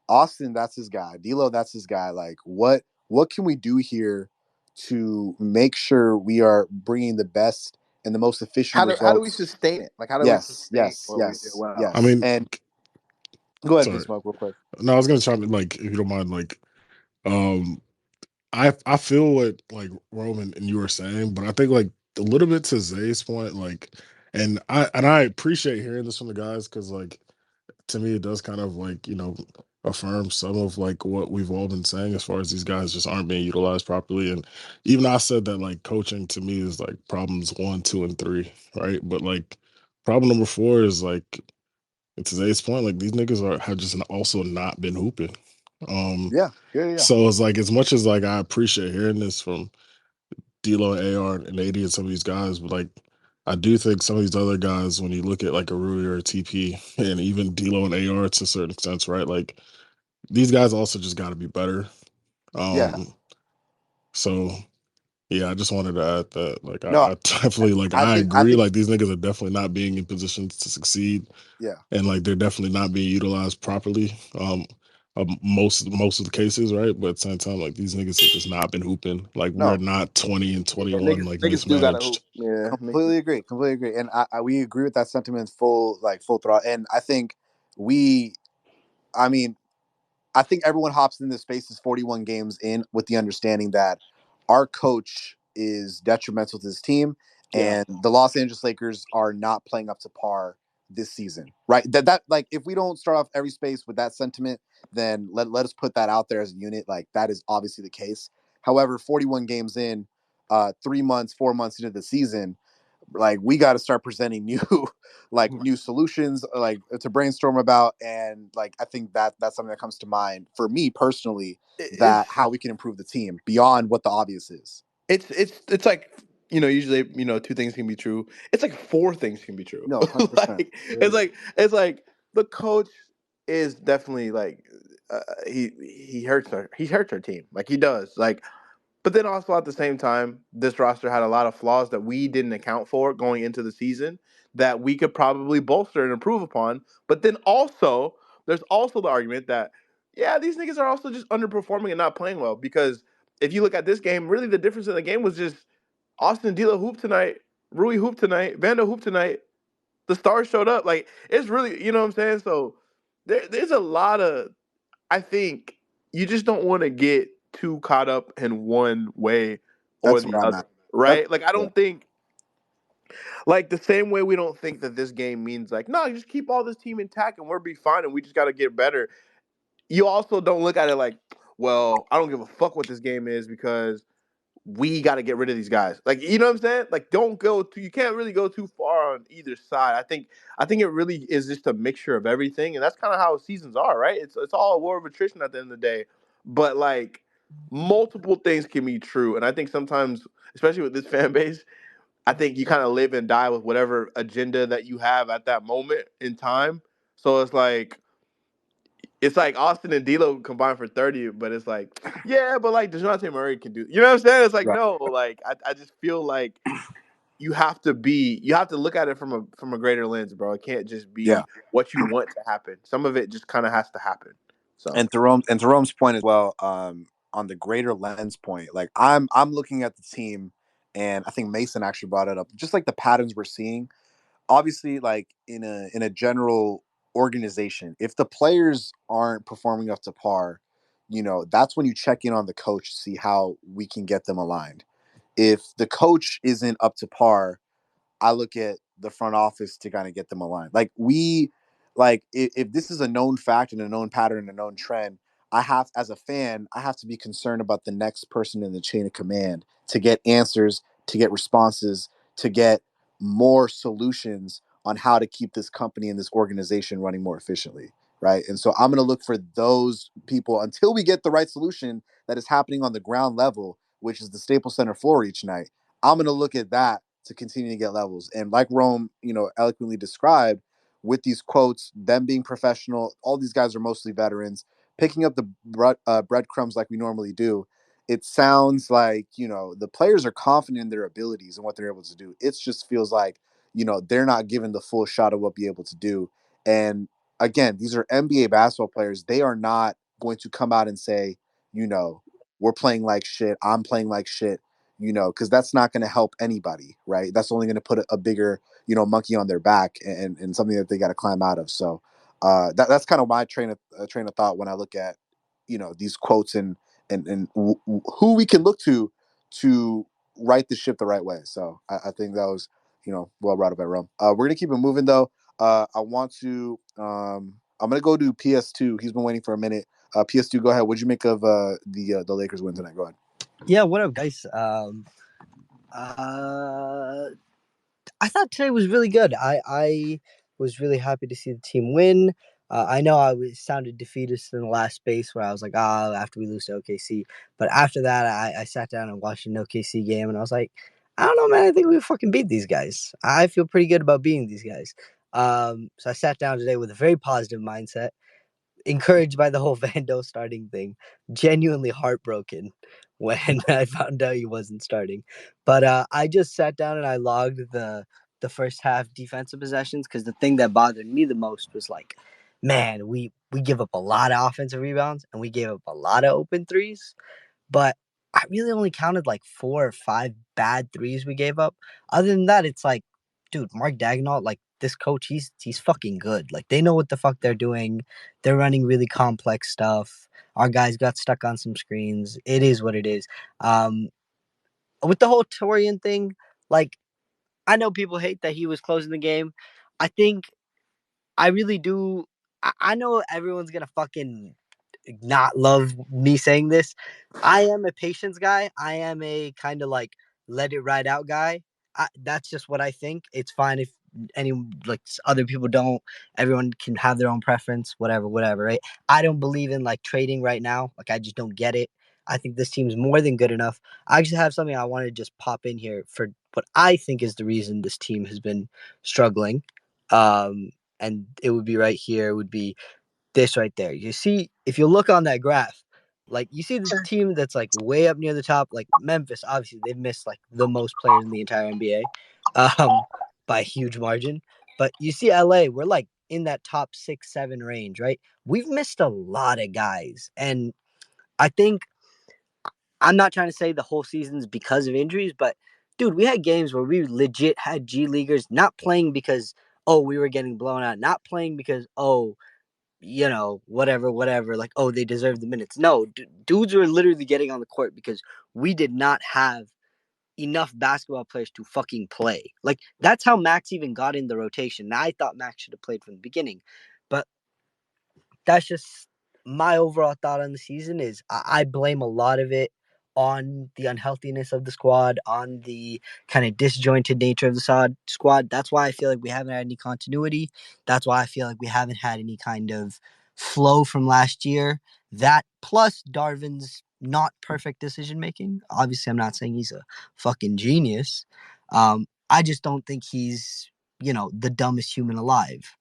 Austin, that's his guy. D'Lo, that's his guy. Like, what can we do here to make sure we are bringing the best and the most efficient How do we results? sustain it? Like how do we Yes, sustain yes, what we do yes, well? I yes. mean, And go ahead, sorry. Smoke, real quick. No, I was gonna chime in, like, if you don't mind, like, um, I feel what like Roman and you were saying, but I think like a little bit to Zay's point, like And I appreciate hearing this from the guys because like to me it does kind of like affirm some of like what we've all been saying as far as these guys just aren't being utilized properly. And even I said that like coaching to me is like problems 1, 2, and 3, right? But like problem number 4 is like at today's point, like these niggas have just also not been hooping. Um, Yeah, yeah, yeah. so it's like as much as like I appreciate hearing this from D'Lo and AR and AD and some of these guys, but like I do think some of these other guys, when you look at like a Rui or a TP and even D'Lo and AR to a certain extent, right? Like these guys also just got to be better. Yeah. Um, so yeah, I just wanted to add that. Like No, I definitely like I I think I agree. think Like these niggas are definitely not being in positions to succeed, yeah. and like they're definitely not being utilized properly. Most of the cases, right? But at the same time, like these niggas have just not been hooping. Like we're No, not 20 and 21, Niggas, like niggas do gotta hoop. mismanaged. Yeah, makes completely agree. Completely agree. And we agree with that sentiment full throttle. And I think we I mean, I think everyone hops in this space is 41 games in with the understanding that our coach is detrimental to this team yeah. and the Los Angeles Lakers are not playing up to par this season. Right? That like if we don't start off every space with that sentiment, then let us put that out there as a unit. Like that is obviously the case. However, 41 games in, 3 months, 4 months into the season, like we got to start presenting new like new solutions like to brainstorm about. And like I think that's something that comes to mind for me personally, It's that how we can improve the team beyond what the obvious is. it's like usually two things can be true. It's like four things can be true. No, 100%. Like it's like the coach is definitely like he hurts our team like he does like. But then also at the same time, this roster had a lot of flaws that we didn't account for going into the season that we could probably bolster and improve upon. But then also, there's also the argument that, yeah, these niggas are also just underperforming and not playing well. Because if you look at this game, really the difference in the game was just Austin D'Lo hooped tonight, Rui hooped tonight, Vando hooped tonight. The stars showed up. Like, it's really, you know what I'm saying? So there's a lot of I think you just don't want to get too caught up in one way or That's the where I'm other, at. That's right? Like I yeah. don't think like the same way we don't think that this game means like no, you just keep all this team intact and we'll be fine and we just got to get better. You also don't look at it like, well, I don't give a fuck what this game is because we got to get rid of these guys. Like, you know what I'm saying? Like, don't go too. You can't really go too far on either side. I think it really is just a mixture of everything, and that's kind of how seasons are, right? It's all a war of attrition at the end of the day. But like, multiple things can be true, and I think sometimes, especially with this fan base, I think you kind of live and die with whatever agenda that you have at that moment in time. So it's like Austin and D'Lo combined for 30, but it's like, yeah, but like DeJounte Murray can do. You know what I'm saying? It's like Right. no, like I just feel like you have to look at it from a greater lens, bro. It can't just Yeah. be what you want to happen. Some of it just kind of has to happen. So And Therome's point as well, on the greater lens point, like I'm looking at the team, and I think Mason actually brought it up, just like the patterns we're seeing. Obviously, like in a general organization, if the players aren't performing up to par, that's when you check in on the coach to see how we can get them aligned. If the coach isn't up to par, I look at the front office to kind of get them aligned. Like if this is a known fact and a known pattern and a known trend, as a fan, I have to be concerned about the next person in the chain of command to get answers, to get responses, to get more solutions on how to keep this company and this organization running more efficiently. Right. And so I'm going to look for those people until we get the right solution that is happening on the ground level, which is the Staples Center floor each night. I'm going to look at that to continue to get levels. And like Rome, eloquently described with these quotes, them being professional, all these guys are mostly veterans, picking up the breadcrumbs like we normally do. It sounds like, the players are confident in their abilities and what they're able to do. It just feels like, they're not given the full shot of what be able to do. And again, these are NBA basketball players. They are not going to come out and say, we're playing like shit. I'm playing like shit, because that's not going to help anybody, right? That's only going to put a bigger, monkey on their back, and something that they got to climb out of. So that's kind of my train of thought when I look at, these quotes and who we can look to right the ship the right way. So I think that was well brought up by Rome. We're gonna keep it moving though. I want to. I'm gonna go to PS2. He's been waiting for a minute. PS2, go ahead. What'd you make of the Lakers win tonight? Go ahead. Yeah, what up, guys? Uh, I thought today was really good. I was really happy to see the team win. I know sounded defeatist in the last space where I was like, after we lose to OKC. But after that, I sat down and watched an OKC game, and I was like, I don't know, man. I think we fucking beat these guys. I feel pretty good about beating these guys. So I sat down today with a very positive mindset, encouraged by the whole Vando starting thing. Genuinely heartbroken when I found out he wasn't starting. But I just sat down and I logged the first half defensive possessions because the thing that bothered me the most was like, man, we give up a lot of offensive rebounds and we gave up a lot of open threes. But I really only counted like 4 or 5 bad threes we gave up. Other than that, it's like, dude, Mark Dagnall, like this coach, he's fucking good. Like they know what the fuck they're doing. They're running really complex stuff. Our guys got stuck on some screens. It is what it is. With the whole Torian thing, like I know people hate that he was closing the game. I think I really do. I know everyone's gonna fucking not love me saying this. I am a patience guy. I am a kind of like let it ride out guy. That's just what I think. It's fine if any other people don't. Everyone can have their own preference, whatever, right? I don't believe in like trading right now. Like I just don't get it. I think this team's more than good enough. I actually have something I want to just pop in here for what I think is the reason this team has been struggling. And it would be right here. It would be this right there. You see, if you look on that graph, like you see the team that's like way up near the top, like Memphis, obviously they've missed like the most players in the entire NBA, by a huge margin. But you see LA, we're like in that top 6, 7 range, right? We've missed a lot of guys. And I think I'm not trying to say the whole season's because of injuries, but dude, we had games where we legit had G Leaguers not playing because, we were getting blown out, not playing because, whatever, like, they deserve the minutes. No, dudes were literally getting on the court because we did not have enough basketball players to fucking play. Like, that's how Max even got in the rotation. Now, I thought Max should have played from the beginning, but that's just my overall thought on the season is I blame a lot of it on the unhealthiness of the squad, on the kind of disjointed nature of the squad. That's why I feel like we haven't had any continuity. That's why I feel like we haven't had any kind of flow from last year. That plus Darvin's not perfect decision making. Obviously, I'm not saying he's a fucking genius. I just don't think he's, the dumbest human alive.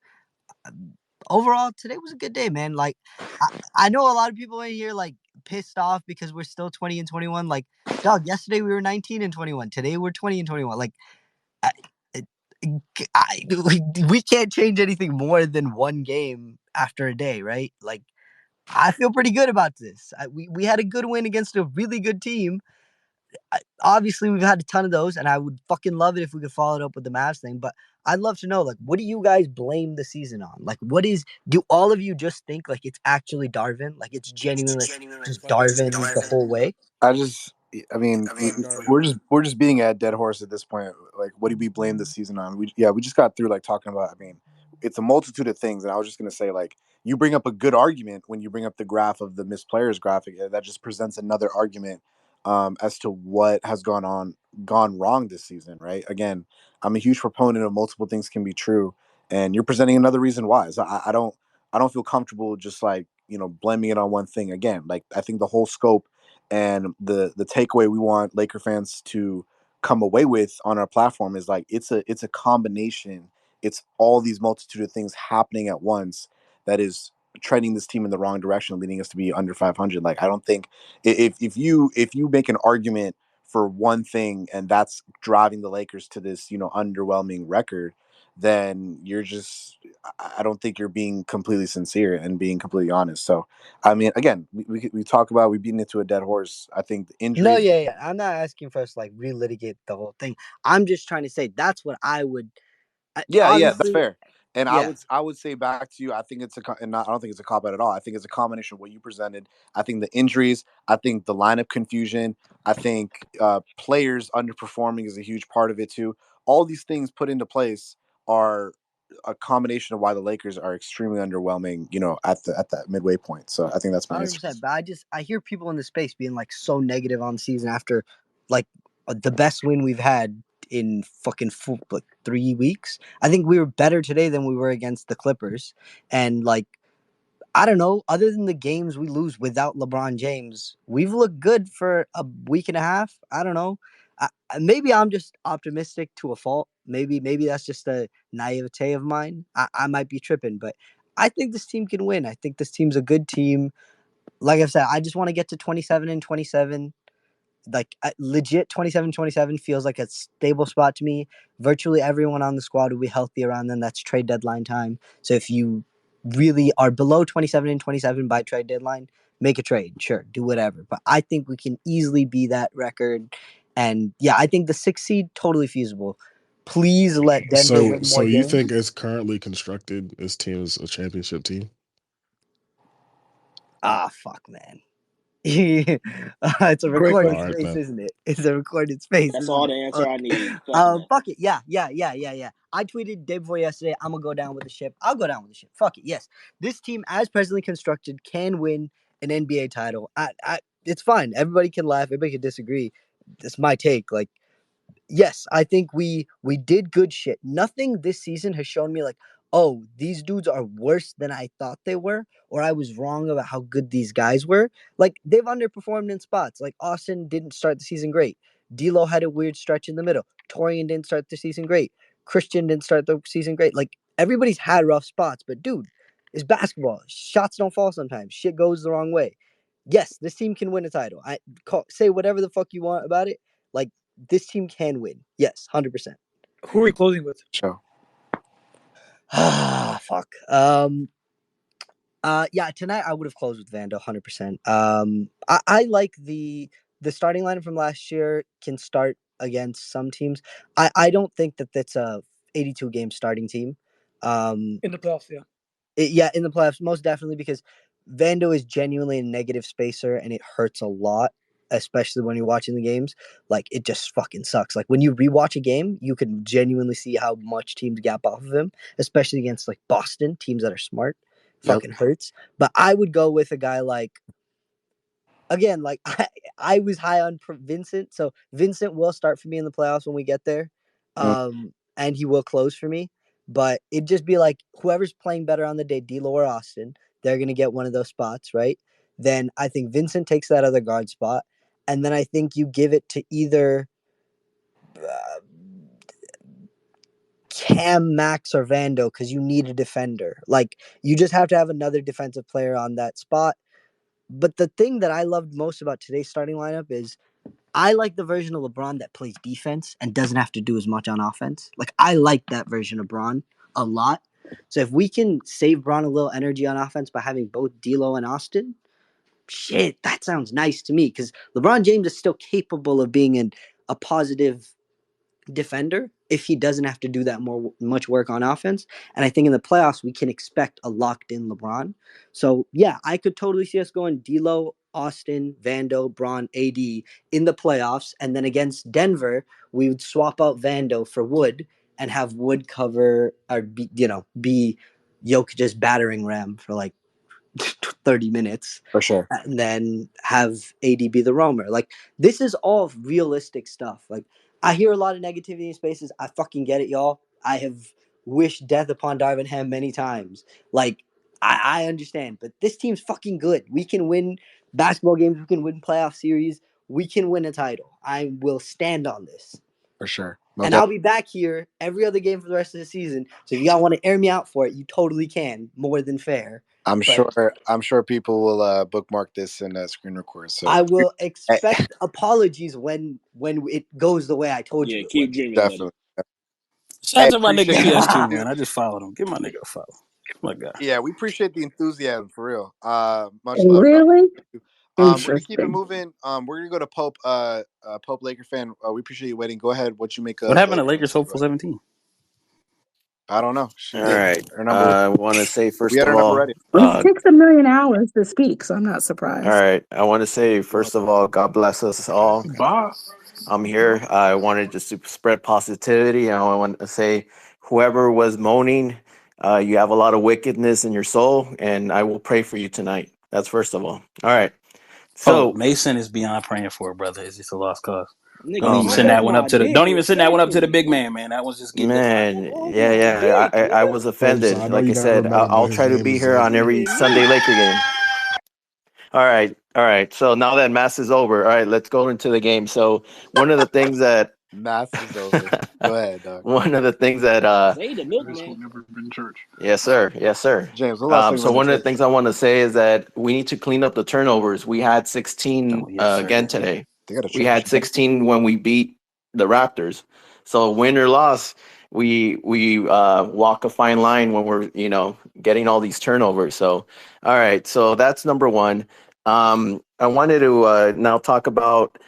Overall, today was a good day, man. Like, I know a lot of people in here like pissed off because we're still 20 and 21. Like, dog, yesterday we were 19 and 21. Today we're 20 and 21. Like, I, we can't change anything more than one game after a day, right? Like, I feel pretty good about this. We had a good win against a really good team. Obviously, we've had a ton of those, and I would fucking love it if we could follow it up with the Mavs thing. But I'd love to know, like, what do you guys blame the season on? Like, do all of you just think like it's actually Darvin? Like, it's genuinely like, just Darvin the whole way? I mean, Darvin. we're just beating a dead horse at this point. Like, what do we blame the season on? We just got through like talking about. I mean, it's a multitude of things, and I was just gonna say like you bring up a good argument when you bring up the graph of the missed players graphic. That just presents another argument as to what has gone wrong this season. Right? Again, I'm a huge proponent of multiple things can be true, and you're presenting another reason why. So I don't feel comfortable just like blaming it on one thing. Again, like I think the whole scope and the takeaway we want Laker fans to come away with on our platform is like it's a combination. It's all these multitude of things happening at once that is trending this team in the wrong direction, leading us to be under 500. Like I don't think if you make an argument for one thing and that's driving the Lakers to this underwhelming record, then you're just I don't think you're being completely sincere and being completely honest. So I mean, again, we talk about we beating it to a dead horse. I think the No, injuries. yeah. I'm not asking for us to like relitigate the whole thing. I'm just trying to say that's what I would. Yeah, that's Honestly, fair. And yeah. I would say back to you. I think I don't think it's a cop out at all. I think it's a combination of what you presented. I think the injuries. I think the lineup confusion. I think players underperforming is a huge part of it too. all these things put into place are a combination of why the Lakers are extremely underwhelming, at that midway point. So I think that's my answer. 100%. But I hear people in the space being like so negative on the season after like the best win we've had in fucking 3 weeks. I think we were better today than we were against the Clippers, and like I don't know, other than the games we lose without LeBron James, we've looked good for a week and a half. I don't know. Maybe I'm just optimistic to a fault. Maybe that's just a naivete of mine. I might be tripping, but I think this team can win. I think this team's a good team. Like I said, I just want to get to 27-27. Like legit 27-27 feels like a stable spot to me. Virtually everyone on the squad will be healthy around then. That's trade deadline time. So if you really are below 27-27 by trade deadline, make a trade. Sure, do whatever. But I think we can easily be that record. And yeah, I think the 6th seed totally feasible. Please let Denver win So more you games. think as currently constructed, this team is a championship team? Fuck, man. It's a Great recorded All right, space, then. isn't it? It's a recorded space. That's Isn't all it? the answer I need. Fuck that. Fuck it. Yeah. I tweeted day before yesterday, I'm gonna go down with the ship. I'll go down with the ship. Fuck it. Yes. This team, as presently constructed, can win an NBA title. It's fine. Everybody can laugh, everybody can disagree. It's my take. Like, yes, I think we did good shit. Nothing this season has shown me like, oh, these dudes are worse than I thought they were, or I was wrong about how good these guys were. Like, they've underperformed in spots. Like, Austin didn't start the season great. D'Lo had a weird stretch in the middle. Torian didn't start the season great. Christian didn't start the season great. Like, everybody's had rough spots, but dude, it's basketball. Shots don't fall sometimes. Shit goes the wrong way. Yes, this team can win a title. Say whatever the fuck you want about it. Like, this team can win. Yes, 100%. Who are we closing with? Show. Fuck. Yeah, tonight I would have closed with Vando 100%. I like the starting lineup from last year can start against some teams. I don't think that that's a 82 game starting team. In the playoffs, yeah. In the playoffs, most definitely, because Vando is genuinely a negative spacer and it hurts a lot, especially when you're watching the games. Like, it just fucking sucks. Like, when you rewatch a game, you can genuinely see how much teams gap off of him, especially against like Boston, teams that are smart. Fucking hurts. But I would go with a guy like, again, like I was high on Vincent, so Vincent will start for me in the playoffs when we get there, and he will close for me. But it'd just be like whoever's playing better on the day, D'Lo or Austin, they're gonna get one of those spots, right? Then I think Vincent takes that other guard spot, and then I think you give it to either Cam, Max, or Vando because you need a defender. Like, you just have to have another defensive player on that spot. But the thing that I loved most about today's starting lineup is I like the version of LeBron that plays defense and doesn't have to do as much on offense. Like, I like that version of Bron a lot. So if we can save Bron a little energy on offense by having both D'Lo and Austin, shit, that sounds nice to me because LeBron James is still capable of being a positive defender if he doesn't have to do that much work on offense. And I think in the playoffs we can expect a locked in LeBron. So yeah, I could totally see us going D'Lo, Austin, Vando, Bron, AD in the playoffs, and then against Denver we would swap out Vando for Wood and have Wood cover or be Jokic's battering ram for like 30 minutes For sure. and then have AD be the roamer. Like, this is all realistic stuff. Like, I hear a lot of negativity in spaces. I fucking get it, y'all. I have wished death upon Darvin Ham many times. Like, I understand, but this team's fucking good. We can win basketball games. We can win playoff series. We can win a title. I will stand on this. For sure. And I'll be back here every other game for the rest of the season. So if y'all want to air me out for it, you totally can. More than fair. I'm sure people will bookmark this and screen record. So I will expect apologies when it goes the way I told you. Yeah, keep dreaming. Definitely. Shout out to my nigga PS2, man. I just followed him. Give my nigga a follow. My God. Yeah, we appreciate the enthusiasm for real. Much love. Really? We're gonna keep it moving. We're gonna go to Pope. Pope Laker fan. We appreciate you waiting. Go ahead. What you make? What happened to Lakers hopeful 17? I don't know. All right. I want to say first of all, It takes a million hours to speak, so I'm not surprised. all right. I want to say first of all, God bless us all. I'm here. I wanted just to spread positivity. And I want to say, whoever was moaning, you have a lot of wickedness in your soul, and I will pray for you tonight. That's first of all. All right. Oh, So, Mason is beyond praying for, brother. It's just a lost cause. Don't Nigga, even oh send suck that man, one up my to the. dick Don't even send that one up to the respectfully. big man, man. That one's just getting declined. man, Suck yeah, my yeah. dick, I nigga. was Folks, offended. I know Like you I never said, met him, I'll but his try to name be is here on Xavier. every Nigga, Sunday Laker game. All right, all right. So now that mass is over, all right, let's go into the game. So one of the things that Mass is over. Go ahead, dog. one of the things that Zay the High school milkman. never been church. yes sir, yes sir. James, when the last time you So went to one of the church? things I want to say is that we need to clean up the turnovers. We had 16 Oh yes, sir. again today. They got a We had church. 16 when we beat the Raptors. So win or loss, we walk a fine line when we're getting all these turnovers. So all right, so that's number one. I wanted to now talk about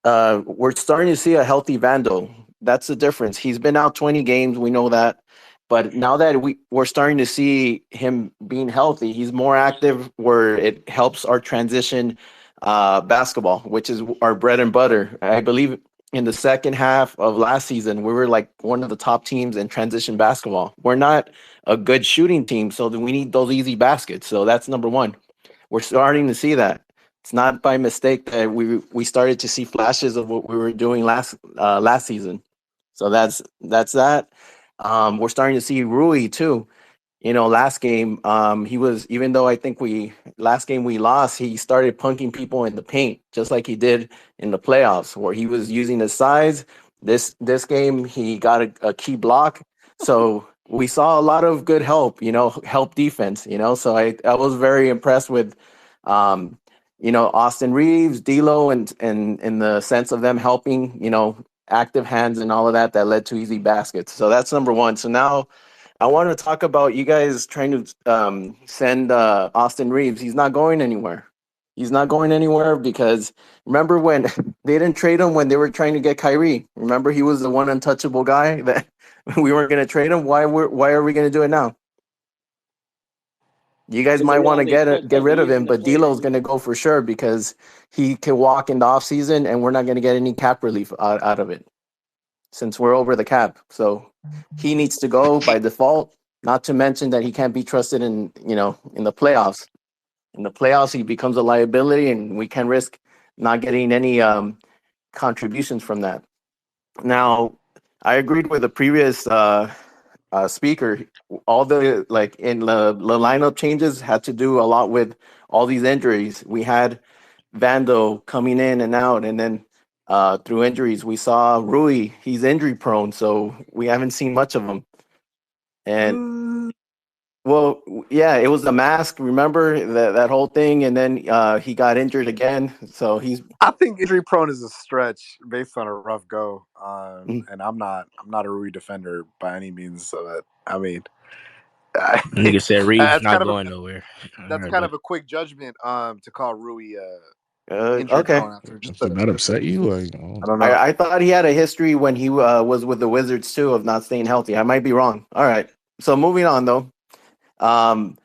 we're starting to see a healthy Vando. That's the difference. He's been out 20 games. We know that. But now that we're starting to see him being healthy, he's more active where it helps our transition basketball, which is our bread and butter. I believe in the second half of last season, we were like one of the top teams in transition basketball. We're not a good shooting team, so we need those easy baskets. So that's number one. We're starting to see that. It's not by mistake that we started to see flashes of what we were doing last season. So that's that. We're starting to see Rui too. Last game, he was, even though I think last game we lost, he started punking people in the paint, just like he did in the playoffs, where he was using his size. This game, he got a key block. So we saw a lot of good help defense, so I was very impressed with, Austin Reeves, D'Lo, and in the sense of them helping, active hands and all of that led to easy baskets. So that's number one. So now I want to talk about you guys trying to send Austin Reeves. He's not going anywhere. He's not going anywhere because remember when they didn't trade him when they were trying to get Kyrie? Remember he was the one untouchable guy that we weren't going to trade him. Why are we going to do it now? You guys Because they might want to realize they fucked get up. rid We of him, isn't a but player D'Lo's going to anymore. go for sure because he can walk in the offseason and we're not going to get any cap relief out of it since we're over the cap. So he needs to go by default. Not to mention that he can't be trusted in the playoffs. In the playoffs, he becomes a liability, and we can risk not getting any contributions from that. Now, I agreed with the previous speaker. All the in the lineup changes had to do a lot with all these injuries. We had Vando coming in and out, and then through injuries, we saw Rui. He's injury prone, so we haven't seen much of him. And well, yeah, it was the mask. Remember that whole thing, and then he got injured again. So he's I think injury prone is a stretch based on a rough go. mm, And I'm not a Rui defender by any means. So that I mean, Nigga said Reeves that's not kind of going nowhere. All that's right, kind bro. of a quick judgment to call Rui injury okay. prone after just Did that upset you? Like, I don't know. I thought he had a history when he was with the Wizards too of not staying healthy. I might be wrong. All right. So moving on though. Um,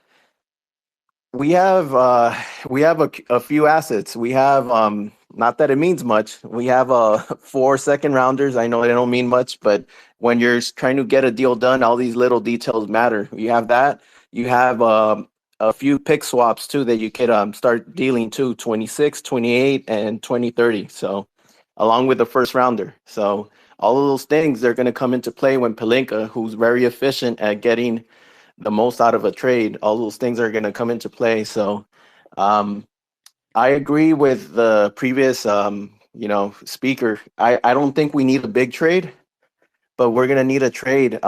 we have a few assets. We have not that it means much. We have 4 second rounders. I know they don't mean much, but when you're trying to get a deal done, all these little details matter. You have that. You have a few pick swaps too that you could start dealing to 26, 28, and 2030. So along with the first rounder. So all of those things they're going to come into play when Pelinka, who's very efficient at getting the most out of a trade, all those things are going to come into play. So um, I agree with the previous speaker. I don't think we need a big trade, but we're going to need a trade.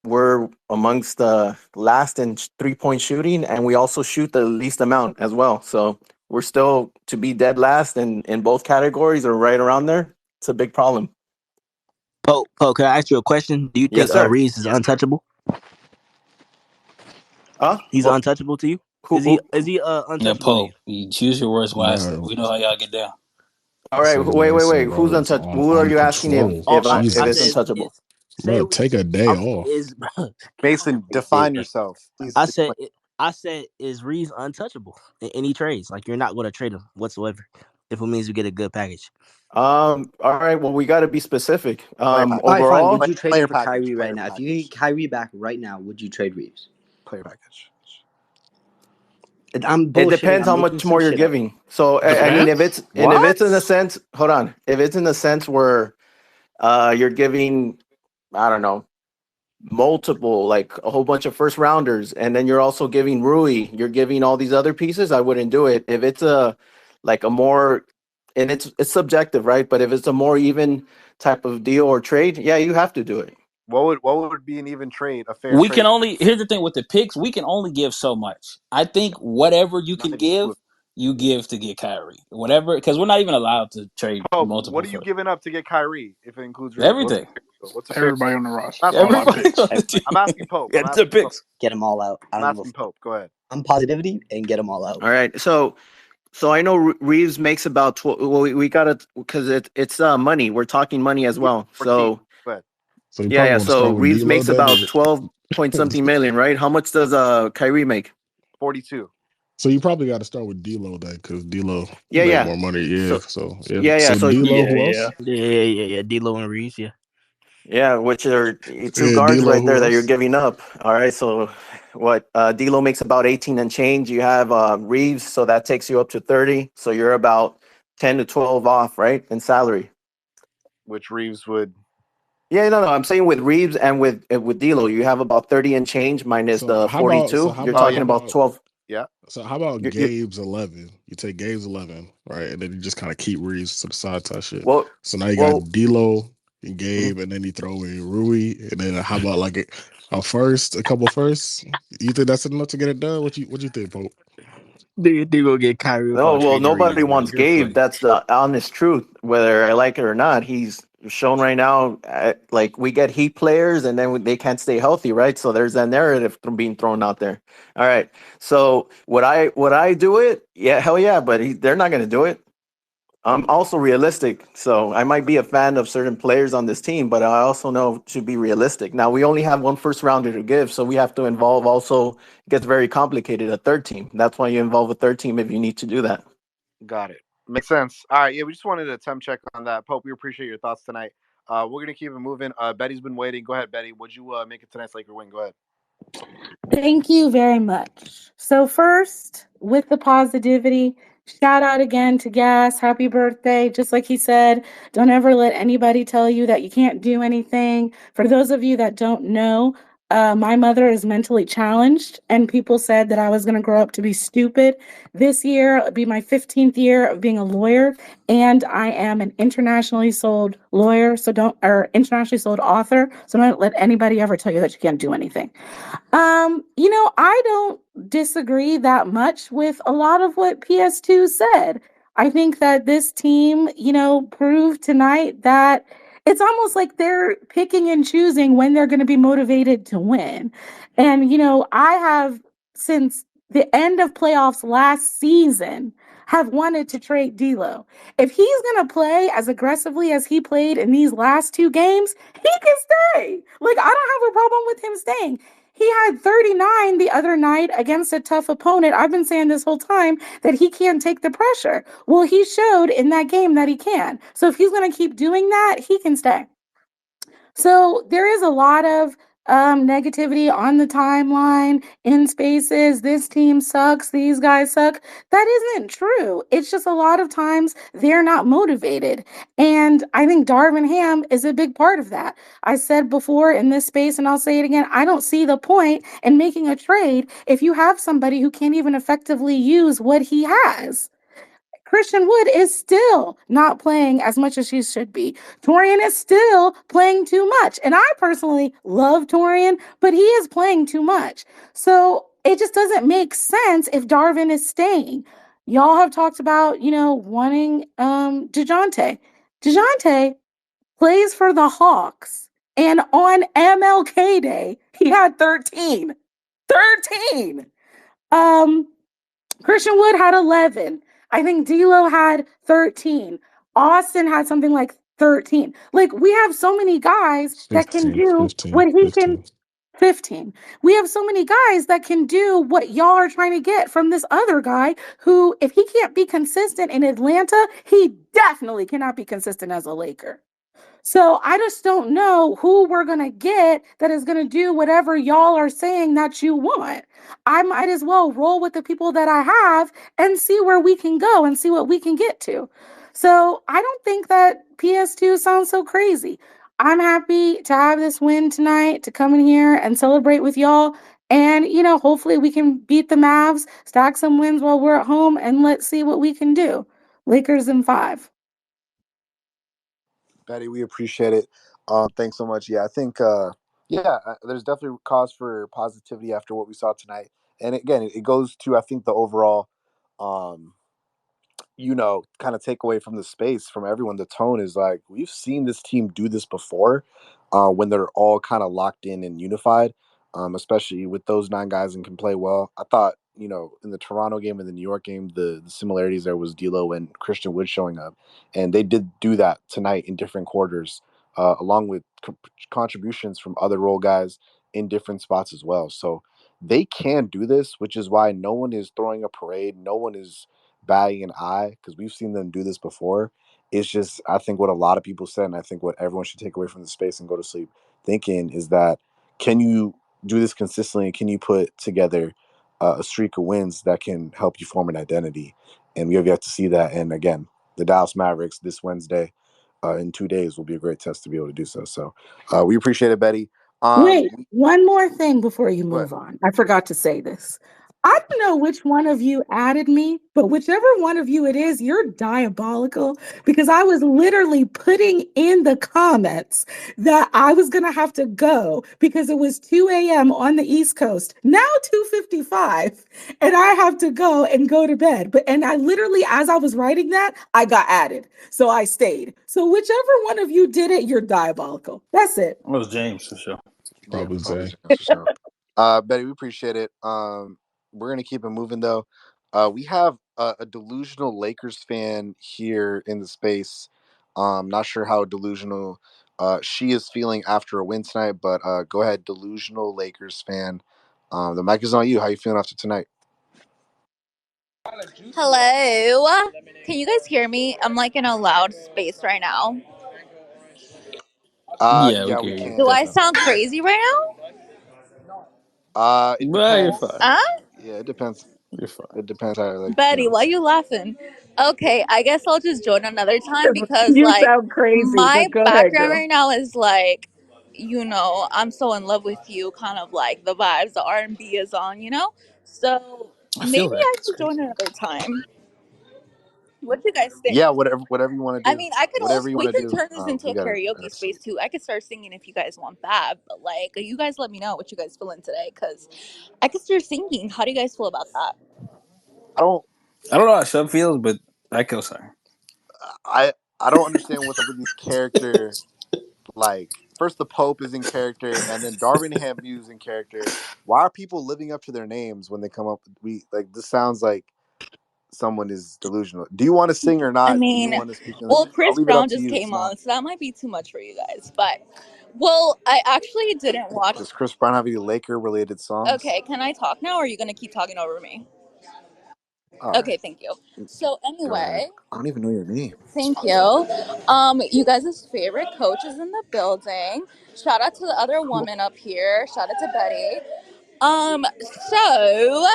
We're amongst the last in 3-point shooting, and we also shoot the least amount as well. So we're still to be dead last in both categories or right around there. It's a big problem. Poe, can I ask you a question? Do you Yes, think sir. Reeves is untouchable? He's Well, untouchable to you? who, who Is he Yeah, untouchable to you? Pope, you choose your words wisely. bro, We know how y'all get down. all right, said wait, man wait, said, wait. Who's bro, it's untouchable? Who are on you asking if patrol. if I, if I it's said Jesus, untouchable? say bro, take a day off. is Mason, define yeah. yourself, please. I said Explain. I said is Reeves untouchable in any trades? Like you're not going to trade him whatsoever if it means we get a good package. All right. Well, we got to be specific. All right, fine. Overall, Would you trade player him for package, Kyrie player right now? If package. you get Kyrie back right now, would you trade Reeves? Player package. I'm it bullshitting. depends I'm how making much some more you're shit up. giving. So, I mean, if it's in a sense, hold on. If it's in a sense where you're giving, I don't know, multiple, like a whole bunch of first rounders, and then you're also giving Rui, you're giving all these other pieces, I wouldn't do it. If it's a more, and it's subjective, right? But if it's a more even type of deal or trade, yeah, you have to do it. What would be an even trade? A fair We trade? can only, here's the thing with the picks, we can only give so much. I think whatever you can give, you give to get Kyrie. Whatever, because we're not even allowed to trade Pope, multiple. what are you giving up to get Kyrie if it includes Everything. What's a fair? Everybody on the roster. That's All my Everybody picks. on the team. I'm asking Pope. Yeah, the picks. Get them all out. I'm asking Pope. Go ahead. I'm positivity and get them all out. All right. So I know Reeves makes about 12. Well, we got to, because it's money. We're talking money as well. So Go ahead. So you yeah. probably want to So start with Reeves D'Lo makes then, about or- 12 point something million, right? How much does Kyrie make? 42. So you probably got to start with D'Lo then, because D'Lo Yeah, make yeah. more money. Yeah. So So So D'Lo, who else? Yeah. D'Lo and Reeves, yeah. yeah, which are two Yeah, guards D'Lo, right there who that you're else? giving up. All right. So what? D'Lo makes about 18 and change. You have Reeves, so that takes you up to 30. So you're about 10 to 12 off, right, in salary. Which Reeves would. Yeah, no. I'm saying with Reeves and with D'Lo, you have about 30 and change minus So the how about 42. You're talking about 12. Yeah. So how about You Gabe's 11? You take Gabe's 11, right, and then you just kind of keep Reeves to the side type shit. well, So now you well, got D'Lo and Gabe, and then you throw in Rui, and then how about like a couple firsts? You think that's enough to get it done? What you think, Pope? They go get Kyrie no. without Well, trading nobody Reeves, bro. wants You're Gabe. funny. That's the honest truth. Whether I like it or not, he's shown right now. Like we get Heat players, and then they can't stay healthy, right? So there's that narrative being thrown out there. All right. So would I do it? Yeah, hell yeah. But they're not going to do it. I'm also realistic, so I might be a fan of certain players on this team, but I also know to be realistic. Now we only have one first rounder to give, so we have to involve also. It gets very complicated. A third team. That's why you involve a third team if you need to do that. Got it. Makes sense. All right. Yeah, we just wanted a temp check on that. Pope, we appreciate your thoughts tonight. We're gonna keep it moving. Betty's been waiting. Go ahead, Betty. Would you make it tonight's Laker win? Go ahead. Thank you very much. So first, with the positivity, shout out again to Gas. Happy birthday. Just like he said, don't ever let anybody tell you that you can't do anything. For those of you that don't know, my mother is mentally challenged, and people said that I was going to grow up to be stupid. This year will be my 15th year of being a lawyer, and I am an internationally sold lawyer. Or internationally sold author. So don't let anybody ever tell you that you can't do anything. I don't disagree that much with a lot of what PS2 said. I think that this team, proved tonight that it's almost like they're picking and choosing when they're going to be motivated to win. And, I have, since the end of playoffs last season, have wanted to trade D'Lo. If he's going to play as aggressively as he played in these last two games, he can stay. Like, I don't have a problem with him staying. He had 39 the other night against a tough opponent. I've been saying this whole time that he can't take the pressure. Well, he showed in that game that he can. So if he's going to keep doing that, he can stay. So there is a lot of negativity on the timeline, in spaces. This team sucks. These guys suck. That isn't true. It's just a lot of times they're not motivated. And I think Darvin Ham is a big part of that. I said before in this space, and I'll say it again, I don't see the point in making a trade if you have somebody who can't even effectively use what he has. Christian Wood is still not playing as much as she should be. Torian is still playing too much. And I personally love Torian, but he is playing too much. So it just doesn't make sense if Darvin is staying. Y'all have talked about, wanting DeJounte. DeJounte plays for the Hawks. And on MLK Day, he had 13. 13! Christian Wood had 11. I think D'Lo had 13. Austin had something like 13. Like, we have so many guys that can do 15, what he 15. can. 15. We have so many guys that can do what y'all are trying to get from this other guy who, if he can't be consistent in Atlanta, he definitely cannot be consistent as a Laker. So I just don't know who we're going to get that is going to do whatever y'all are saying that you want. I might as well roll with the people that I have and see where we can go and see what we can get to. So I don't think that PS2 sounds so crazy. I'm happy to have this win tonight, to come in here and celebrate with y'all. And, hopefully we can beat the Mavs, stack some wins while we're at home, and let's see what we can do. Lakers in 5. Betty, we appreciate it. Thanks so much. Yeah, I think there's definitely cause for positivity after what we saw tonight. And again, it goes to I think the overall um kind of take away from the space from everyone. The tone is like we've seen this team do this before, when they're all kind of locked in and unified, especially with those 9 guys and can play well. I thought in the Toronto game and the New York game, the similarities there was D'Lo and Christian Wood showing up, and they did do that tonight in different quarters, along with contributions from other role guys in different spots as well. So they can do this, which is why no one is throwing a parade. No one is batting an eye because we've seen them do this before. It's just, I think what a lot of people said, and I think what everyone should take away from the space and go to sleep thinking is that can you do this consistently? Can you put together a streak of wins that can help you form an identity? And we have yet to see that. And again, the Dallas Mavericks this Wednesday, in 2 days, will be a great test to be able to do so. So we appreciate it, Betty. Wait, one more thing before you Go move on. I forgot to say this. I don't know which one of you added me, but whichever one of you it is, you're diabolical because I was literally putting in the comments that I was going to have to go because it was 2 a.m. on the East Coast, now 2:55, and I have to go to bed. And I literally, as I was writing that, I got added. So I stayed. So whichever one of you did it, you're diabolical. That's it. It was James for sure. Probably Zay. Betty, we appreciate it. We're gonna keep it moving though. We have a delusional Lakers fan here in the space. Not sure how delusional she is feeling after a win tonight, but go ahead, delusional Lakers fan. The mic is on you. How you feeling after tonight? Hello. Can you guys hear me? I'm like in a loud space right now. Yeah, we Yeah, can we hear you. Do I can. sound crazy right It Well, you're depends. fine. now? Huh? Yeah, it depends. You're fine. It depends how Betty, why you laughing? Okay, I guess I'll just join another time because You like sound crazy, my but go ahead, background girl. right now is like, I'm so in love with you, kind of like the vibes, the R&B is on. So I feel maybe that. I It's should crazy. join another time. What you guys think? Yeah, whatever you want to I do. mean, I could Whatever also you we want to can do. turn this into We a gotta karaoke see. space too. I could start singing if you guys want that, but like you guys let me know what you guys feeling today because I could start singing. How do you guys feel about that? I don't I don't know how Sub feels, but I kill sorry. I don't understand what's up with these character. Like, first the Pope is in character, and then Darvin Ham is in character. Why are people living up to their names when they come up? We like this sounds like someone is delusional. Do you want to sing or I not? Do you mean, want to speak in well, this? I'll Chris leave it up Brown to just you. It's came not. on, so that might be too much for you guys. But well, I actually didn't watch. Does Chris Brown have any Laker related songs? Okay, can I talk now, or are you gonna keep talking over me? All right, Okay, thank you. So go ahead. anyway, I don't even know your name. thank you. You guys' favorite coach is in the building. Shout out to the other woman up here. Shout out to Betty. So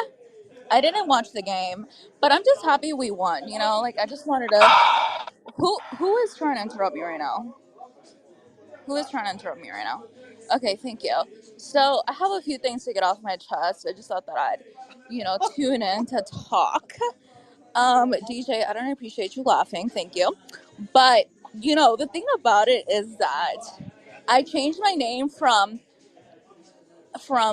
I didn't watch the game, but I'm just happy we won. Like I just wanted to. Who is trying to interrupt me right now? Who is trying to interrupt me right now? Okay, thank you. So I have a few things to get off my chest. I just thought that I'd, tune in to talk. DJ, I don't appreciate you laughing. Thank you. But the thing about it is that I changed my name from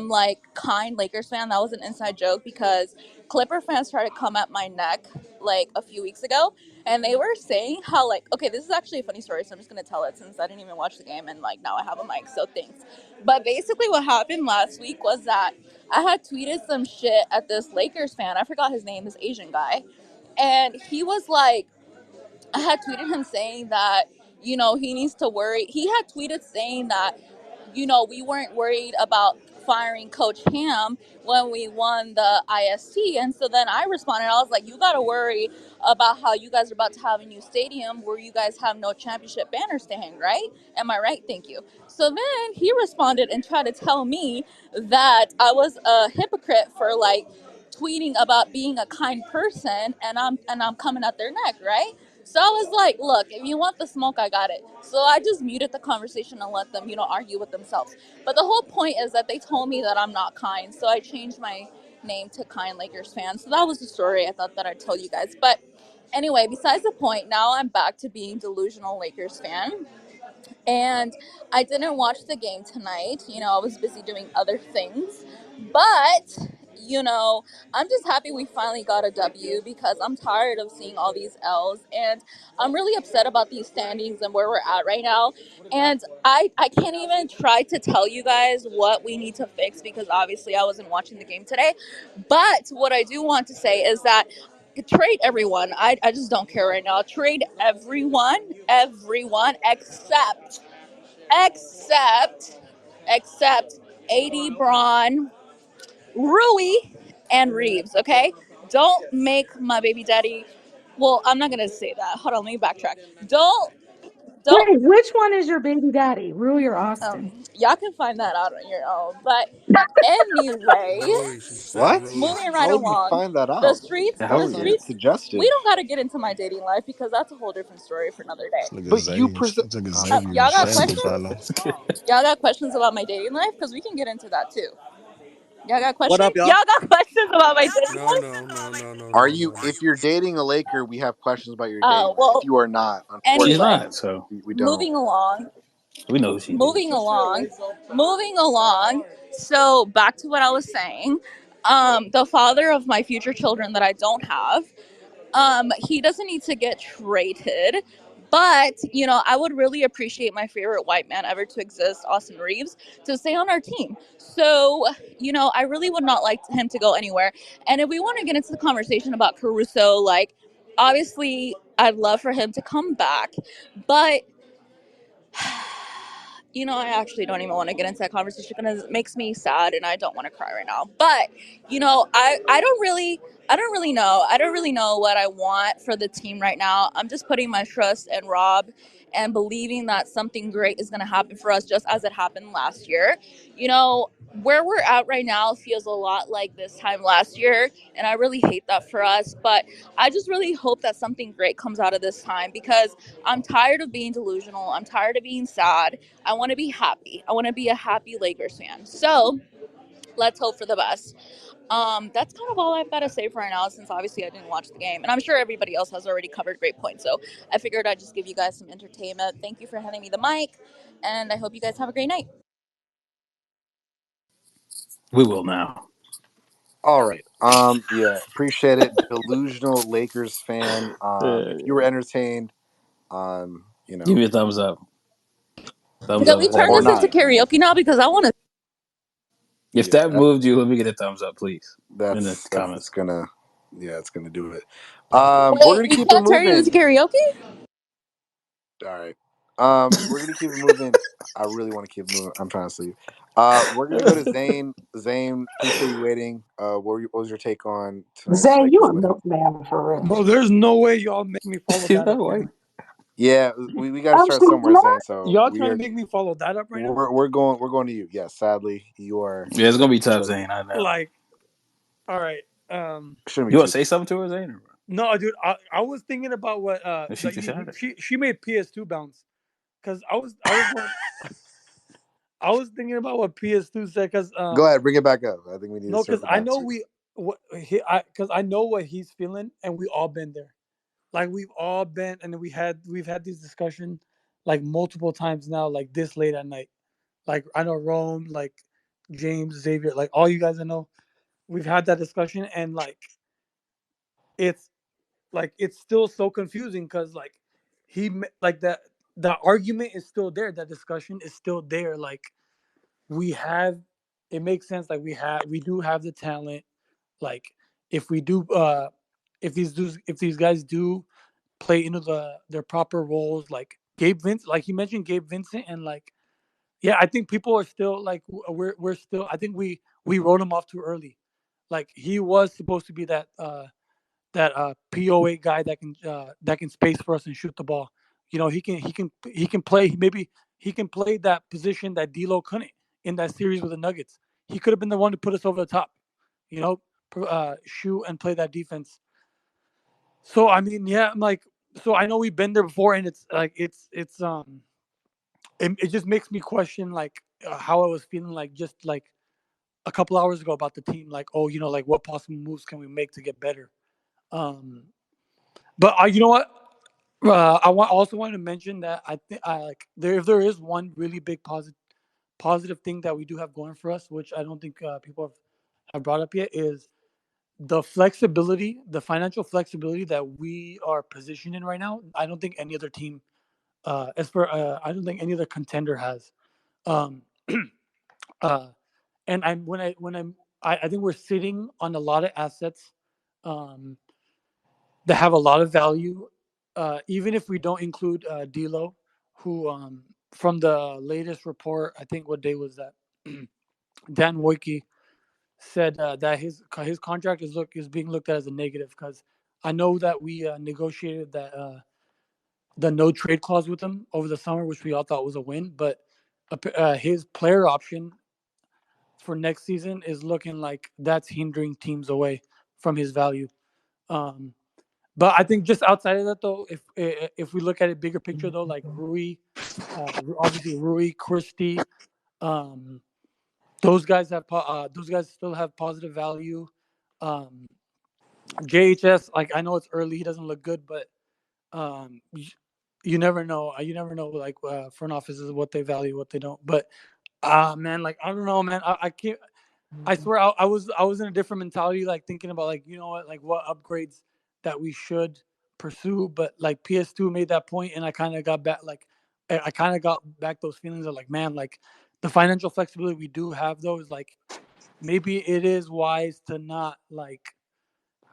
like kind Lakers fan. That was an inside joke because Clipper fans tried to come at my neck like a few weeks ago, and they were saying how like, okay, this is actually a funny story, so I'm just gonna tell it since I didn't even watch the game and like now I have a mic, so thanks. But basically what happened last week was that I had tweeted some shit at this Lakers fan. I forgot his name, this Asian guy. And he was like, I had tweeted him saying that, he needs to worry. He had tweeted saying that we weren't worried about firing Coach Ham when we won the IST. And so then I responded, I was like, you got to worry about how you guys are about to have a new stadium where you guys have no championship banners to hang, right? Am I right? Thank you. So then he responded and tried to tell me that I was a hypocrite for like tweeting about being a kind person, and I'm coming at their neck, right? So I was like, look, if you want the smoke, I got it. So I just muted the conversation and let them, argue with themselves. But the whole point is that they told me that I'm not kind. So I changed my name to Kind Lakers fan. So that was the story I thought that I'd tell you guys. But anyway, besides the point, now I'm back to being delusional Lakers fan. And I didn't watch the game tonight. I was busy doing other things. But, I'm just happy we finally got a W because I'm tired of seeing all these L's. And I'm really upset about these standings and where we're at right now. And I can't even try to tell you guys what we need to fix because obviously I wasn't watching the game today. But what I do want to say is that trade everyone. I just don't care right now. Trade everyone except AD, Braun, Rui, and Reeves. Okay, don't make my baby daddy. Well, I'm not gonna say that. Hold on, let me backtrack. Don't. Wait, which one is your baby daddy, Rui or Austin? Y'all can find that out on your own. But anyway, Rui, she said What? Rui. moving right How would we along. find that The out? streets, That the Hell yeah. sounded streets. We suggestive. don't got to get into my dating life because that's a whole different story for another day. This nigga But you Zay, this pres. nigga Oh, Xavier in Y'all got shambles questions? right now. Y'all got questions about my dating life? Because we can get into that too. Y'all got What questions? up, y'all? Y'all got questions about my dating No, life? no, no, no, no, are no, you? no, no. If you're dating a Laker, we have questions about your dating life. If Well, you are not, She's anyway, unfortunately, not, so we don't. moving along, we know who she is. moving along, moving along. So back to what I was saying. The father of my future children that I don't have, he doesn't need to get traded. But, I would really appreciate my favorite white man ever to exist, Austin Reeves, to stay on our team. So, I really would not like him to go anywhere. And if we want to get into the conversation about Caruso, like, obviously, I'd love for him to come back. But I actually don't even want to get into that conversation because it makes me sad and I don't want to cry right now. But, I don't really know. I don't really know what I want for the team right now. I'm just putting my trust in Rob and believing that something great is going to happen for us just as it happened last year. Where we're at right now feels a lot like this time last year, and I really hate that for us. But I just really hope that something great comes out of this time because I'm tired of being delusional. I'm tired of being sad. I want to be happy. I want to be a happy Lakers fan. So let's hope for the best. That's kind of all I've got to say for right now, since obviously I didn't watch the game, and I'm sure everybody else has already covered great points. So I figured I'd just give you guys some entertainment. Thank you for handing me the mic, and I hope you guys have a great night. We will now. All right. Yeah, appreciate it. Delusional Lakers fan. If you were entertained, Give me a thumbs up. Thumbs Can up we if that turn or this moved into not. you. karaoke now? Because I want to. If Yeah, that moved you, let me get a thumbs up, please, in the that's comments. gonna, yeah, it's gonna do it. We're Wait, gonna we keep it can't turn it into moving. karaoke? All right. We're gonna keep it moving. I really want to keep it moving. I'm trying to sleep. We're gonna go to Zane. Zane, appreciate you waiting. What was your take on tonight's Zay, you Lakers a win? milkman for real. Bro, there's no way y'all make me follow She's that not up right white. now. Yeah, we got to start Absolutely somewhere, not. Zane. So Y'all trying to make me follow that up right now? we're going to you. Yes, sadly, you are. Yeah, it's gonna be tough, Zane. I know. Like, all right. Shouldn't You be want too. to say something to her, Zane? No, dude, I was thinking about what If she like just had it. she made PS2 bounce because I was going I was thinking about what PS2 said because Go ahead, bring it back up. I think we need to no, because circle I back know to. because I know what he's feeling and we all been there. Like we've all been and we've had these discussions like multiple times now, like this late at night. Like I know Rome, like James, Xavier, like all you guys I know, we've had that discussion and it's it's still so confusing because like that the argument is still there, that discussion is still there. Like we have, it makes sense. Like we do have the talent. Like if we do, if these guys do play into their proper roles, like Gabe Vincent, like he mentioned Gabe Vincent and like Yeah, I think people are still like we're still. I think we wrote him off too early. Like he was supposed to be that POA guy that can space for us and shoot the ball. You know, he can play. Maybe he can play that position that D'Lo couldn't in that series with the Nuggets. He could have been the one to put us over the top. You know, shoot and play that defense. So I mean, yeah, I'm like, so I know we've been there before, and it's like it just makes me question like how I was feeling like just like a couple hours ago about the team. Like, oh, you know, like what possible moves can we make to get better? Um, but you know what? Also want to mention that I think I like there if there is one really big positive thing that we do have going for us, which I don't think people have brought up yet, is the flexibility, the financial flexibility that we are positioned in right now. I don't think any other team, I don't think any other contender has. Um, uh, and I'm when I think we're sitting on a lot of assets. Um, that have a lot of value, even if we don't include D'Lo, who from the latest report, I think what day was that? Dan Wojcicki said that his contract is being looked at as a negative because I know that we negotiated that the no trade clause with him over the summer, which we all thought was a win, but his player option for next season is looking like that's hindering teams away from his value. Um, But I think just outside of that, though, if we look at it bigger picture, though, like Rui, obviously Rui, Christie, um, those guys still have positive value. Um, JHS, like I know it's early, he doesn't look good, but um, you, you never know. You never know, like front offices what they value, what they don't. But man, like I don't know, man. I can't. I swear I was in a different mentality, like thinking about like you know what upgrades that we should pursue. But like PS2 made that point, and I kind of got back like I kind of got back those feelings of like man, like the financial flexibility we do have though is like maybe it is wise to not like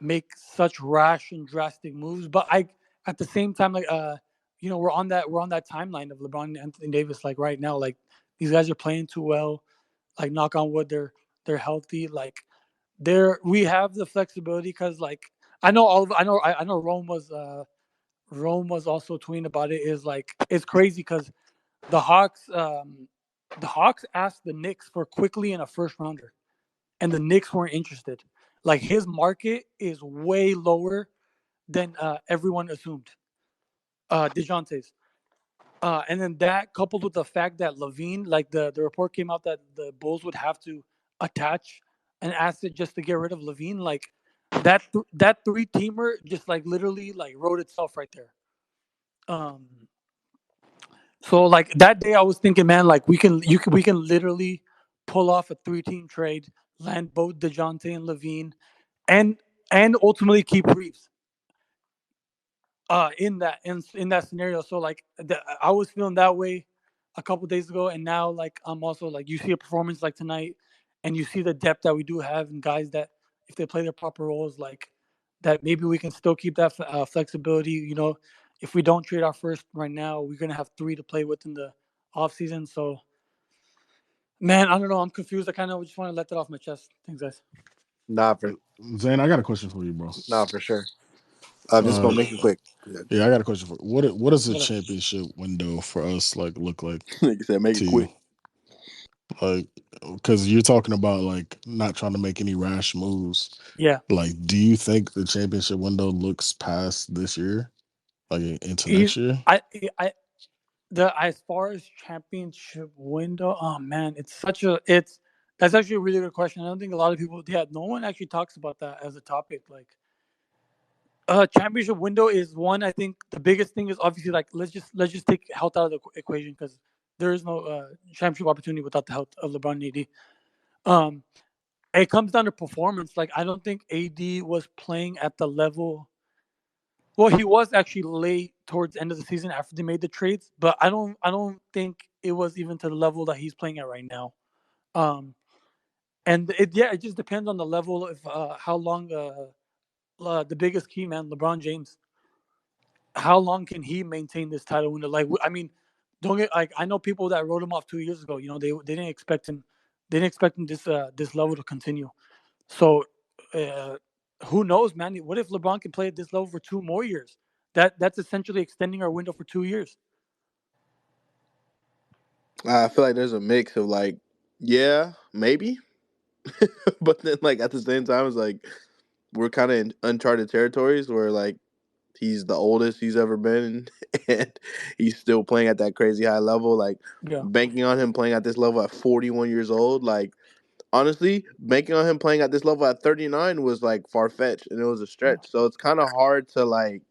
make such rash and drastic moves. But I at the same time like you know we're on that timeline of LeBron and Anthony Davis like right now like these guys are playing too well. Like knock on wood, they're healthy. Like we have the flexibility because like I know all of I know Rome was also tweeting about it. Is like it's crazy because the Hawks the Hawks asked the Knicks for quickly in a first rounder, and the Knicks weren't interested. Like his market is way lower than everyone assumed. Dejounte's. And then that coupled with the fact that Levine, like the report came out that the Bulls would have to attach an asset just to get rid of Levine, like that three teamer just like literally like wrote itself right there. Um, so like that day I was thinking, man, like we can literally pull off a 3-team trade, land both Dejounte and Levine, and ultimately keep Reeves. In that scenario. So like I was feeling that way a couple days ago, and now like I'm also like you see a performance like tonight, and you see the depth that we do have in guys that if they play their proper roles, like that maybe we can still keep that flexibility. You know, if we don't trade our first right now, we're gonna have 3 to play with in the off season. So man, I don't know. I'm confused. I kind of just want to let that off my chest. Thanks, guys. Nah, for Zane, I got a question for you, bro. nah for sure. I'm just gonna Uh, make it quick. yeah, I got a question for what does a What up? championship window for us like look like Nigga said, make to it you? quick. Like, because you're talking about like not trying to make any rash moves. Yeah. Like, do you think the championship window looks past this year, like into E- next year? I the as far as championship window, oh man, it's that's actually a really good question. I don't think a lot of people, yeah, no one actually talks about that as a topic. Like, championship window is one. I think the biggest thing is obviously like let's just take health out of the equation because there is no championship opportunity without the health of LeBron and AD. Um, it comes down to performance. Like, I don't think AD was playing at the level. Well, he was actually late towards the end of the season after they made the trades, but I don't think it was even to the level that he's playing at right now. Um, and it just depends on the level of how long the biggest key man, LeBron James, how long can he maintain this title window? Like, I mean, don't get like I know people that wrote him off 2 years ago. You know, they didn't expect him. They didn't expect him this level to continue. So, uh, who knows, man? What if LeBron can play at this level for 2 more years? That's essentially extending our window for 2 years. I feel like there's a mix of like, yeah, maybe, but then like at the same time, it's like we're kind of in uncharted territories where like he's the oldest he's ever been, and he's still playing at that crazy high level. Like Yeah. banking on him playing at this level at 41 years old, like honestly, banking on him playing at this level at 39 was like far fetched and it was a Yeah. stretch. So it's kind of hard to like.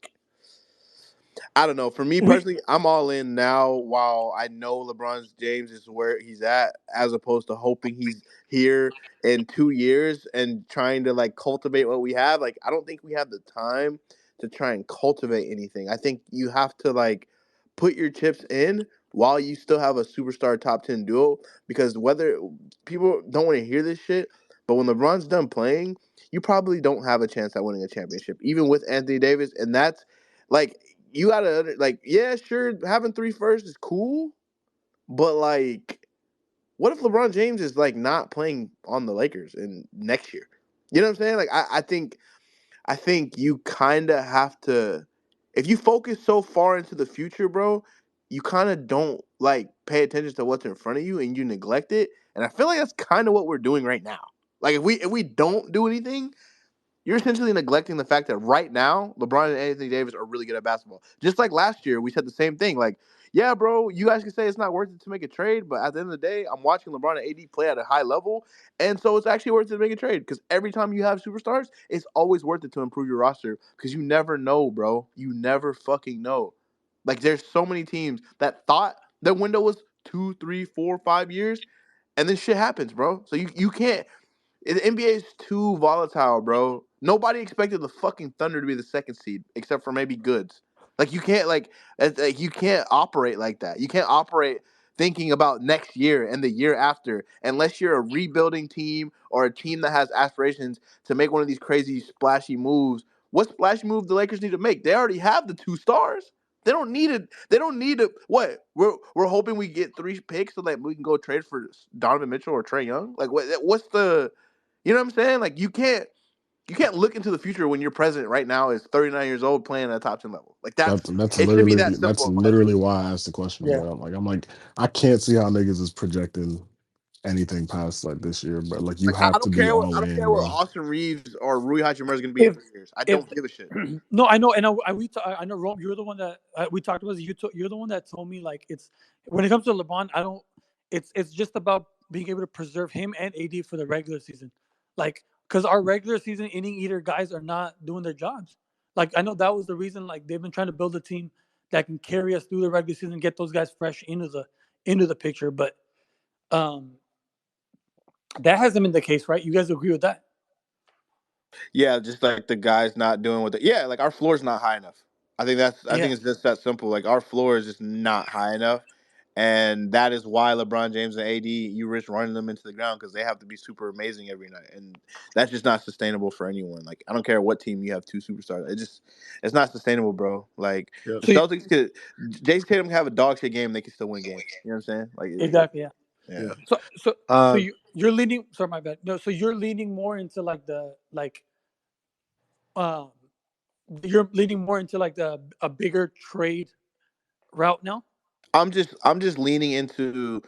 I don't know. For me We personally, I'm all in now. While I know LeBron James is where he's at, as opposed to hoping he's here in 2 years and trying to like cultivate what we have. Like, I don't think we have the time to try and cultivate anything. I think you have to like put your chips in while you still have a superstar top 10 duo. Because whether people don't want to hear this shit, but when LeBron's done playing, you probably don't have a chance at winning a championship, even with Anthony Davis, and that's like you gotta like, yeah, sure, having three firsts is cool, but like, what if LeBron James is like not playing on the Lakers in next year? You know what I'm saying? Like, I think you kind of have to, if you focus so far into the future, bro, you kind of don't like pay attention to what's in front of you and you neglect it. And I feel like that's kind of what we're doing right now. Like, if we don't do anything, you're essentially neglecting the fact that right now, LeBron and Anthony Davis are really good at basketball. Just like last year, we said the same thing. Like, yeah, bro, you guys can say it's not worth it to make a trade, but at the end of the day, I'm watching LeBron and AD play at a high level, and so it's actually worth it to make a trade because every time you have superstars, it's always worth it to improve your roster because you never know, bro. You never fucking know. Like, there's so many teams that thought their window was 2, 3, 4, 5 years, and then shit happens, bro. So you can't. The NBA is too volatile, bro. Nobody expected the fucking Thunder to be the second seed, except for maybe Goods. Like you can't you can't operate like that. You can't operate thinking about next year and the year after unless you're a rebuilding team or a team that has aspirations to make one of these crazy splashy moves. What splashy move the Lakers need to make? They already have the two stars. They don't need it. They don't need it. What? We're hoping we get 3 picks so that we can go trade for Donovan Mitchell or Trae Young. Like what's the you know what I'm saying? Like you can't look into the future when your president right now is 39 years old playing at a top 10 level. Like That's it should be literally that simple in my opinion. why I asked the question, yeah. bro. I'm like, I can't see how niggas is projecting anything past like this year, but like you Like I have to don't be care what all I don't in, care what bro. Austin Reeves or Rui Hachimura is going to be in If 3 years. I if don't give a shit. no, I know, and I know, Rome. You're the one that we talked about. You're the one that told me like it's when it comes to LeBron, I don't. It's just about being able to preserve him and AD for the regular season, like because our regular season inning eater guys are not doing their jobs. Like I know that was the reason. Like they've been trying to build a team that can carry us through the regular season, and get those guys fresh into the picture. But um, that hasn't been the case, right? You guys agree with that? Yeah, just like the guys not doing what like our floor is not high enough. I think Yeah. it's just that simple. Like our floor is just not high enough. And that is why LeBron James and AD, you risk running them into the ground because they have to be super amazing every night. And that's just not sustainable for anyone. Like I don't care what team you have two superstars. It's not sustainable, bro. Like Yep. the So Celtics could Jason Tatum can have a dog shit game, they can still win games. You know what I'm saying? exactly, yeah. Yeah. Yeah. So Um, you're leaning. Sorry, my bad. No, so you're leaning more into like the like um you're leaning more into like the a bigger trade route now. I'm just leaning into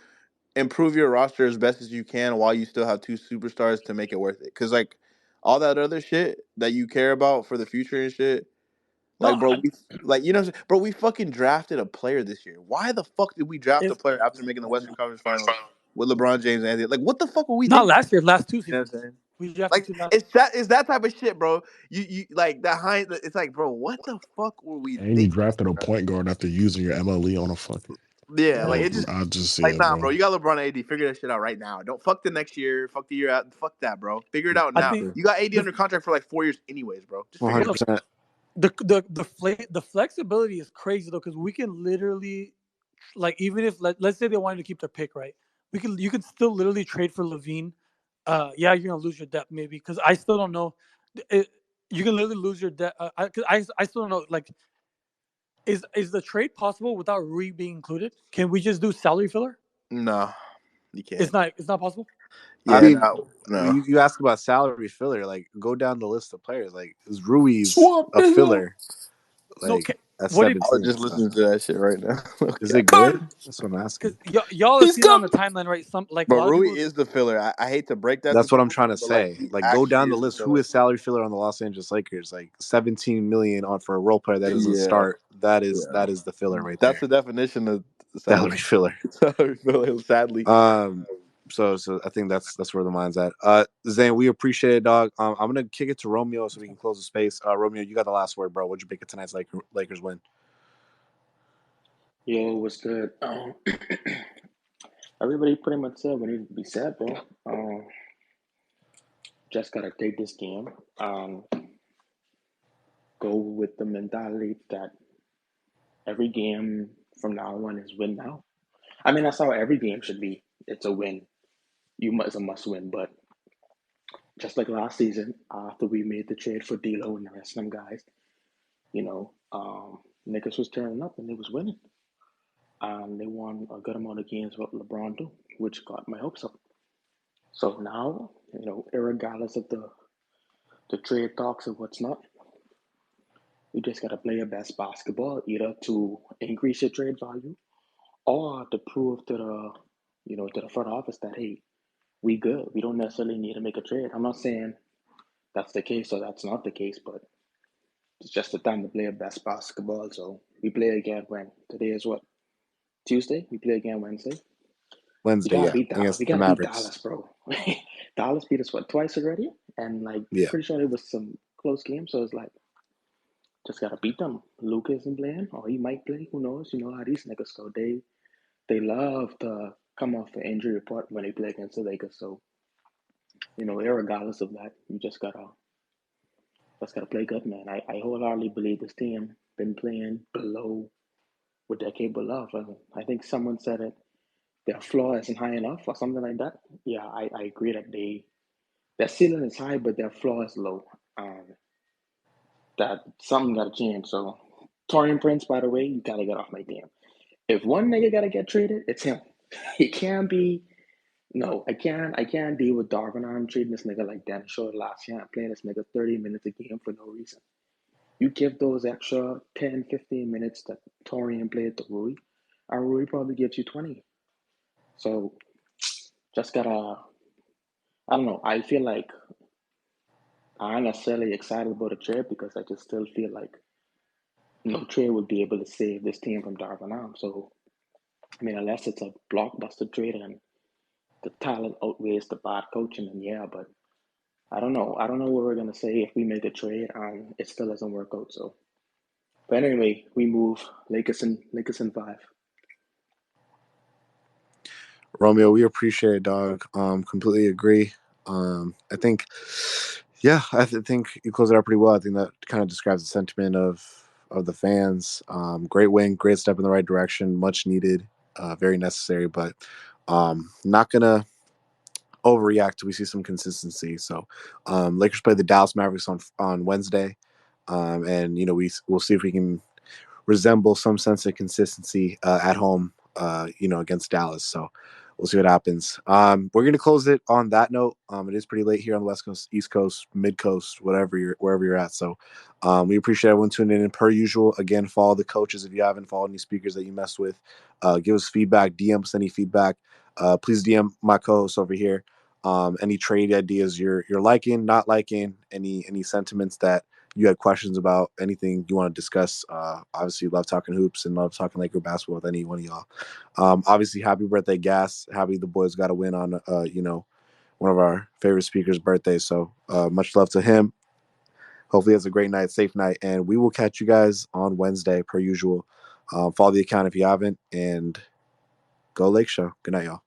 improve your roster as best as you can while you still have two superstars to make it worth it. Cause like all that other shit that you care about for the future and shit, No, like bro, we like you know, what I'm saying? Bro, we fucking drafted a player this year. Why the fuck did we draft a it's player after making the Western Conference Finals with LeBron James and Anthony? Like, what the fuck were we not thinking? last year. Last two You know what I'm seasons, saying? we drafted Like, two last. it's that type of shit, bro. You like that high. It's like, bro, what the fuck were we And you thinking, drafted a bro? point guard after using your MLE on a fucking. Yeah, like Yeah, it just I just see like it, nah, bro. bro. You got LeBron and AD. Figure that shit out right now. Don't fuck the next year. Fuck the year out. Fuck that, bro. Figure it out I now. think You got AD the under contract for like 4 years, anyways, bro. Just one figure it hundred out. no, percent. the flexibility is crazy though because we can literally like even if let's say they wanted to keep their pick right, you can still literally trade for Levine. Yeah, you're gonna lose your depth maybe because I still don't know. It, you can literally lose your depth. I still don't know like Is the trade possible without Rui being included? Can we just do salary filler? No, you can't. It's not possible. I Yeah, mean, no. you ask about salary filler. Like, go down the list of players. Like, is Ruiz Swamp a nigga. filler? No, Like, at what if? I was 17. just So, listening to that shit right now. is Okay. it good? That's what I'm asking. Because y'all have He's seen it on got the timeline, right? Some like a But lot of Rui people. is the filler. I hate to break that to That's what I'm people, trying to but like say. he Like, go actually down the is the list. Who filler. is salary filler on the Los Angeles Lakers? Like, 17 million on for a role player that doesn't Yeah, start. That is yeah. the filler right That's there. the definition of Salary salary. filler. Salary filler. Sadly. So I think that's where the mind's at. Zane, we appreciate it, dog. I'm gonna kick it to Romeo so we can close the space. Romeo, you got the last word, bro. What'd you make of tonight's Lakers win? Yo, what's good? Everybody pretty much said what needed to be said, bro. Just gotta take this game. Go with the mentality that every game from now on is win now. I mean, that's how every game should be. It's a win. It's a must win. But just like last season, after we made the trade for D'Lo and the rest of them guys, Lakers was turning up and they was winning. And they won a good amount of games with LeBron too, which got my hopes up. So now, regardless of the trade talks and what's not, you just gotta play your best basketball, either to increase your trade value or to prove to the front office that hey, we good. We don't necessarily need to make a trade. I'm not saying that's the case or that's not the case, but it's just the time to play your best basketball. So we play again when today is what, Tuesday. We play again Wednesday. We Wednesday, gotta yeah, beat Dallas. We against the gotta beat Mavericks. Dallas, bro. Dallas beat us twice already, and Yeah. pretty sure it was some close games. So it's like just gotta beat them. Luka isn't playing, or he might play. Who knows? You know how these niggas go. They love to come off the injury report when they play against the Lakers. So regardless of that, you just gotta play good, man. I wholeheartedly believe this team been playing below what they're capable of. I think someone said it. Their floor isn't high enough or something like that. Yeah, I agree that their ceiling is high, but their floor is low. That something got to change. So, Torian Prince, by the way, you got to get off my team. If one nigga got to get traded, it's him. He can't be. No, I can't deal with Darvin. I'm treating this nigga like Dennis Short last year. I'm playing this nigga 30 minutes a game for no reason. You give those extra 10, 15 minutes that Torian played to Rui, and Rui probably gives you 20. So, just gotta. I don't know. I feel like I'm not necessarily excited about a trade because I just still feel like no trade would be able to save this team from Darvin Ham. So, I mean, unless it's a blockbuster trade and the talent outweighs the bad coaching, then yeah, but I don't know. I don't know what we're going to say if we make a trade and it still doesn't work out. So, but anyway, we move Lakers in 5. Romeo, we appreciate it, dog. Completely agree. I think, yeah, think you closed it out pretty well. I think that kind of describes the sentiment of the fans. Great win, great step in the right direction, much needed, very necessary, but not gonna overreact till we see some consistency. So, Lakers play the Dallas Mavericks on Wednesday, and we'll see if we can resemble some sense of consistency at home, against Dallas. So we'll see what happens. We're going to close it on that note. It is pretty late here on the West Coast, East Coast, Mid Coast, wherever you're at. So we appreciate everyone tuning in. Per usual, again, follow the coaches if you haven't followed any speakers that you messed with. Give us feedback, DM us any feedback. Please DM my co-host over here. Any trade ideas you're liking, not liking, any sentiments that you had questions about, anything you want to discuss. Obviously, love talking hoops and love talking Laker basketball with any one of y'all. Obviously, happy birthday, Gas. Happy the boys got a win on, one of our favorite speakers' birthday. So much love to him. Hopefully, he has a great night, safe night. And we will catch you guys on Wednesday, per usual. Follow the account if you haven't. And go Lake Show. Good night, y'all.